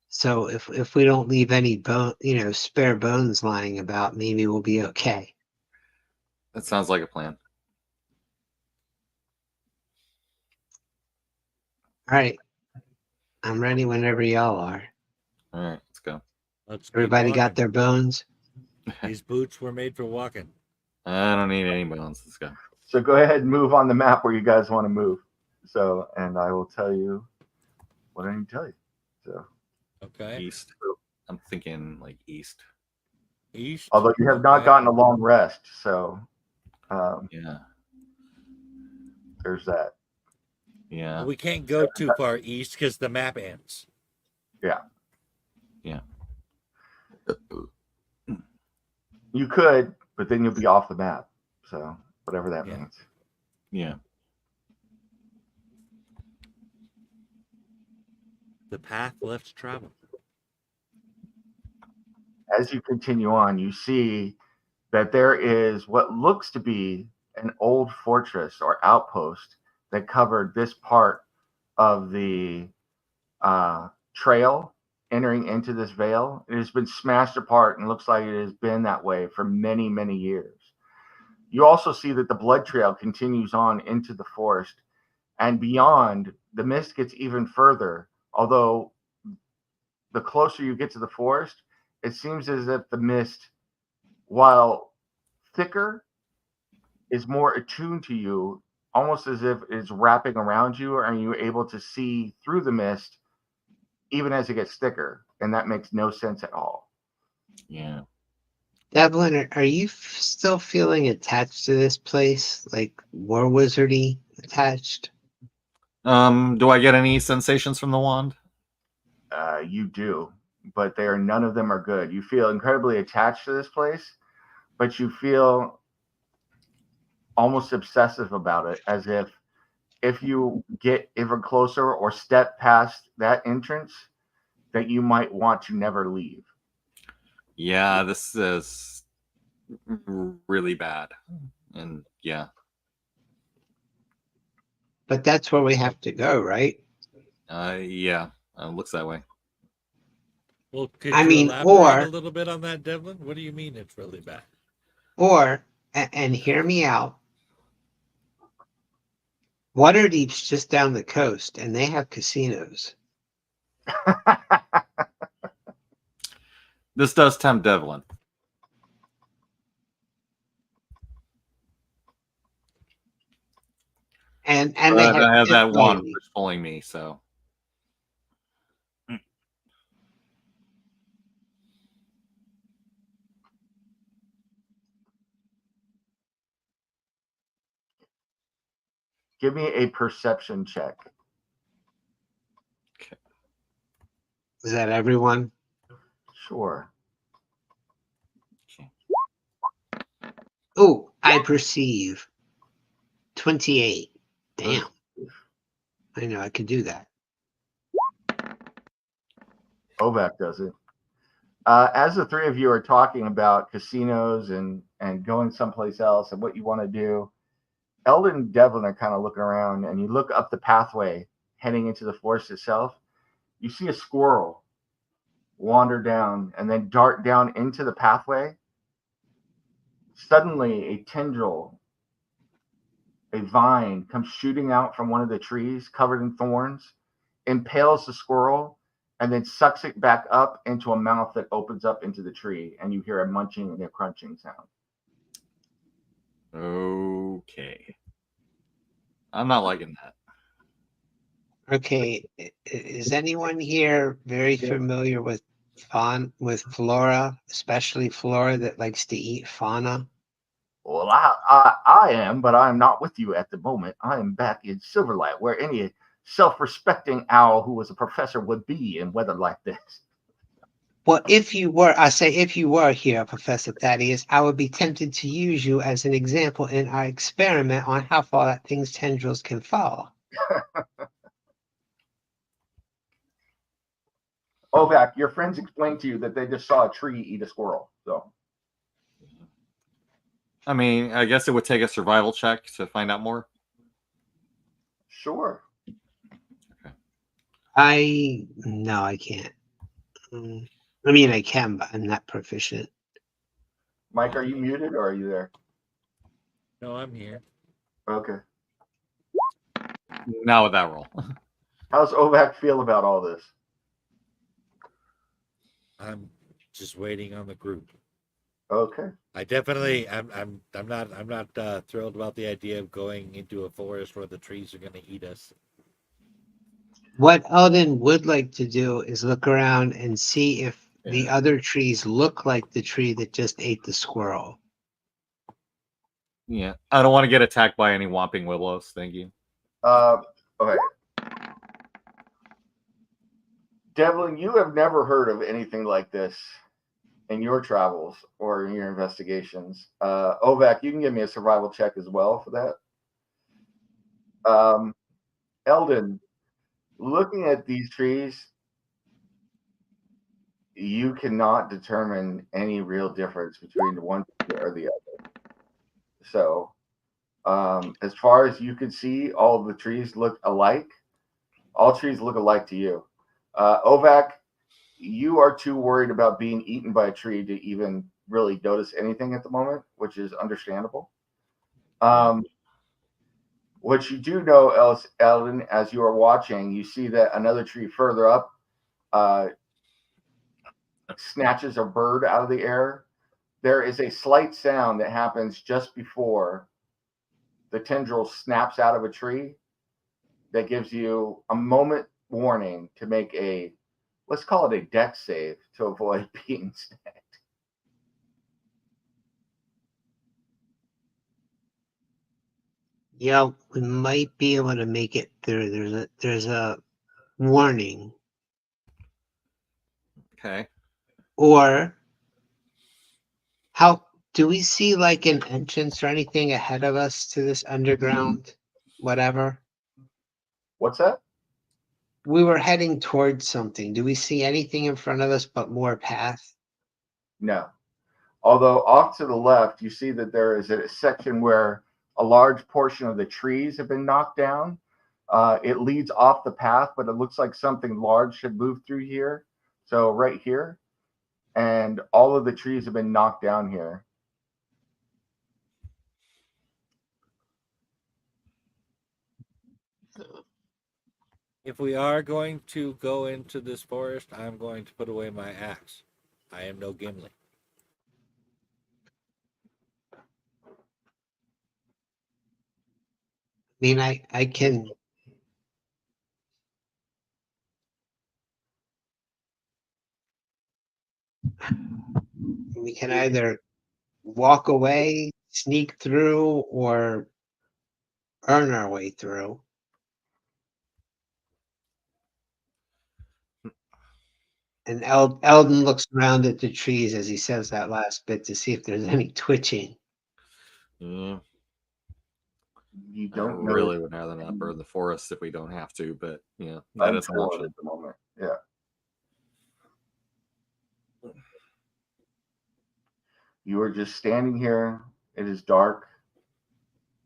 So if we don't leave any spare bones lying about, maybe we'll be okay. That sounds like a plan. All right. I'm ready whenever y'all are. All right, let's go. Let's keep Everybody got walking. their bones? These boots were made for walking. I don't need any bones. Let's go. So go ahead and move on the map where you guys want to move. So, and I will tell you what I need to tell you. So, Okay. East. I'm thinking like east. East. although you have not Okay. gotten a long rest, so Yeah. there's that. Yeah. We can't go too far east because the map ends. Yeah. Yeah. You could, but then you'll be off the map. So whatever that Yeah. means. Yeah. The path left travel. As you continue on, you see that there is what looks to be an old fortress or outpost that covered this part of the trail entering into this vale. It has been smashed apart and looks like it has been that way for many, many years. You also see that the blood trail continues on into the forest, and beyond, the mist gets even further. Although the closer you get to the forest, it seems as if the mist, while thicker, is more attuned to you, almost as if it's wrapping around you, and you're able to see through the mist even as it gets thicker. And that makes no sense at all. Yeah. Devlin, are you still feeling attached to this place? Like war wizardy attached? Do I get any sensations from the wand? You do, but none of them are good. You feel incredibly attached to this place, but you feel almost obsessive about it, as if you get even closer or step past that entrance, that you might want to never leave. Yeah, this is really bad. And yeah. But that's where we have to go, right? Yeah. Looks that way. Well, could I you mean, elaborate a little bit on that, Devlin? What do you mean it's really bad? And hear me out. Waterdeep's just down the coast, and they have casinos. This does tempt Devlin. And But they I have that wand ladies. that's pulling me, so. Give me a perception check. Is that everyone? Sure. Oh, I perceive. 28. Damn. I know I could do that. Ovak does it. As the three of you are talking about casinos and going someplace else and what you want to do, Eldon and Devlin are kind of looking around, and you look up the pathway heading into the forest itself. You see a squirrel wander down and then dart down into the pathway. Suddenly, a tendril, a vine, comes shooting out from one of the trees covered in thorns, impales the squirrel, and then sucks it back up into a mouth that opens up into the tree, and you hear a munching and a crunching sound. Okay. I'm not liking that. Okay, is anyone here very familiar with flora, especially flora that likes to eat fauna? Well, I am, but I'm not with you at the moment. I am back in Silverlight, where any self-respecting owl who was a professor would be in weather like this. Well, if you were, I say if you were here, Professor Thaddeus, I would be tempted to use you as an example in our experiment on how far that thing's tendrils can fall. Ovak, your friends explained to you that they just saw a tree eat a squirrel. So, I mean, I guess it would take a survival check to find out more. sure. No, I can't. I mean, I can, but I'm not proficient. Mike, are you muted or are you there? No, I'm here. Okay. Now with that roll. How's Ovak feel about all this? I'm just waiting on the group. Okay. I definitely, I'm not thrilled about the idea of going into a forest where the trees are going to eat us. What Eldon would like to do is look around and see if the other trees look like the tree that just ate the squirrel. Yeah, I don't want to get attacked by any whomping willows. Thank you. Okay. Devlin, you have never heard of anything like this in your travels or in your investigations. Ovak, you can give me a survival check as well for that. Eldon, looking at these trees, you cannot determine any real difference between the one or the other. So, as far as you can see, all of the trees look alike. All trees look alike to you. Ovak, you are too worried about being eaten by a tree to even really notice anything at the moment, which is understandable. What you do know, Eldon, as you are watching, you see that another tree further up snatches a bird out of the air. There is a slight sound that happens just before the tendril snaps out of a tree that gives you a moment warning to make a, let's call it a dex save to avoid being snagged. Yeah, we might be able to make it through. There's a warning. Okay. Or how do we see like an entrance or anything ahead of us to this underground whatever? What's that? We were heading towards something. Do we see anything in front of us but more path? No. Although off to the left, you see that there is a section where a large portion of the trees have been knocked down. It leads off the path, but it looks like something large should move through here. So right here, and all of the trees have been knocked down here. If we are going to go into this forest, I'm going to put away my axe. I am no Gimli. I mean, I can. We can either walk away, sneak through, or earn our way through. And Eldon looks around at the trees as he says that last bit to see if there's any twitching. Yeah. You I don't know. really would rather not burn the forest if we don't have to, but yeah, that I'm is an torn option. at the moment. Yeah. You are just standing here. It is dark.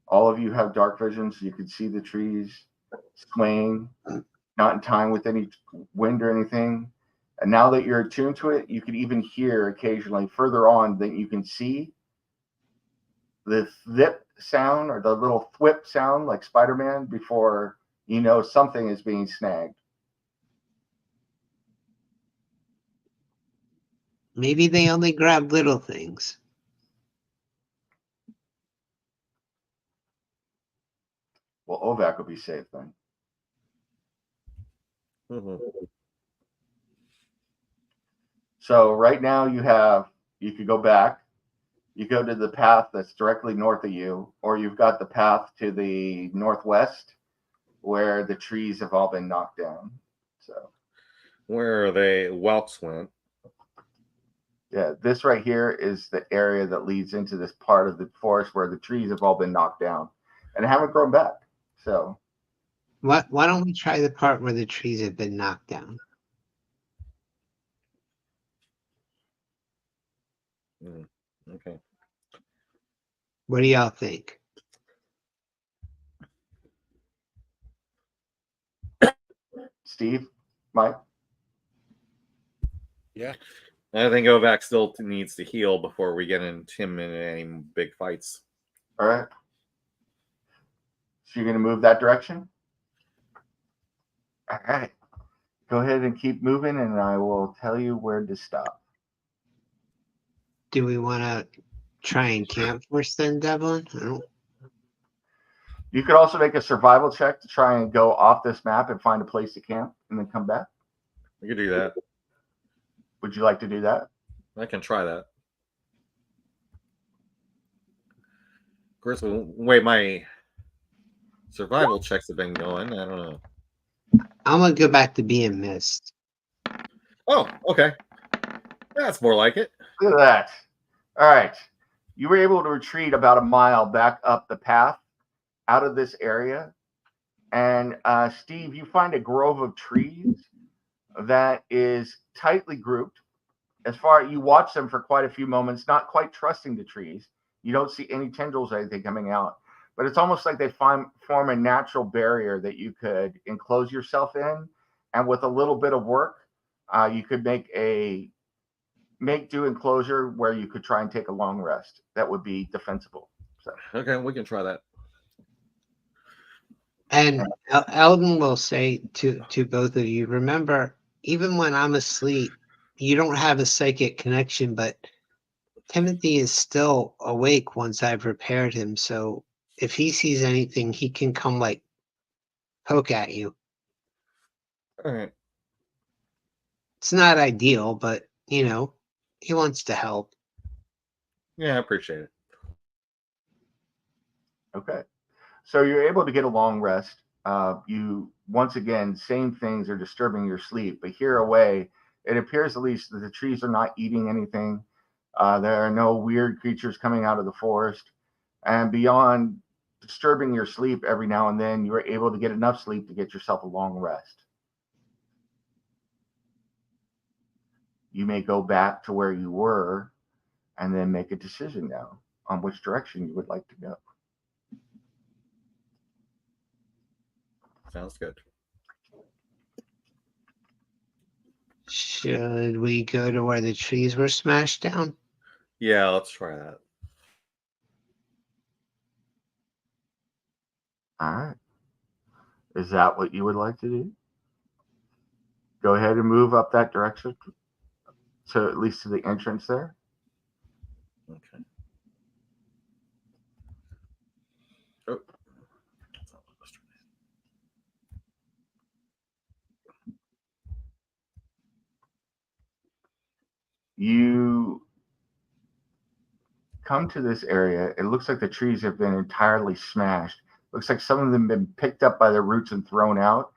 All of you have dark vision, so you can see the trees swaying, not in time with any wind or anything. And now that you're attuned to it, you can even hear occasionally further on that you can see the thwip sound or the little thwip sound like Spider-Man before you know something is being snagged. Maybe they only grab little things. Well, Ovak will be safe then. Mhm. So right now you could go back. You go to the path that's directly north of you, or you've got the path to the northwest where the trees have all been knocked down. So Where they Welks went. yeah, this right here is the area that leads into this part of the forest where the trees have all been knocked down and haven't grown back. So Why don't we try the part where the trees have been knocked down? Okay. What do y'all think? Steve, Mike, Yeah. I think Ovak still needs to heal before we get him in any big fights. all right. So you're going to move that direction? All right. Go ahead and keep moving, and I will tell you where to stop. Do we want to try and camp first then, Devlin? I don't. You could also make a survival check to try and go off this map and find a place to camp and then come back. We could do that. Would you like to do that? I can try that. Of course, the way my survival checks have been going, I don't know. I'm gonna go back to being missed. Oh, okay. That's more like it. Look at that. All right. You were able to retreat about a mile back up the path out of this area. And Steve, you find a grove of trees that is tightly grouped. As far you watch them for quite a few moments, not quite trusting the trees. You don't see any tendrils or anything coming out, but it's almost like they form a natural barrier that you could enclose yourself in. And with a little bit of work, you could make do enclosure where you could try and take a long rest. That would be defensible. So Okay, we can try that. And Eldon will say to both of you, remember, even when I'm asleep, you don't have a psychic connection, but Timothy is still awake once I've repaired him. So if he sees anything, he can come like poke at you. All right. It's not ideal, but you know, he wants to help. Yeah, I appreciate it. okay. So you're able to get a long rest. You once again, same things are disturbing your sleep, but here away, it appears at least that the trees are not eating anything. There are no weird creatures coming out of the forest, and beyond disturbing your sleep every now and then, you are able to get enough sleep to get yourself a long rest. You may go back to where you were and then make a decision now on which direction you would like to go. Sounds good. Should we go to where the trees were smashed down? Yeah, let's try that. All right. Is that what you would like to do? Go ahead and move up that direction. So at least to the entrance there. Okay. Oh. You come to this area. It looks like the trees have been entirely smashed. Looks like some of them have been picked up by the roots and thrown out.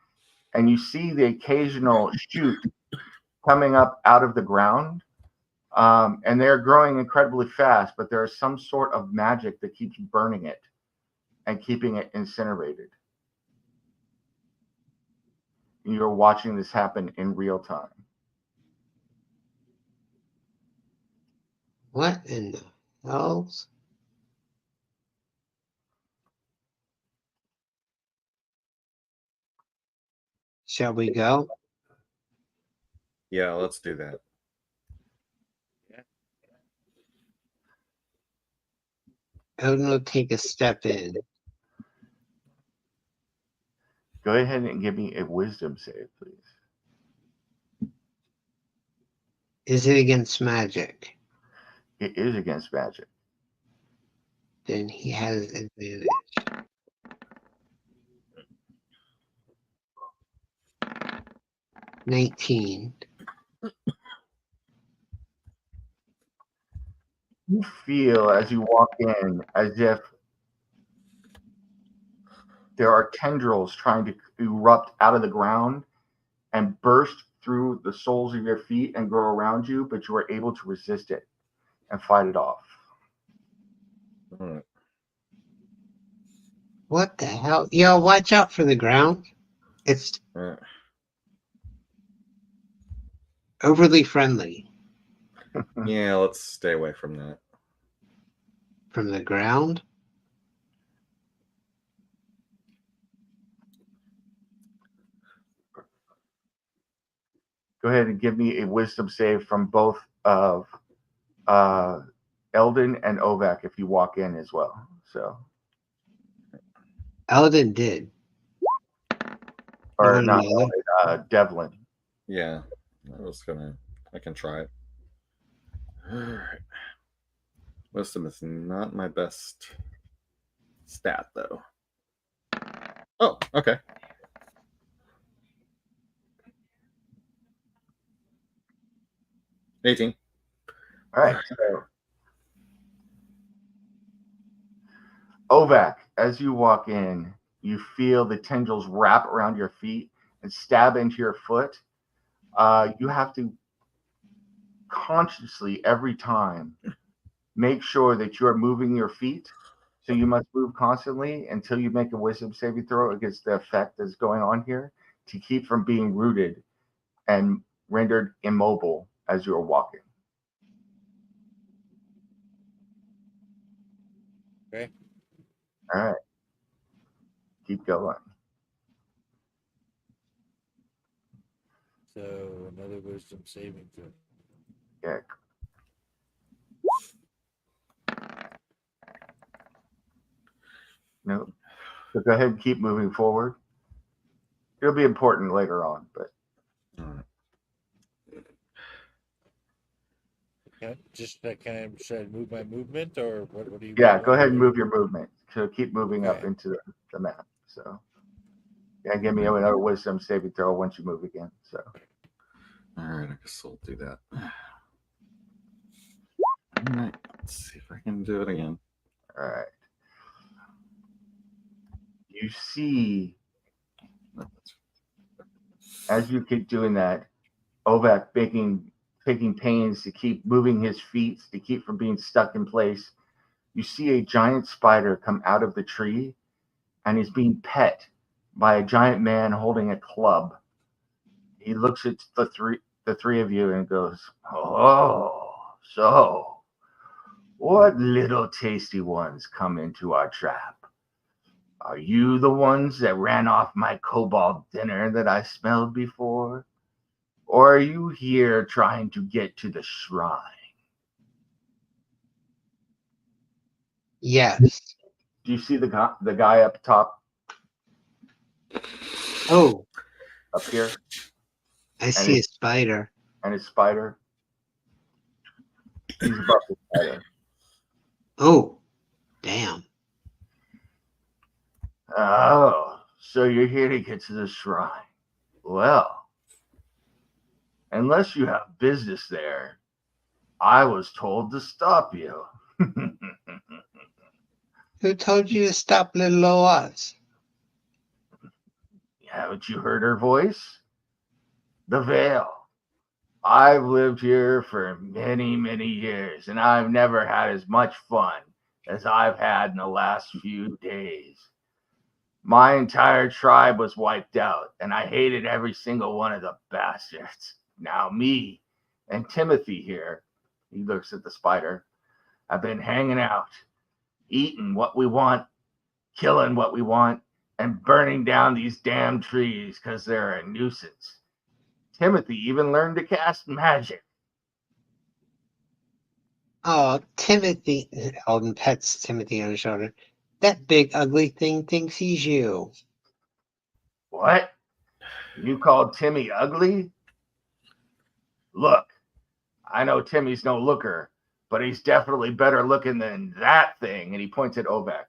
And you see the occasional shoot coming up out of the ground. And they're growing incredibly fast, but there is some sort of magic that keeps burning it and keeping it incinerated. You're watching this happen in real time. What in the hells? Shall we go? Yeah, let's do that. Odin will take a step in. Go ahead and give me a wisdom save, please. Is it against magic? It is against magic. Then he has advantage. 19. You feel as you walk in as if there are tendrils trying to erupt out of the ground and burst through the soles of your feet and grow around you, but you are able to resist it and fight it off. All right. What the hell? Yo, watch out for the ground. It's All right. overly friendly. Yeah, let's stay away from that. From the ground? Go ahead and give me a wisdom save from both of Eldon and Ovak if you walk in as well. So, Eldon did. or want not another? Eldon, Devlin. Yeah, I can try it. All right. Wisdom is not my best stat, though. Oh, okay. $18. All right. So, Ovak, as you walk in, you feel the tendrils wrap around your feet and stab into your foot. You have to consciously every time make sure that you are moving your feet. So you must move constantly until you make a wisdom saving throw against the effect that's going on here to keep from being rooted and rendered immobile as you are walking. Okay. All right. Keep going. So another wisdom saving throw. Yeah. No. So go ahead and keep moving forward. It'll be important later on, but All right. Okay. Just should I move my movement or what do you? yeah, what go ahead and do move your movement. So keep moving up Okay. into the map. So yeah, give me another wisdom saving throw once you move again. So All right, I guess I'll do that. All right, let's see if I can do it again. all right. You see as you keep doing that, Ovak taking pains to keep moving his feet to keep from being stuck in place. You see a giant spider come out of the tree and is being pet by a giant man holding a club. He looks at the three of you and goes, "Oh, so what little tasty ones come into our trap? Are you the ones that ran off my cobalt dinner that I smelled before? Or are you here trying to get to the shrine?" Yes. Do you see the guy up top, Oh, up here, I see a spider. and his spider? He's above the spider. Oh, damn. Oh, so you're here to get to the shrine. Well, unless you have business there, I was told to stop you. Who told you to stop little old us? Haven't you heard her voice? The Veil. I've lived here for many, many years, and I've never had as much fun as I've had in the last few days. My entire tribe was wiped out, and I hated every single one of the bastards. Now me and Timothy here, he looks at the spider, have been hanging out, eating what we want, killing what we want, and burning down these damn trees because they're a nuisance. Timothy even learned to cast magic. Oh, Timothy. Eldon pets Timothy on the shoulder. That big ugly thing thinks he's you. What? You called Timmy ugly? Look, I know Timmy's no looker, but he's definitely better looking than that thing. And he points at Ovak.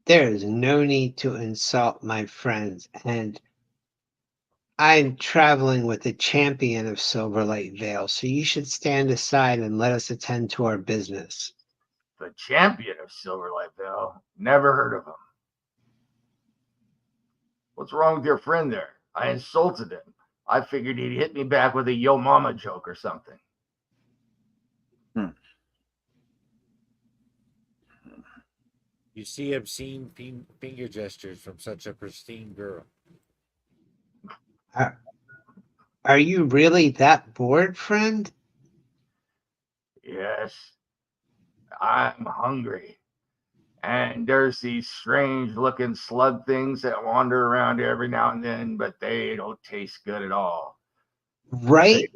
There is no need to insult my friends, and I'm traveling with the champion of Silverlight Vale, so you should stand aside and let us attend to our business. The champion of Silverlight Vale? Never heard of him. What's wrong with your friend there? I insulted him. I figured he'd hit me back with a yo mama joke or something. You see obscene finger gestures from such a pristine girl. Are you really that bored, friend? Yes, I'm hungry. And there's these strange looking slug things that wander around every now and then, but they don't taste good at all. Right?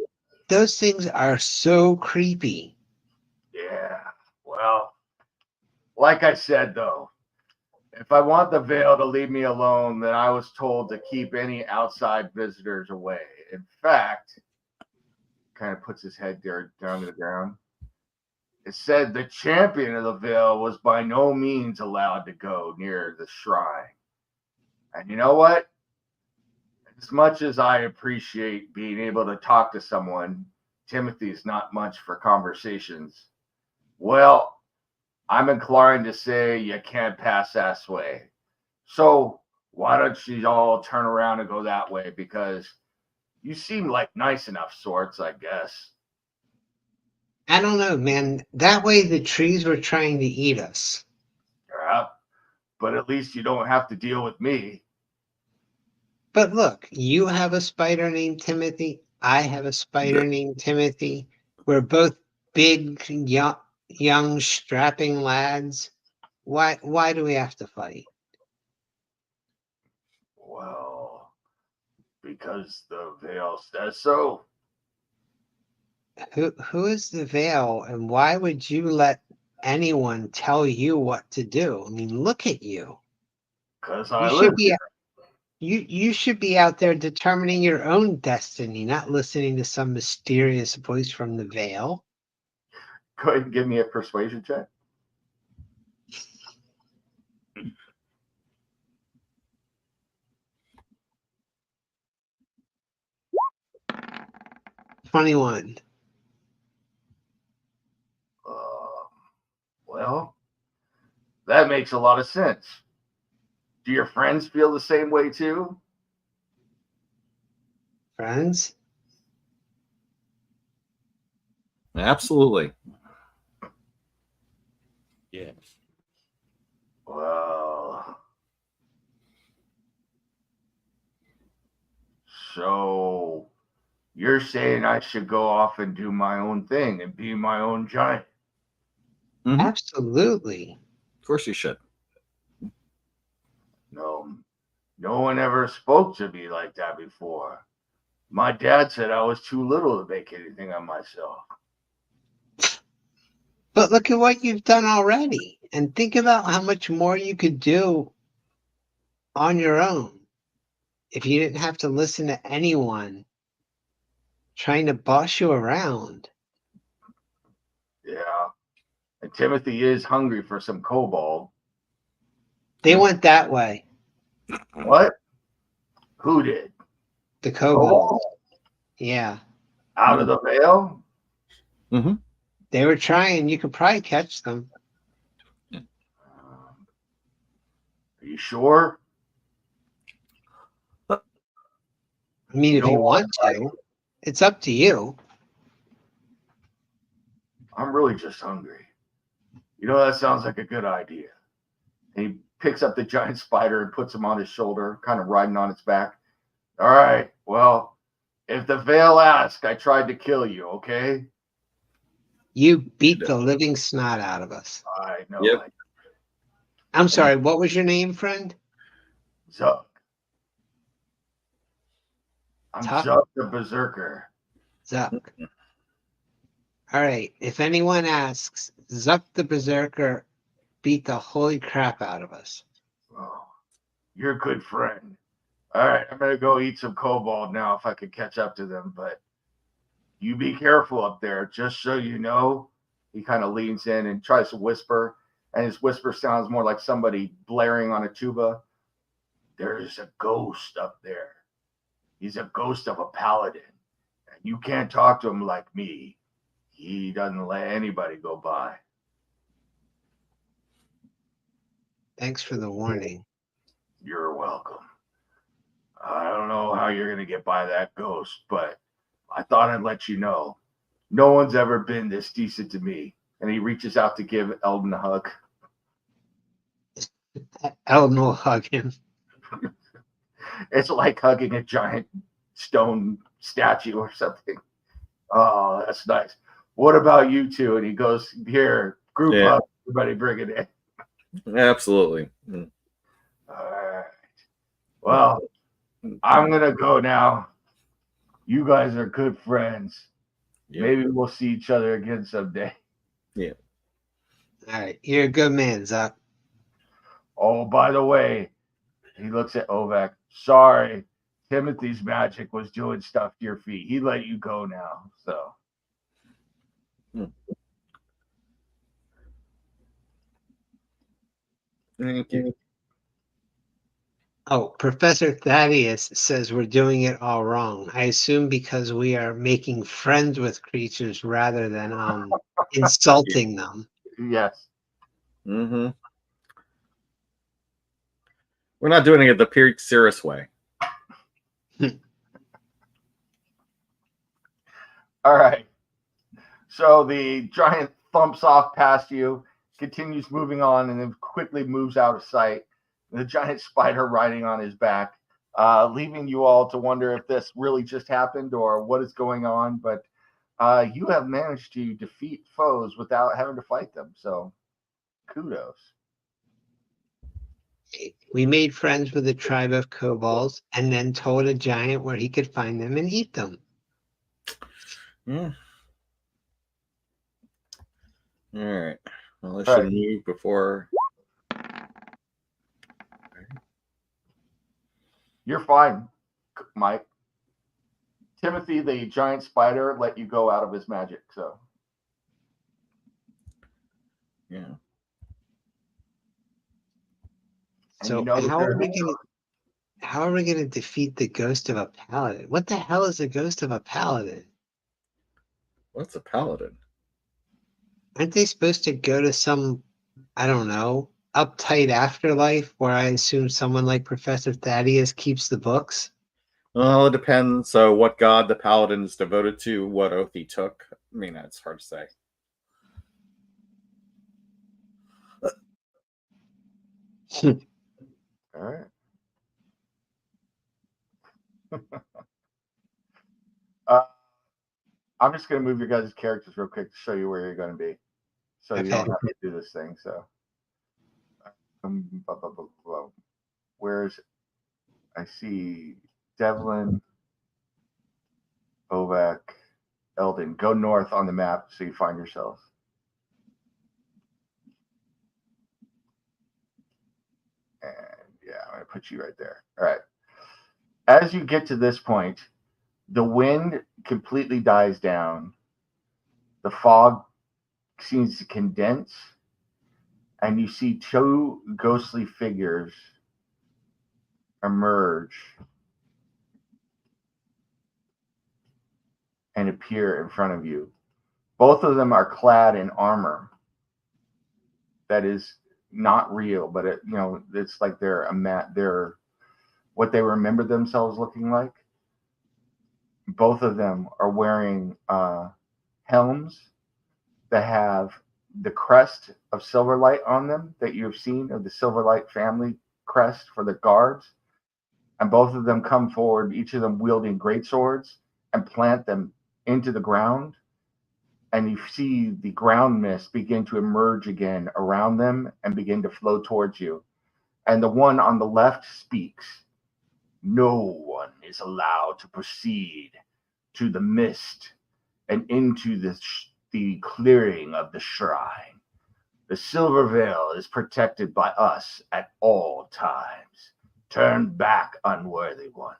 Those things are so creepy. Yeah, well, like I said, though, if I want the Veil to leave me alone, then I was told to keep any outside visitors away. In fact, kind of puts his head down to the ground. It said the champion of the Veil was by no means allowed to go near the shrine. And you know what? As much as I appreciate being able to talk to someone, Timothy's not much for conversations. Well, I'm inclined to say you can't pass that way. So why don't you all turn around and go that way? Because you seem like nice enough sorts, I guess. I don't know, man. That way the trees were trying to eat us. Yeah, but at least you don't have to deal with me. But look, you have a spider named Timothy. I have a spider named Timothy. We're both big, young, strapping lads. Why do we have to fight? Well, because the Veil says so. Who is the Veil, and why would you let anyone tell you what to do? I mean, look at you. Because You I should live be here. you should be out there determining your own destiny, not listening to some mysterious voice from the Veil. Go ahead and give me a persuasion check. 21. Well, that makes a lot of sense. Do your friends feel the same way too? Friends? Absolutely. Yes. Well, so you're saying I should go off and do my own thing and be my own giant? Mhm. Absolutely. Of course you should. No one ever spoke to me like that before. My dad said I was too little to make anything of myself. But look at what you've done already. And think about how much more you could do on your own if you didn't have to listen to anyone trying to boss you around. Yeah. And Timothy is hungry for some kobold. They went that way, What? Who did? the kobold. Kobold? Yeah. Out of the Veil? Mm-hmm. They were trying. You could probably catch them. Are you sure? I mean, if you want to, it's up to you. I'm really just hungry. You know, that sounds like a good idea. And he picks up the giant spider and puts him on his shoulder, kind of riding on its back. All right, well, if the Veil asks, I tried to kill you, okay? You beat the living snot out of us. I know. Yep. I'm sorry, what was your name, friend? Zuck. I'm Tuck? Zuck the Berserker. Zuck. All right, if anyone asks, Zuck the Berserker beat the holy crap out of us. Oh, you're a good friend. All right, I'm going to go eat some kobold now if I can catch up to them, but you be careful up there. Just so you know, he kind of leans in and tries to whisper. and his whisper sounds more like somebody blaring on a tuba. There's a ghost up there. He's a ghost of a paladin. And you can't talk to him like me. He doesn't let anybody go by. Thanks for the warning. You're welcome. I don't know how you're going to get by that ghost, but I thought I'd let you know. No one's ever been this decent to me. And he reaches out to give Eldon a hug. Eldon will hug him. It's like hugging a giant stone statue or something. Oh, that's nice. What about you two? And he goes, here, group up, everybody bring it in. Absolutely. All right. Well, I'm going to go now. You guys are good friends. Yep. Maybe we'll see each other again someday. Yeah. All right. You're a good man, Zuck. Oh, by the way, he looks at Ovak. Sorry, Timothy's magic was doing stuff to your feet. He let you go now, so. Thank you. Oh, Professor Thaddeus says we're doing it all wrong. I assume because we are making friends with creatures rather than insulting them. Yes. Mm-hmm. We're not doing it the pure serious way. All right. So the giant thumps off past you, continues moving on, and then quickly moves out of sight. The giant spider riding on his back, leaving you all to wonder if this really just happened or what is going on. But you have managed to defeat foes without having to fight them. So kudos. We made friends with a tribe of kobolds and then told a giant where he could find them and eat them. Mm. All right. Well, I should move before. You're fine, Mike. Timothy, the giant spider, let you go out of his magic. So Yeah. So how are we gonna defeat the ghost of a paladin? What the hell is a ghost of a paladin? What's a paladin? Aren't they supposed to go to some, I don't know, uptight afterlife where I assume someone like Professor Thaddeus keeps the books? Well, it depends. So, what god the paladin is devoted to, what oath he took. I mean, it's hard to say. all right. I'm just going to move your guys' characters real quick to show you where you're going to be. So you don't have to do this thing. So, where's, I see Devlin, Ovak, Eldon. Go north on the map so you find yourselves. And yeah, I'm going to put you right there. All right. As you get to this point, the wind completely dies down. The fog seems to condense. And you see two ghostly figures emerge and appear in front of you. Both of them are clad in armor that is not real, but it's like they're what they remember themselves looking like. Both of them are wearing helms that have the crest of Silverlight on them that you've seen, of the Silverlight family crest for the guards. And both of them come forward, each of them wielding great swords, and plant them into the ground. And you see the ground mist begin to emerge again around them and begin to flow towards you. And the one on the left speaks. No one is allowed to proceed to the mist and into the clearing of the shrine. The silver veil is protected by us at all times. Turn back, unworthy ones.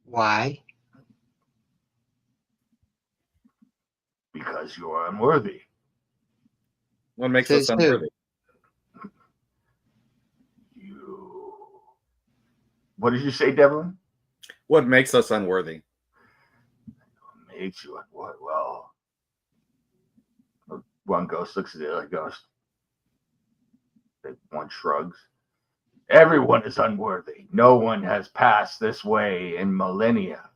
Why? Because you are unworthy. What makes us Says who? unworthy? What did you say, Devlin? What makes us unworthy? Makes you what? Well, one ghost looks at the other ghost. One shrugs. Everyone is unworthy. No one has passed this way in millennia.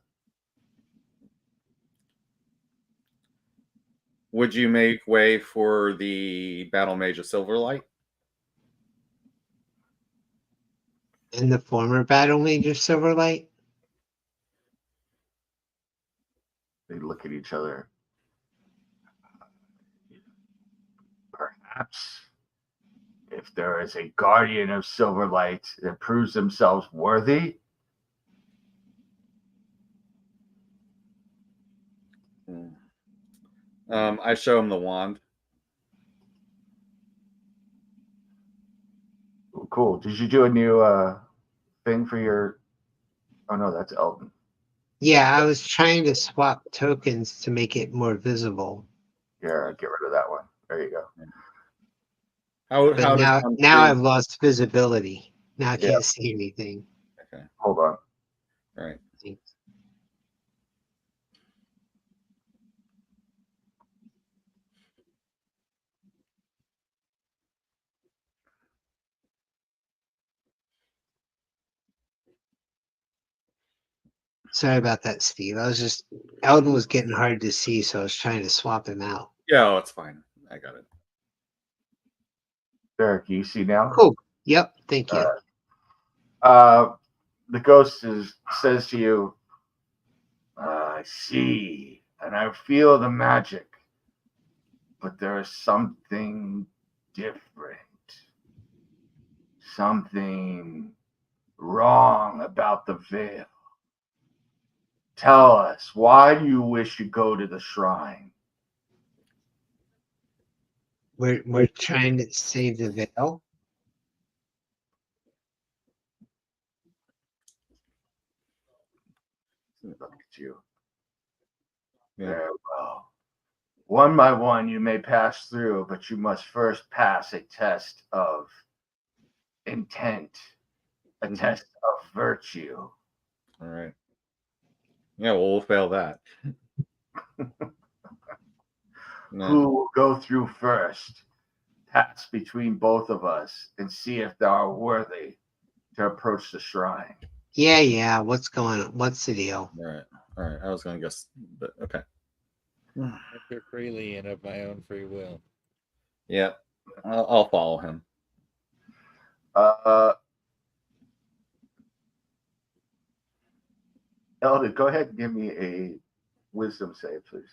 Would you make way for the battle mage of Silverlight? And the former battle mage of Silverlight? They look at each other. Perhaps if there is a guardian of Silverlight that proves themselves worthy. I show him the wand. Cool. Did you do a new thing for your? Oh no, that's Elton. Yeah, I was trying to swap tokens to make it more visible. Yeah, get rid of that one. There you go. But How does now I've lost visibility. Now I can't Yeah. see anything. Okay. Hold on. All right. Sorry about that, Steve. Eldon was getting hard to see, so I was trying to swap him out. Yeah, oh, it's fine. I got it. Derek, you see now? Cool. Yep. Thank you. The ghost says to you, I see, and I feel the magic, but there is something different. Something wrong about the veil. Tell us, why do you wish to go to the shrine? We're trying to save the veil. Look at you. Yeah. Very well. One by one, you may pass through, but you must first pass a test of intent, a test of virtue. All right. Yeah, well, we'll fail that. No. Who will go through first? Pass between both of us and see if they are worthy to approach the shrine. Yeah. What's going on? What's the deal? All right. I was going to guess, but okay. Enter freely and of my own free will. Yeah, I'll follow him. Eldon, go ahead and give me a wisdom save, please.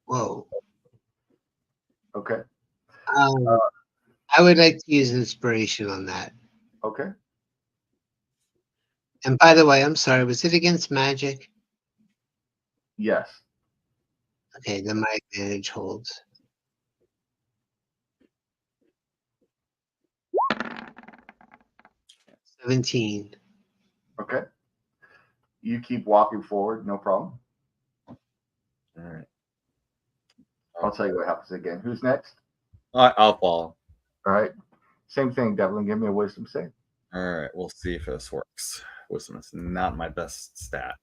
Whoa. Okay. I would like to use inspiration on that. Okay. And by the way, I'm sorry, was it against magic? Yes. Okay, then my advantage holds. $17. Okay. You keep walking forward, no problem. All right. I'll tell you what happens again. Who's next? I'll follow. All right. Same thing, Devlin. Give me a wisdom save. All right. We'll see if this works. Wisdom is not my best stat.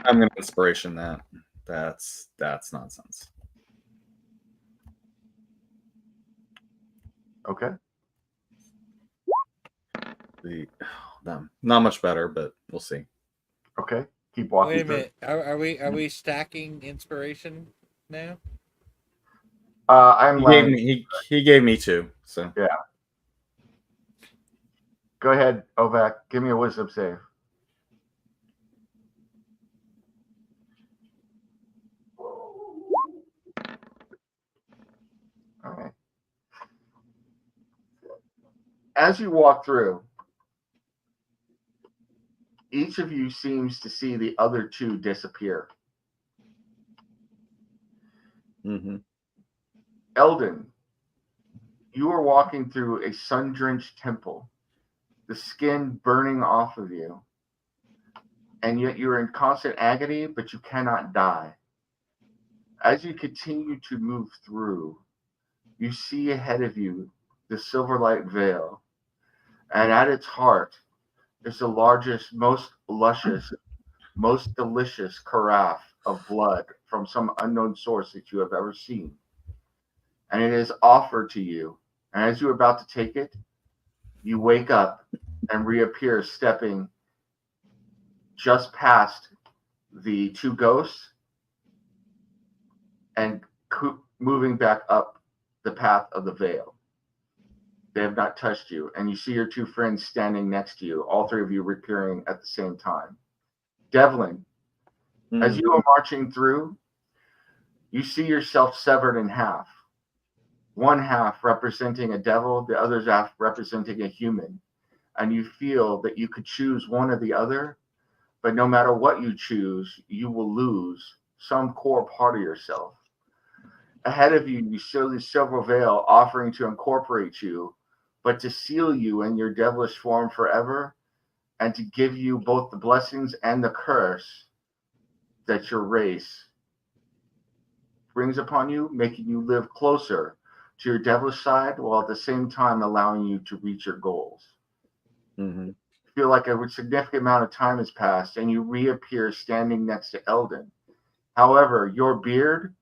I'm going to inspiration that. That's nonsense. Okay. Not much better, but we'll see. Okay. Keep walking. Wait a minute. Are we stacking inspiration now? He gave me 2. So yeah. Go ahead, Ovak. Give me a wisdom save. All right. As you walk through, each of you seems to see the other 2 disappear. Mm-hmm. Eldon, You are walking through a sun-drenched temple, the skin burning off of you, and yet you're in constant agony, but you cannot die. As you continue to move through, you see ahead of you the Silverlight Veil, and at its heart is the largest, most luscious, most delicious carafe of blood from some unknown source that you have ever seen. And it is offered to you. And as you're about to take it, you wake up and reappear stepping just past the two ghosts and moving back up the path of the veil. They have not touched you, and you see your two friends standing next to you, all three of you reappearing at the same time. Devlin, as you are marching through, you see yourself severed in half. One half representing a devil, the other half representing a human. And you feel that you could choose one or the other, but no matter what you choose, you will lose some core part of yourself. Ahead of you, you see the silver veil offering to incorporate you, but to seal you in your devilish form forever, and to give you both the blessings and the curse that your race brings upon you, making you live closer to your devilish side, while at the same time allowing you to reach your goals. Mm-hmm. Feel like a significant amount of time has passed, and you reappear standing next to Eldon. However, your beard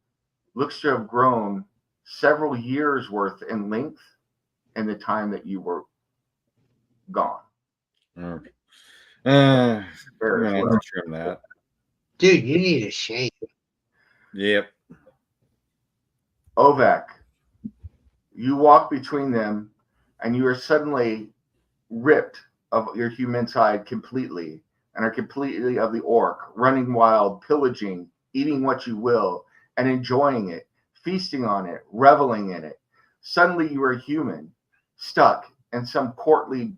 looks to have grown several years worth in length in the time that you were gone. Okay. I'm There gonna as have well. to trim that. Dude, you need a shave. Yep. Ovak, you walk between them, and you are suddenly ripped of your human side completely, and are completely of the orc, running wild, pillaging, eating what you will, and enjoying it, feasting on it, reveling in it. Suddenly you are human, stuck in some courtly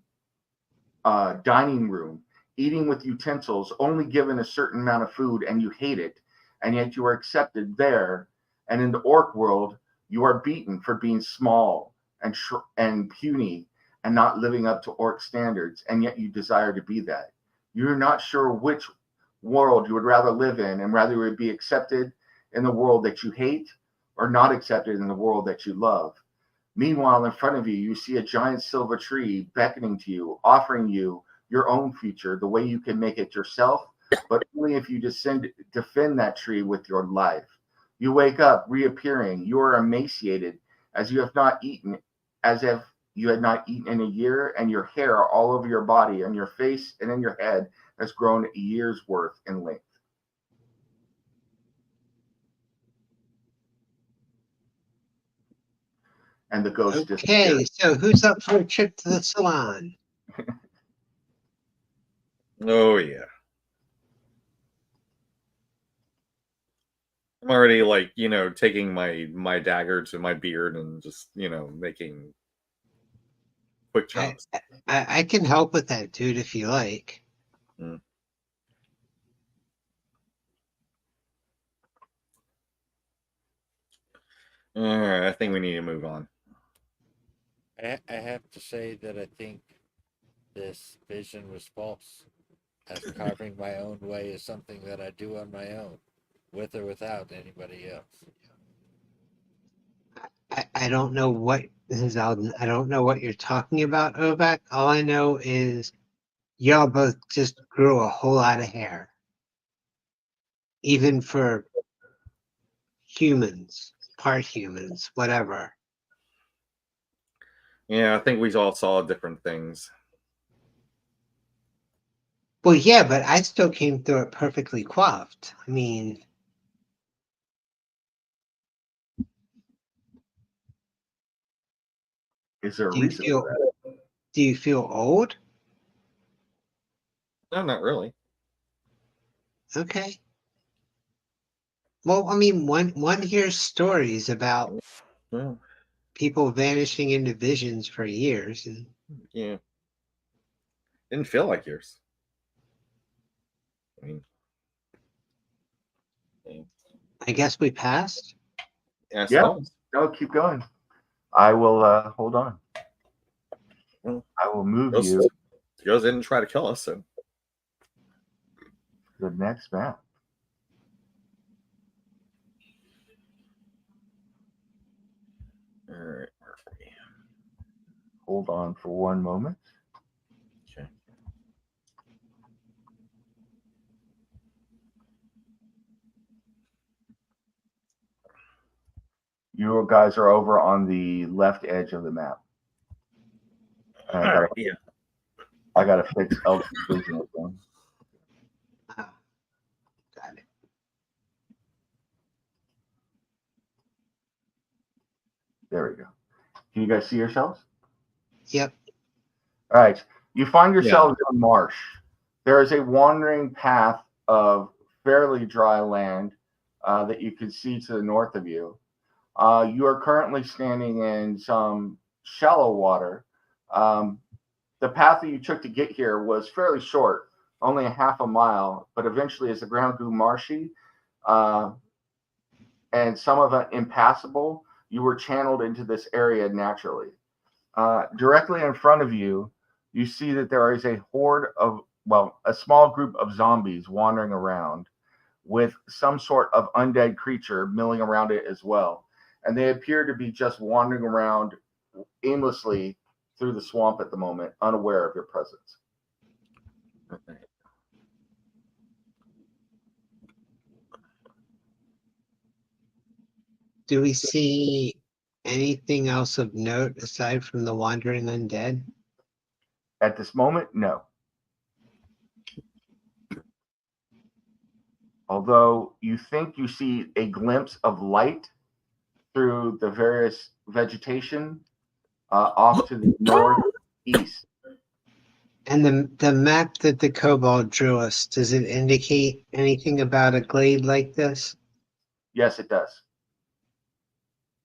dining room, eating with utensils, only given a certain amount of food, and you hate it, and yet you are accepted there. And in the orc world, you are beaten for being small and puny and not living up to orc standards, and yet you desire to be that. You're not sure which world you would rather live in, and rather would be accepted in the world that you hate or not accepted in the world that you love. Meanwhile, in front of you, you see a giant silver tree beckoning to you, offering you your own future, the way you can make it yourself, but only if you defend that tree with your life. You wake up, reappearing. You are emaciated, as you have not eaten, as if you had not eaten in a year, and your hair all over your body and your face and in your head has grown a year's worth in length. And the ghost disappears. Okay, so who's up for a trip to the salon? Oh yeah. I'm already like, taking my dagger to my beard and just, making quick chops. I can help with that, dude, if you like. All right, I think we need to move on. I have to say that I think this vision was false, as carving my own way is something that I do on my own, with or without anybody else. I don't know what this is, Alden. I don't know what you're talking about, Ovak. All I know is y'all both just grew a whole lot of hair. Even for humans, part humans, whatever. Yeah, I think we all saw different things. Well, yeah, but I still came through it perfectly coiffed. I mean, Is there a do you reason for that? do you feel old? No, not really. Okay. Well, I mean, one hears stories about Well, people vanishing into visions for years, and yeah. Didn't feel like yours. I mean, yeah. I guess we passed. I Yeah. suppose. No, keep going. I will hold on. Well, I will move Goes, you goes in and try to kill us. So to the next map. all right, where are we? Hold on for one moment. Okay. You guys are over on the left edge of the map. And All right, yeah. I gotta fix Elk's vision again. Ah, got it. There we go. Can you guys see yourselves? Yep. All right. You find yourselves in a marsh. There is a wandering path of fairly dry land that you can see to the north of you. You are currently standing in some shallow water. The path that you took to get here was fairly short, only a half a mile, but eventually, as the ground grew marshy and some of it impassable, you were channeled into this area naturally. Directly in front of you, you see that there is a horde of, well, a small group of zombies wandering around with some sort of undead creature milling around it as well. And they appear to be just wandering around aimlessly through the swamp at the moment, unaware of your presence. Okay. Do we see anything else of note aside from the wandering undead? At this moment, no. Although you think you see a glimpse of light through the various vegetation off to the northeast. And the map that the kobold drew us, does it indicate anything about a glade like this? Yes, it does.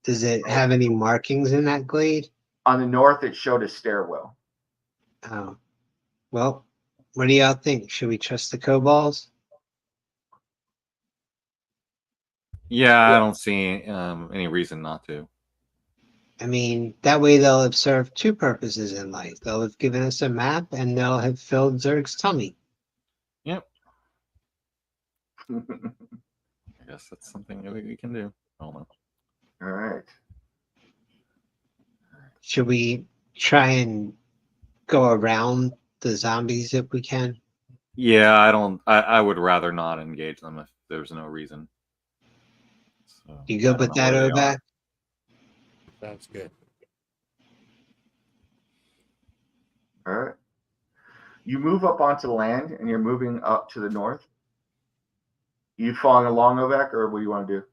Does it have any markings in that glade? On the north, it showed a stairwell. Oh, well, what do y'all think? Should we trust the kobolds? Yeah, I don't see any reason not to. I mean, that way they'll have served two purposes in life. They'll have given us a map and they'll have filled Zerg's tummy. Yep. I guess that's something that we can do. I don't know. All right. Should we try and go around the zombies if we can? Yeah, I would rather not engage them if there's no reason. So, You good with that, Oback? Sounds good. All right. You move up onto the land and you're moving up to the north. You following along, Ovek, or what do you want to do?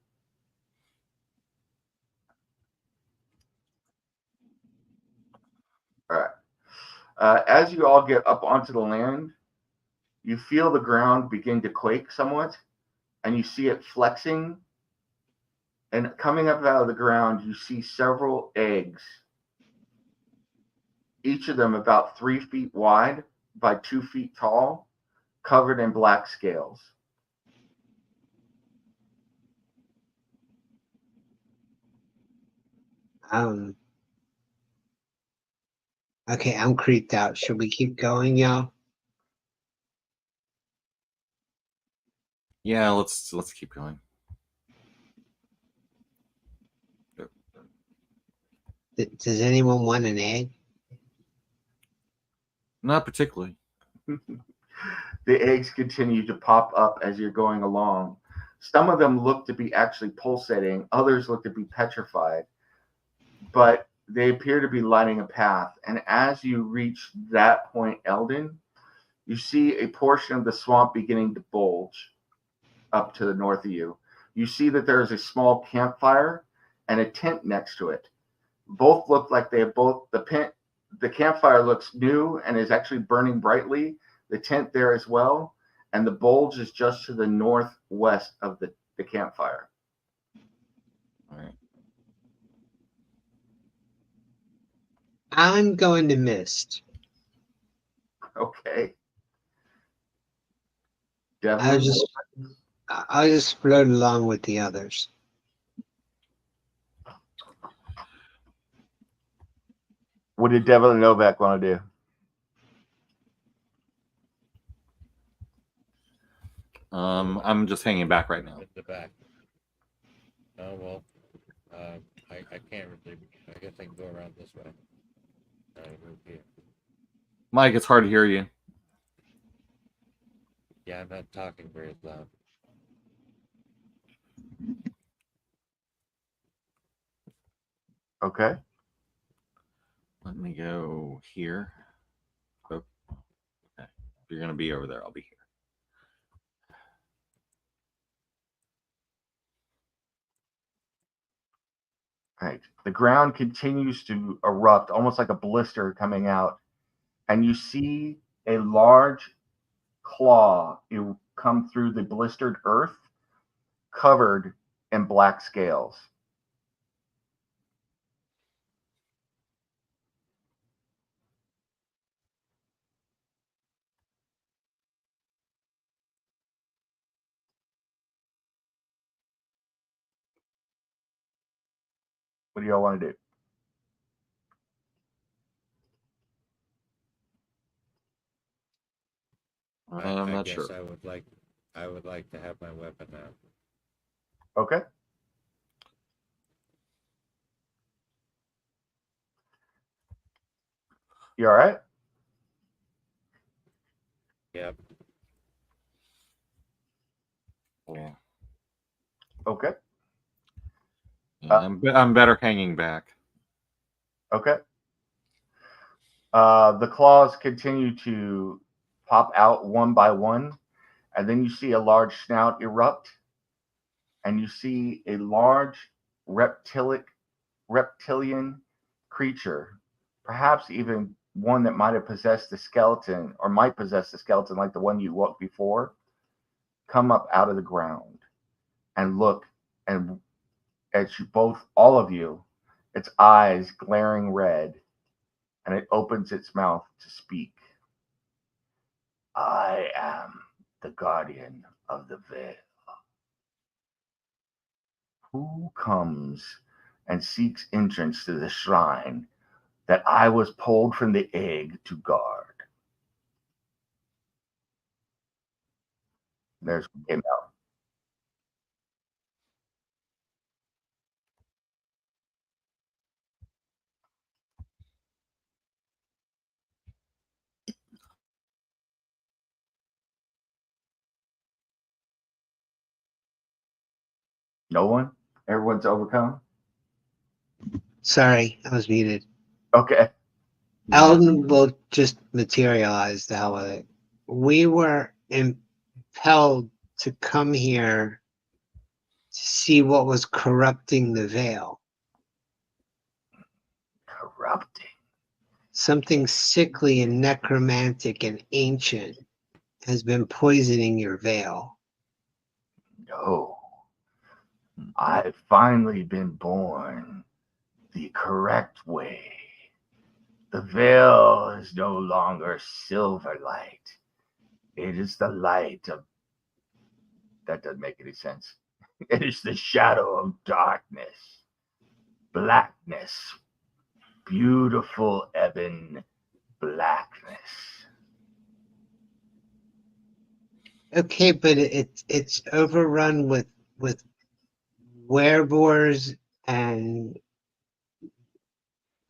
All right. As you all get up onto the land, you feel the ground begin to quake somewhat, and you see it flexing. And coming up out of the ground, you see several eggs, each of them about 3 feet wide by 2 feet tall, covered in black scales. Okay, I'm creeped out. Should we keep going, y'all? Yeah, let's keep going. Does anyone want an egg? Not particularly. The eggs continue to pop up as you're going along. Some of them look to be actually pulsating, others look to be petrified, but they appear to be lighting a path. And as you reach that point, Eldon, you see a portion of the swamp beginning to bulge up to the north of you. You see that there is a small campfire and a tent next to it. Both look like they have both the campfire looks new and is actually burning brightly. The tent there as well, and the bulge is just to the northwest of the campfire. All right. I'm going to mist. Okay. I'll Devlin, just float along with the others. What did Devil Novak want to do? I'm just hanging back right now. In the back. Oh well. I can't really. I guess I can go around this way. Move here. Mike, it's hard to hear you. Yeah, I'm not talking very loud. Okay. Let me go here. Oh, okay. If you're gonna be over there, I'll be here. Right. The ground continues to erupt, almost like a blister coming out, and you see a large claw come through the blistered earth, covered in black scales. What do y'all want to do? I'm I not guess sure. I would like to have my weapon now. Okay. You all right? Yep. Yeah. Okay. Yeah, I'm better hanging back. Okay. The claws continue to pop out one by one, and then you see a large snout erupt, and you see a large reptilian creature, perhaps even one that might have possessed the skeleton or might possess the skeleton like the one you walked before, come up out of the ground and look and at you both, all of you, its eyes glaring red, and it opens its mouth to speak. I am the guardian of the veil. Who comes and seeks entrance to the shrine that I was pulled from the egg to guard? There's what came out. No one? Everyone's overcome? Sorry, I was muted. Okay. Eldon will just materialize the hell with it. We were impelled to come here to see what was corrupting the veil. Corrupting. Something sickly and necromantic and ancient has been poisoning your veil. No. I've finally been born the correct way. The veil is no longer Silverlight. It is the light of. That doesn't make any sense. It is the shadow of darkness, blackness, beautiful ebon blackness. Okay, but it's overrun with werebores and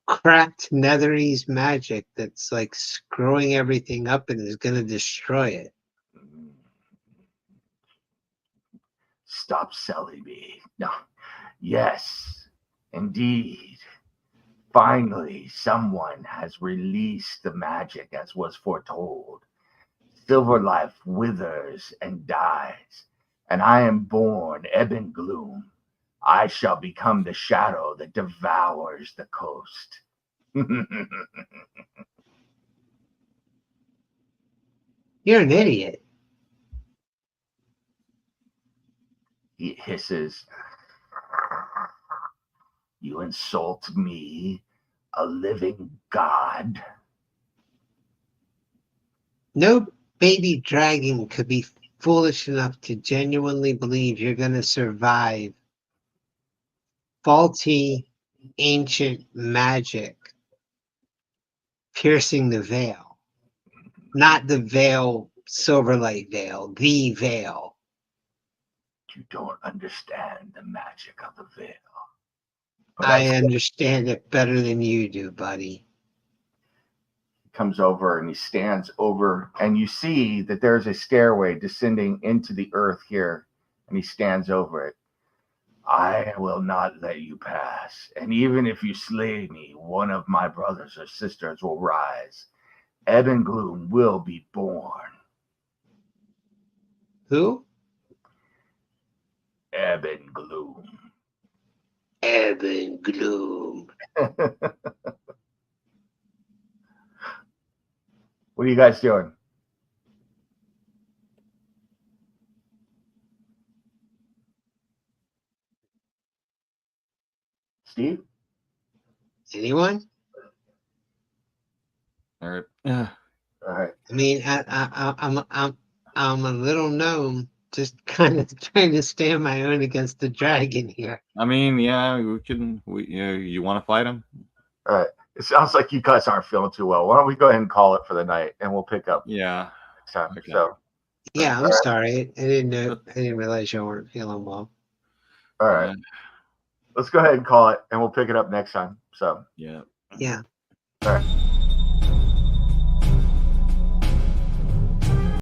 cracked netherese magic that's like screwing everything up and is going to destroy it. Stop selling me. No. Yes, indeed. Finally, someone has released the magic as was foretold. Silverlight withers and dies, and I am born Ebon Gloom. I shall become the shadow that devours the coast. You're an idiot. He hisses. You insult me, a living god? No baby dragon could be foolish enough to genuinely believe you're going to survive faulty ancient magic piercing the veil. Not the veil, Silverlight veil, the veil. You don't understand the magic of the veil. But I understand it better than you do, buddy. comes over and he stands over, and you see that there's a stairway descending into the earth here, and he stands over it. I will not let you pass, and even if you slay me, one of my brothers or sisters will rise. Ebb and gloom will be born. Who? Ebb and gloom. Ebb and gloom. What are you guys doing? Steve? Anyone? All right. All right. I mean, I'm a little gnome, just kind of trying to stand my own against the dragon here. I mean, yeah, we can. You want to fight him? All right. It sounds like you guys aren't feeling too well. Why don't we go ahead and call it for the night, and we'll pick up Yeah. next time. Okay. So, Yeah, I'm sorry. I didn't know. I didn't realize you weren't feeling well. all right. Let's go ahead and call it, and we'll pick it up next time. So, Yeah. Yeah. all right.